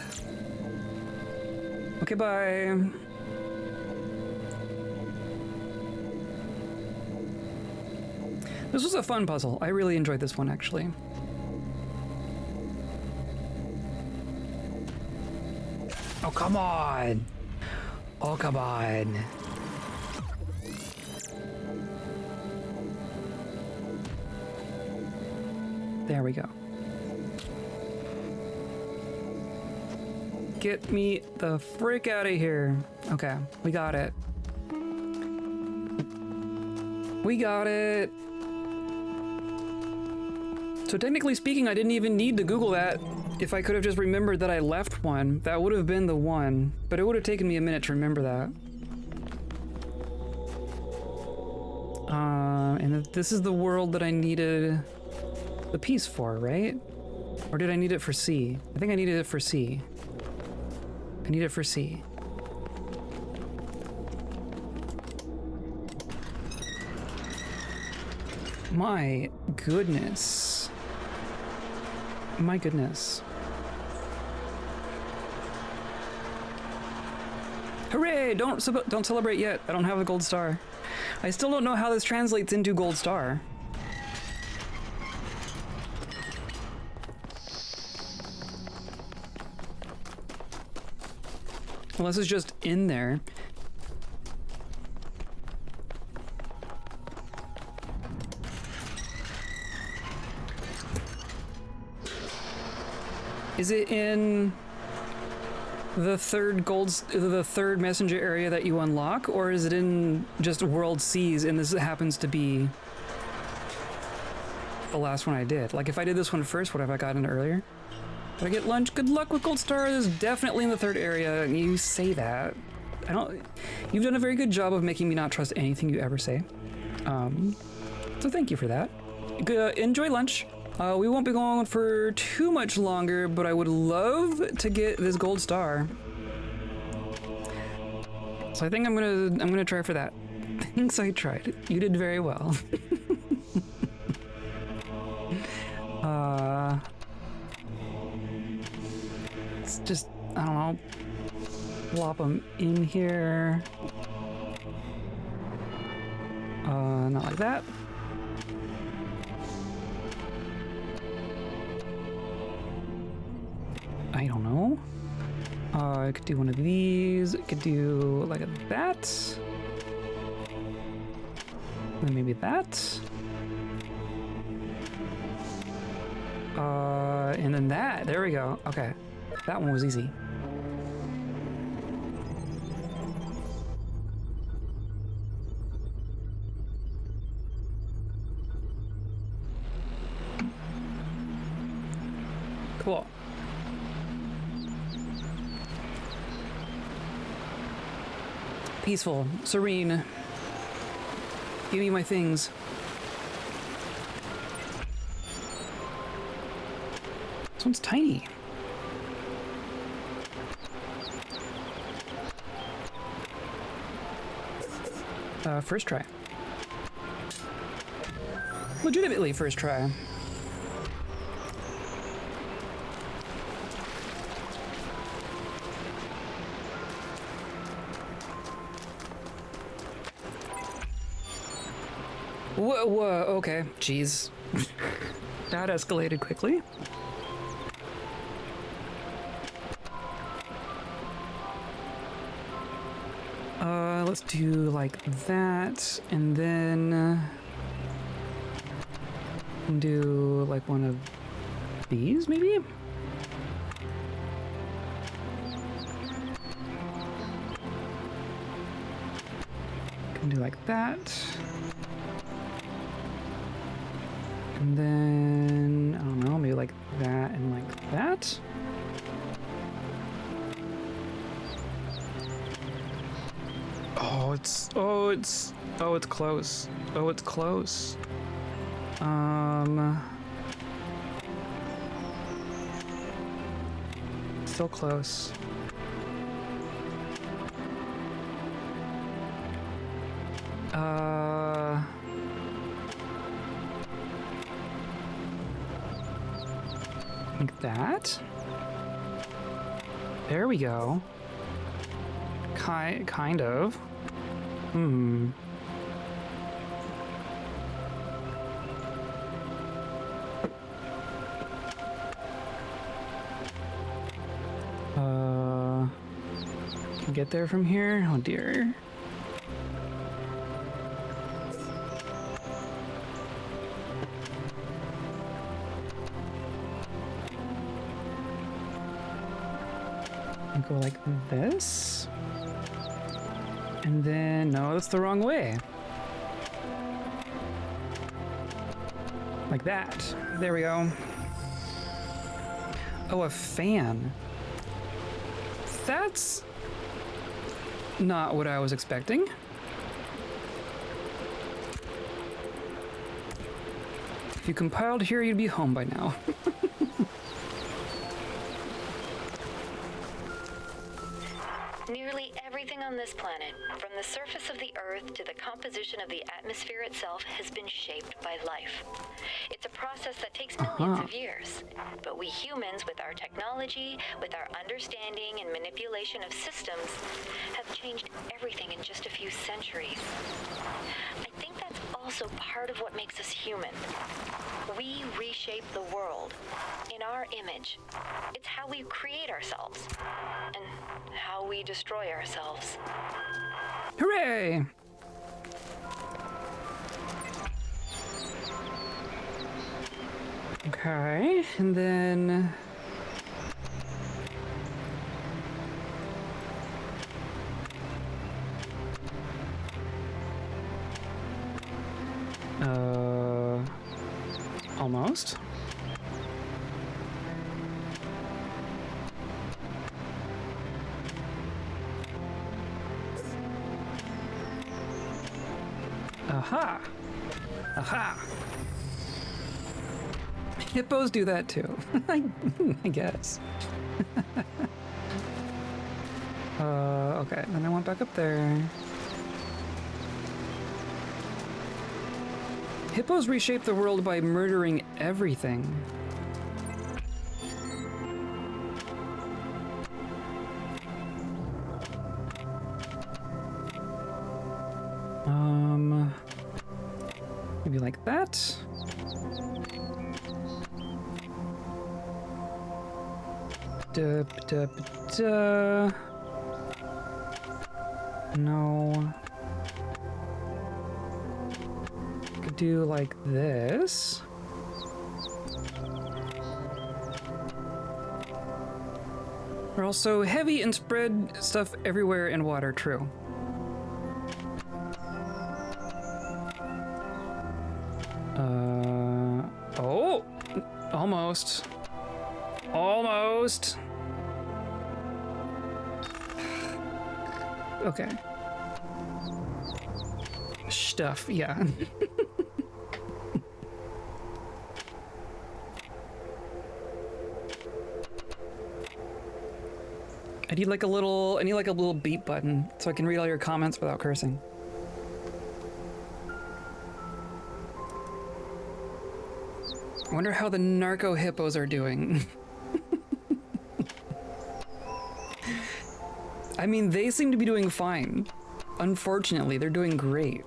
Okay, bye. This was a fun puzzle. I really enjoyed this one, actually. Oh, come on! Oh, come on! There we go. Get me the frick out of here. Okay, we got it. We got it. So technically speaking, I didn't even need to Google that. If I could have just remembered that I left one, that would have been the one, but it would have taken me a minute to remember that. And this is the world that I needed the piece for, right? Or did I need it for C? I think I needed it for C. I need it for C. My goodness. My goodness. Hooray! Don't celebrate yet. I don't have a gold star. I still don't know how this translates into gold star. Unless it's just in there. Is it in the third messenger area that you unlock, or is it in just World Seas and this happens to be the last one I did? Like if I did this one first, what have I gotten earlier? Did I get lunch? Good luck with gold star. This is definitely in the third area. You say that. You've done a very good job of making me not trust anything you ever say. So thank you for that. Enjoy lunch. We won't be going for too much longer, but I would love to get this gold star. So I think I'm gonna try for that. Thanks, I tried. You did very well. Let's just, I don't know, plop them in here. Not like that. I don't know. I could do one of these. I could do like that. And then maybe that. And then that. There we go. Okay. That one was easy. Cool. Peaceful, serene. Give me my things. This one's tiny. First try. Legitimately first try. Whoa, okay, jeez. That escalated quickly. Let's do like that, and then do like one of these, maybe? Can do like that. And then, I don't know, maybe like that and like that. Oh, it's close. Oh, it's close. Still close. Like that. There we go. Kind of. Can get there from here? Oh dear. Go like this. And then, no, that's the wrong way. Like that. There we go. Oh, a fan. That's not what I was expecting. If you compiled here, you'd be home by now. Nearly every Everything on this planet, from the surface of the Earth to the composition of the atmosphere itself, has been shaped by life. It's a process that takes millions of years. But we humans, with our technology, with our understanding and manipulation of systems, have changed everything in just a few centuries. I think that's also part of what makes us human. We reshape the world in our image. It's how we create ourselves and how we destroy ourselves. Hooray! Okay, and then... almost. Aha! Aha! Hippos do that too. I guess. Okay, then I went back up there. Hippos reshape the world by murdering everything. Maybe like that. No. Could do like this. We're also heavy and spread stuff everywhere in water, true. Oh, almost. Almost. Okay. Stuff, yeah. I need like a little beep button so I can read all your comments without cursing. I wonder how the narco hippos are doing. I mean, they seem to be doing fine. Unfortunately, they're doing great.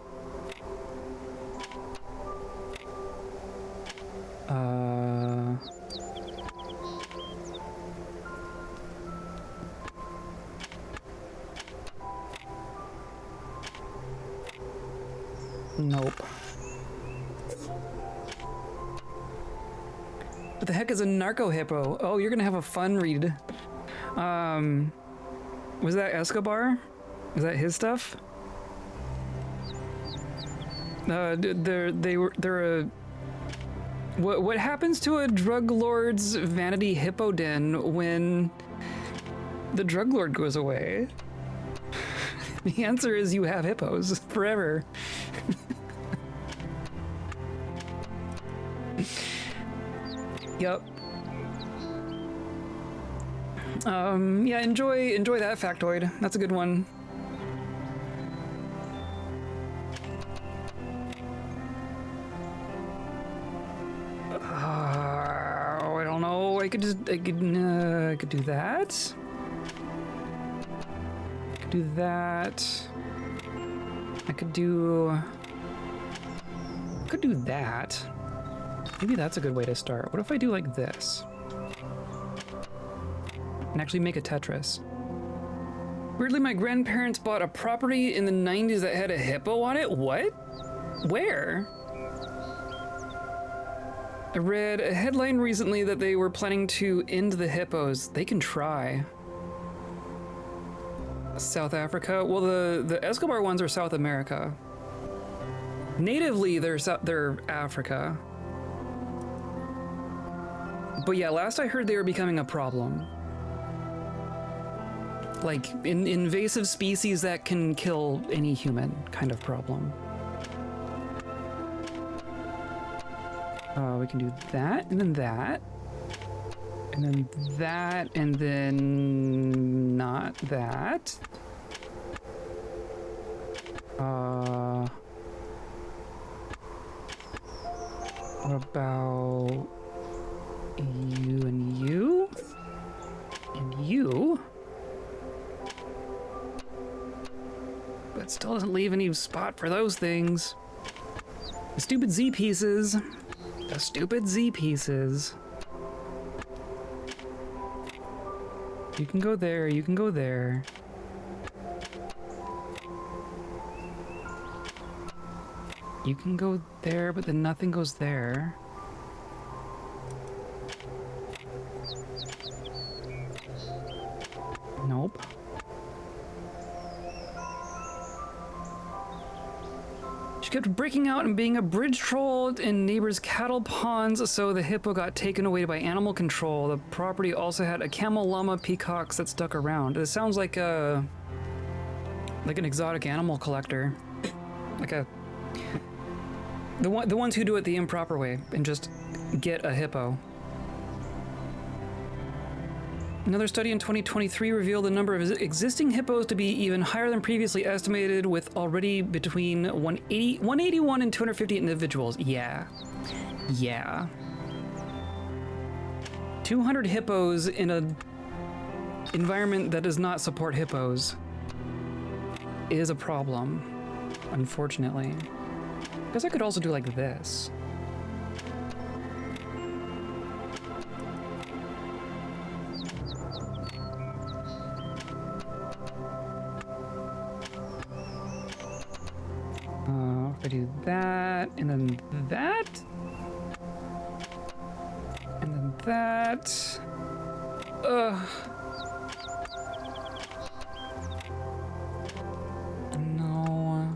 Nope. What the heck is a narco hippo? Oh, you're gonna have a fun read. Was that Escobar? Is that his stuff? They're a... What happens to a drug lord's vanity hippo den when the drug lord goes away? The answer is you have hippos forever. Yep. Yeah, enjoy that factoid. That's a good one. I don't know. I could do that. I could do that. I could do that. Maybe that's a good way to start. What if I do like this? And actually make a Tetris. Weirdly, my grandparents bought a property in the 90s that had a hippo on it. What? Where? I read a headline recently that they were planning to end the hippos. They can try. South Africa? Well, the Escobar ones are South America. Natively, they're Africa. But yeah, last I heard they were becoming a problem. Like, invasive species that can kill any human kind of problem. We can do that, and then that. And then that, and then not that. What about you and you? And you? But still doesn't leave any spot for those things. The stupid Z pieces. The stupid Z pieces. You can go there, you can go there. You can go there, but then nothing goes there. Nope. She kept breaking out and being a bridge troll in neighbors' cattle ponds, so the hippo got taken away by animal control. The property also had a camel, llama, peacocks that stuck around. It sounds like an exotic animal collector. Like the ones who do it the improper way and just get a hippo. Another study in 2023 revealed the number of existing hippos to be even higher than previously estimated, with already between 181 and 250 individuals. Yeah. 200 hippos in an environment that does not support hippos is a problem, unfortunately. I guess I could also do like this. If I do that, and then that, and then that. Ugh. No.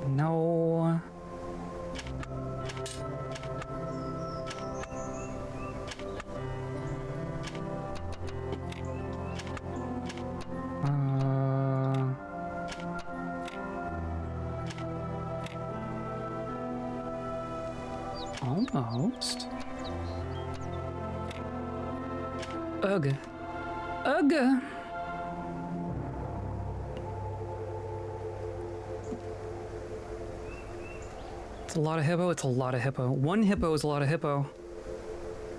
No. Almost. Ugh. Ugh. It's a lot of hippo. It's a lot of hippo. One hippo is a lot of hippo.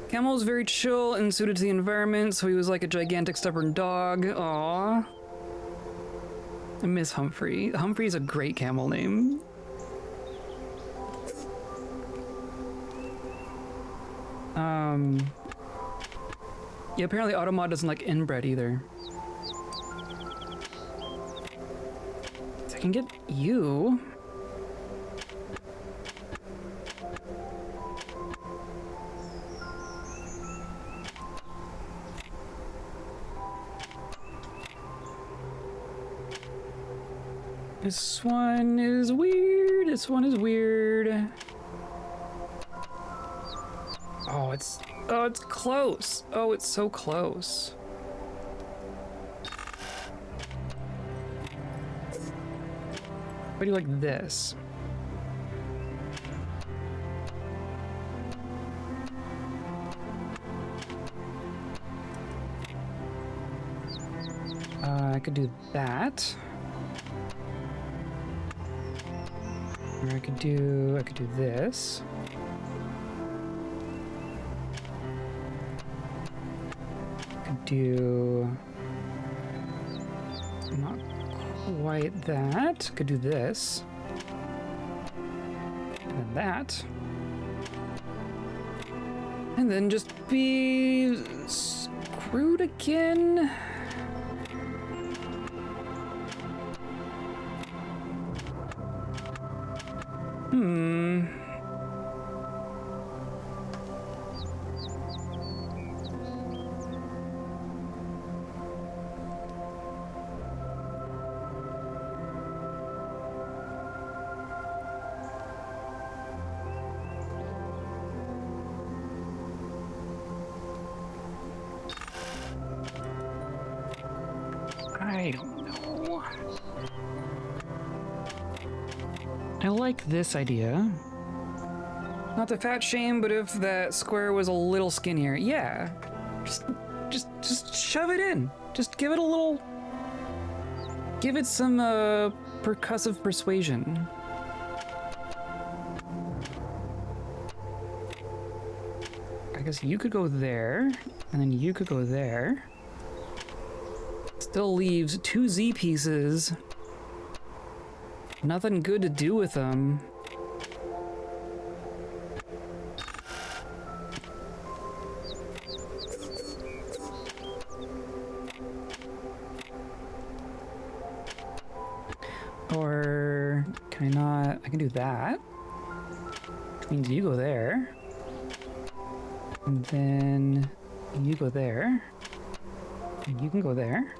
Camel was very chill and suited to the environment, so he was like a gigantic stubborn dog. Aww. I miss Humphrey. Humphrey is a great camel name. Yeah, apparently Automod doesn't like inbred either. So I can get you. This one is weird. This one is weird. Oh, it's close. Oh, it's so close. What do you like this? I could do that. Or I could do this. Do not quite that. Could do this. And then that. And then just be screwed again. I don't know. I like this idea. Not to fat shame, but if that square was a little skinnier, yeah. Just shove it in. Just give it a little. Give it some percussive persuasion. I guess you could go there, and then you could go there. Still leaves 2 Z pieces. Nothing good to do with them. Or can I not? I can do that. Which means you go there. And then you go there. And you can go there.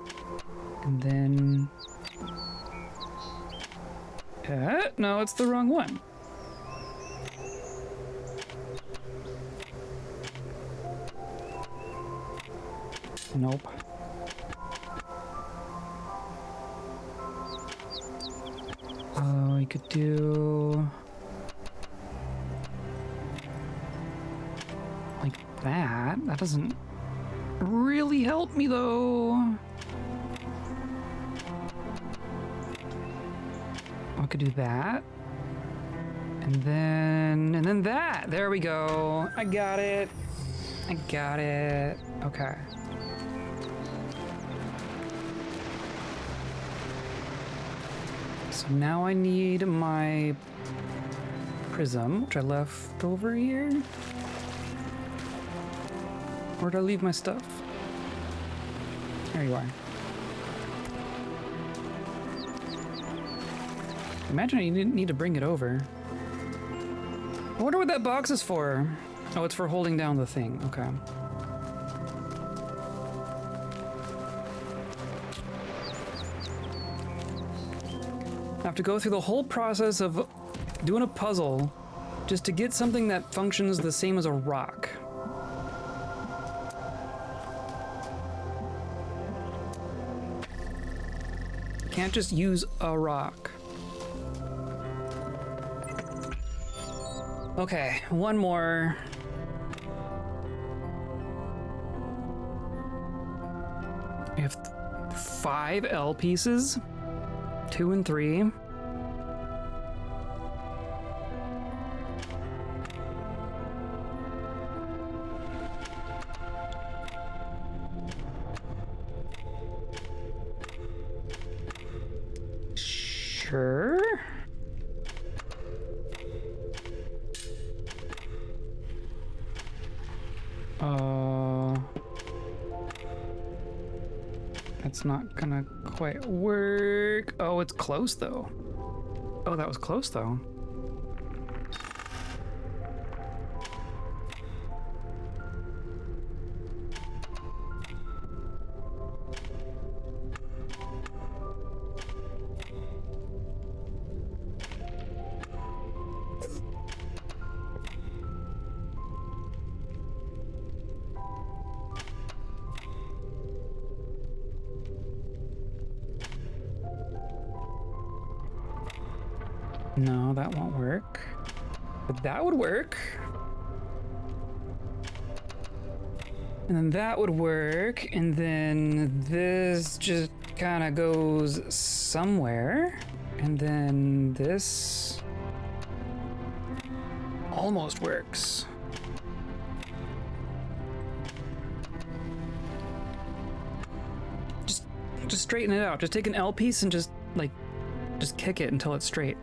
And then... no, it's the wrong one. Nope. Oh, we could do... like that. That doesn't really help me, though. I could do that. And then that. There we go. I got it. I got it. Okay. So now I need my prism, which I left over here. Where did I leave my stuff? There you are. Imagine you didn't need to bring it over. I wonder what that box is for. Oh, it's for holding down the thing. Okay. I have to go through the whole process of doing a puzzle just to get something that functions the same as a rock. Can't just use a rock. Okay, one more. We have 5 L pieces, 2 and 3. Sure. That's not gonna quite work. Oh, it's close though. Oh, that was close though. No, that won't work. But that would work. And then that would work. And then this just kind of goes somewhere. And then this almost works. Just straighten it out. Just take an L piece and just kick it until it's straight.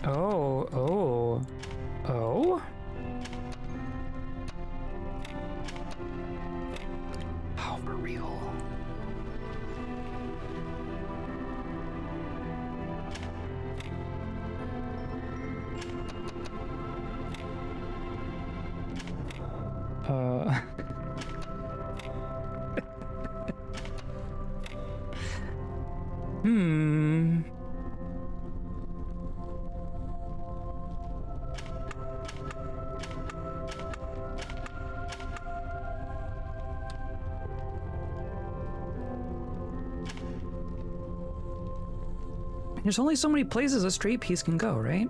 Oh. Oh, for real. There's only so many places a straight piece can go, right?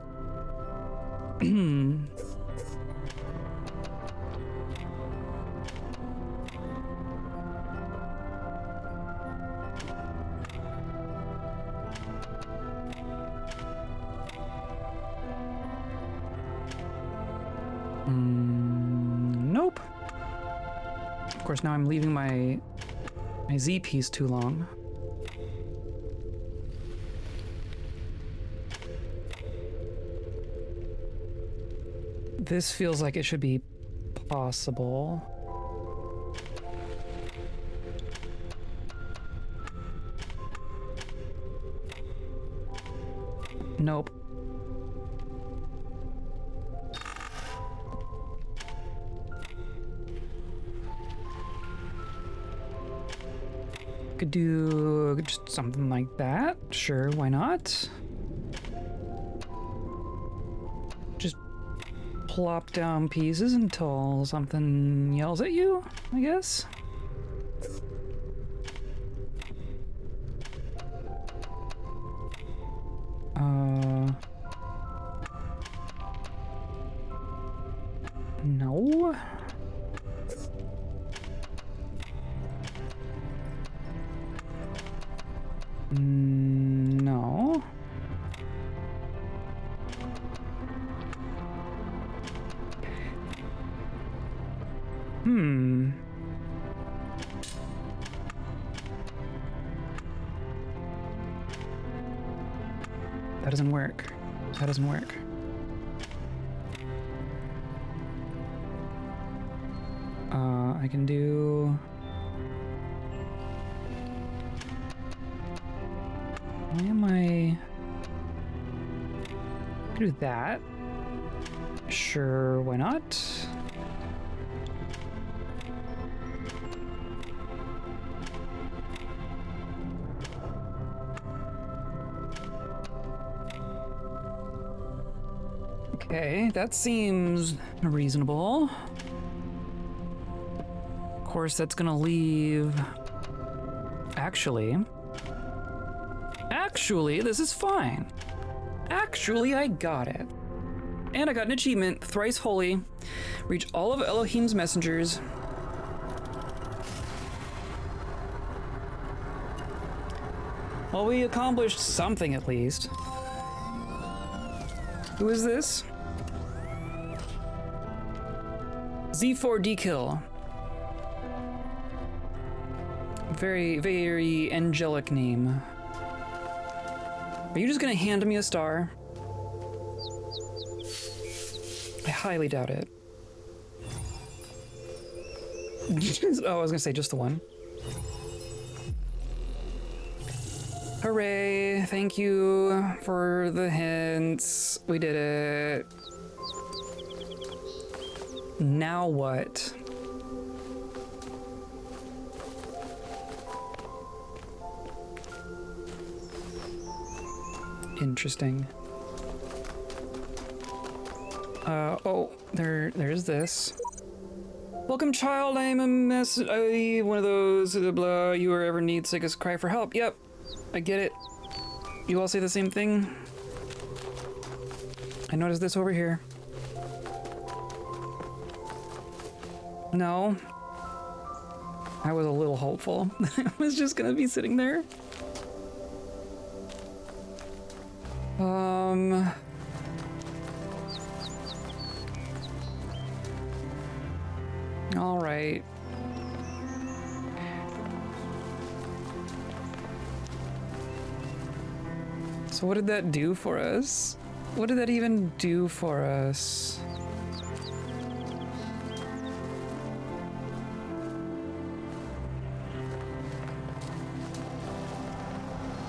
Nope. Of course, now I'm leaving my Z piece too long. This feels like it should be possible. Nope. Could do just something like that. Sure, why not? Just plop down pieces until something yells at you, I guess. No. No. That doesn't work. That doesn't work. I can do... Why am I... do that. Sure, why not? Okay, that seems reasonable. Of course, that's gonna leave... Actually, this is fine. Actually, I got it. And I got an achievement, Thrice Holy. Reach all of Elohim's messengers. Well, we accomplished something at least. Who is this? Z4 Dekill. Very, very angelic name. Are you just gonna hand me a star? I highly doubt it. Oh, I was gonna say just the one. Hooray, thank you for the hints. We did it. Now what? Interesting. Oh, there's this. Welcome, child. I am one of those, blah, you ever need sickest cry for help. Yep, I get it. You all say the same thing? I noticed this over here. No. I was a little hopeful. I was just gonna be sitting there. All right. So what did that do for us? What did that even do for us?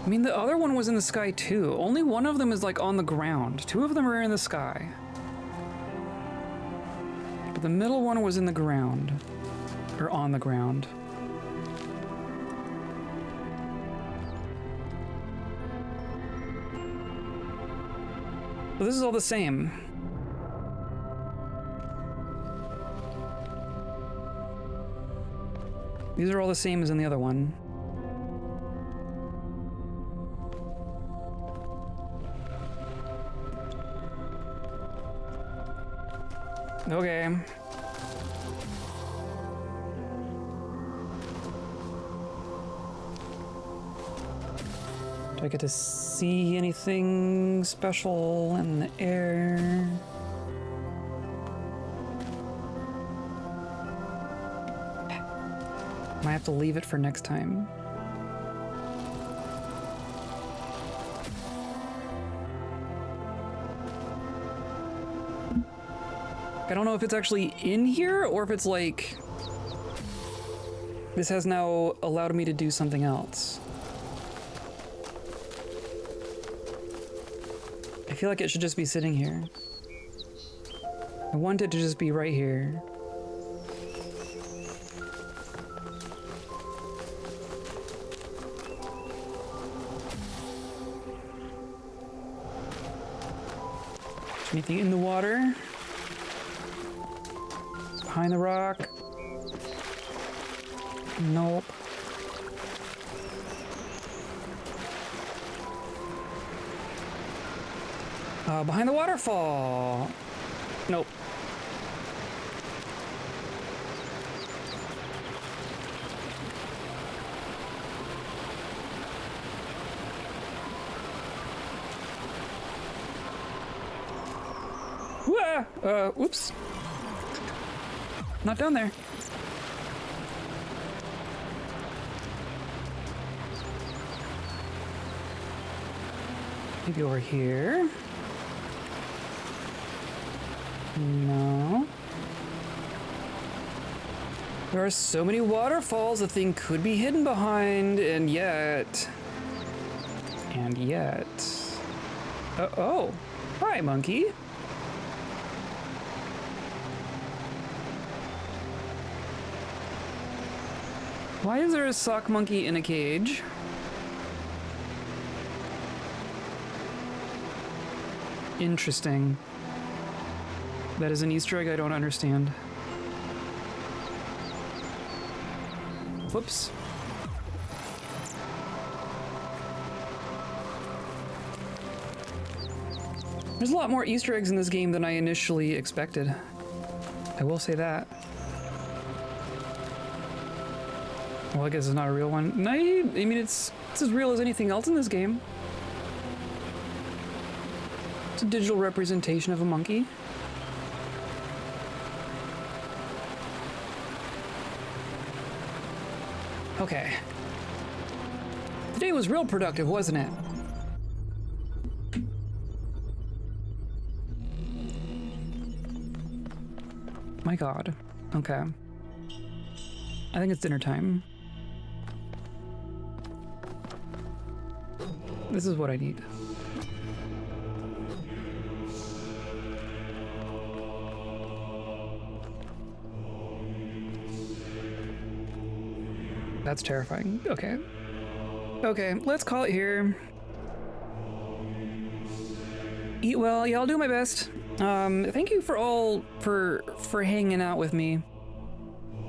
I mean, the other one was in the sky too. Only one of them is like on the ground. Two of them are in the sky. But the middle one was in the ground. Or on the ground. But this is all the same. These are all the same as in the other one. Okay. Do I get to see anything special in the air? Might have to leave it for next time. I don't know if it's actually in here or if it's like... This has now allowed me to do something else. I feel like it should just be sitting here. I want it to just be right here. Anything in the water? Behind the rock? Nope. Behind the waterfall? Nope. Whoops. Not down there. Maybe over here. No. There are so many waterfalls the thing could be hidden behind, and yet... Oh. Hi, monkey. Why is there a sock monkey in a cage? Interesting. That is an Easter egg I don't understand. Whoops. There's a lot more Easter eggs in this game than I initially expected. I will say that. Well, I guess it's not a real one. No, I mean, it's as real as anything else in this game. It's a digital representation of a monkey. Okay. Today was real productive, wasn't it? My God. Okay. I think it's dinner time. This is what I need. That's terrifying. Okay. Okay, let's call it here. Eat well. Yeah, I'll do my best. Thank you for all for hanging out with me.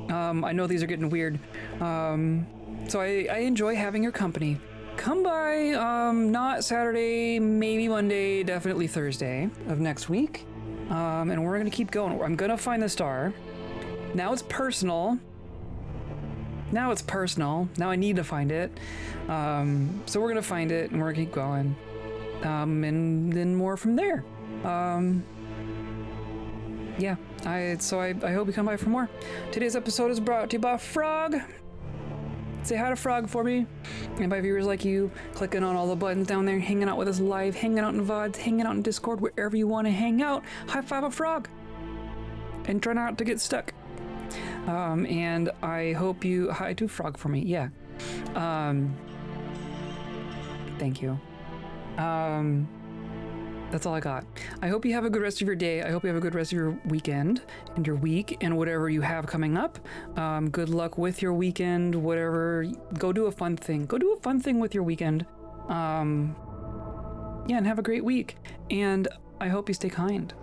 I know these are getting weird. So I enjoy having your company. Come by, not Saturday, maybe Monday, definitely Thursday of next week. And we're gonna keep going. I'm gonna find the star. Now it's personal. Now it's personal. Now I need to find it. So we're gonna find it and we're gonna keep going. And then more from there. Yeah, I hope you come by for more. Today's episode is brought to you by Frog. Say hi to Frog for me. And by viewers like you, clicking on all the buttons down there, hanging out with us live, hanging out in VODs, hanging out in Discord, wherever you want to hang out. High five a Frog. And try not to get stuck. And I hope you hi to Frog for me. Yeah. Thank you. That's all I got. I hope you have a good rest of your day. I hope you have a good rest of your weekend and your week and whatever you have coming up. Good luck with your weekend, whatever. Go do a fun thing. Go do a fun thing with your weekend. Yeah, and have a great week. And I hope you stay kind.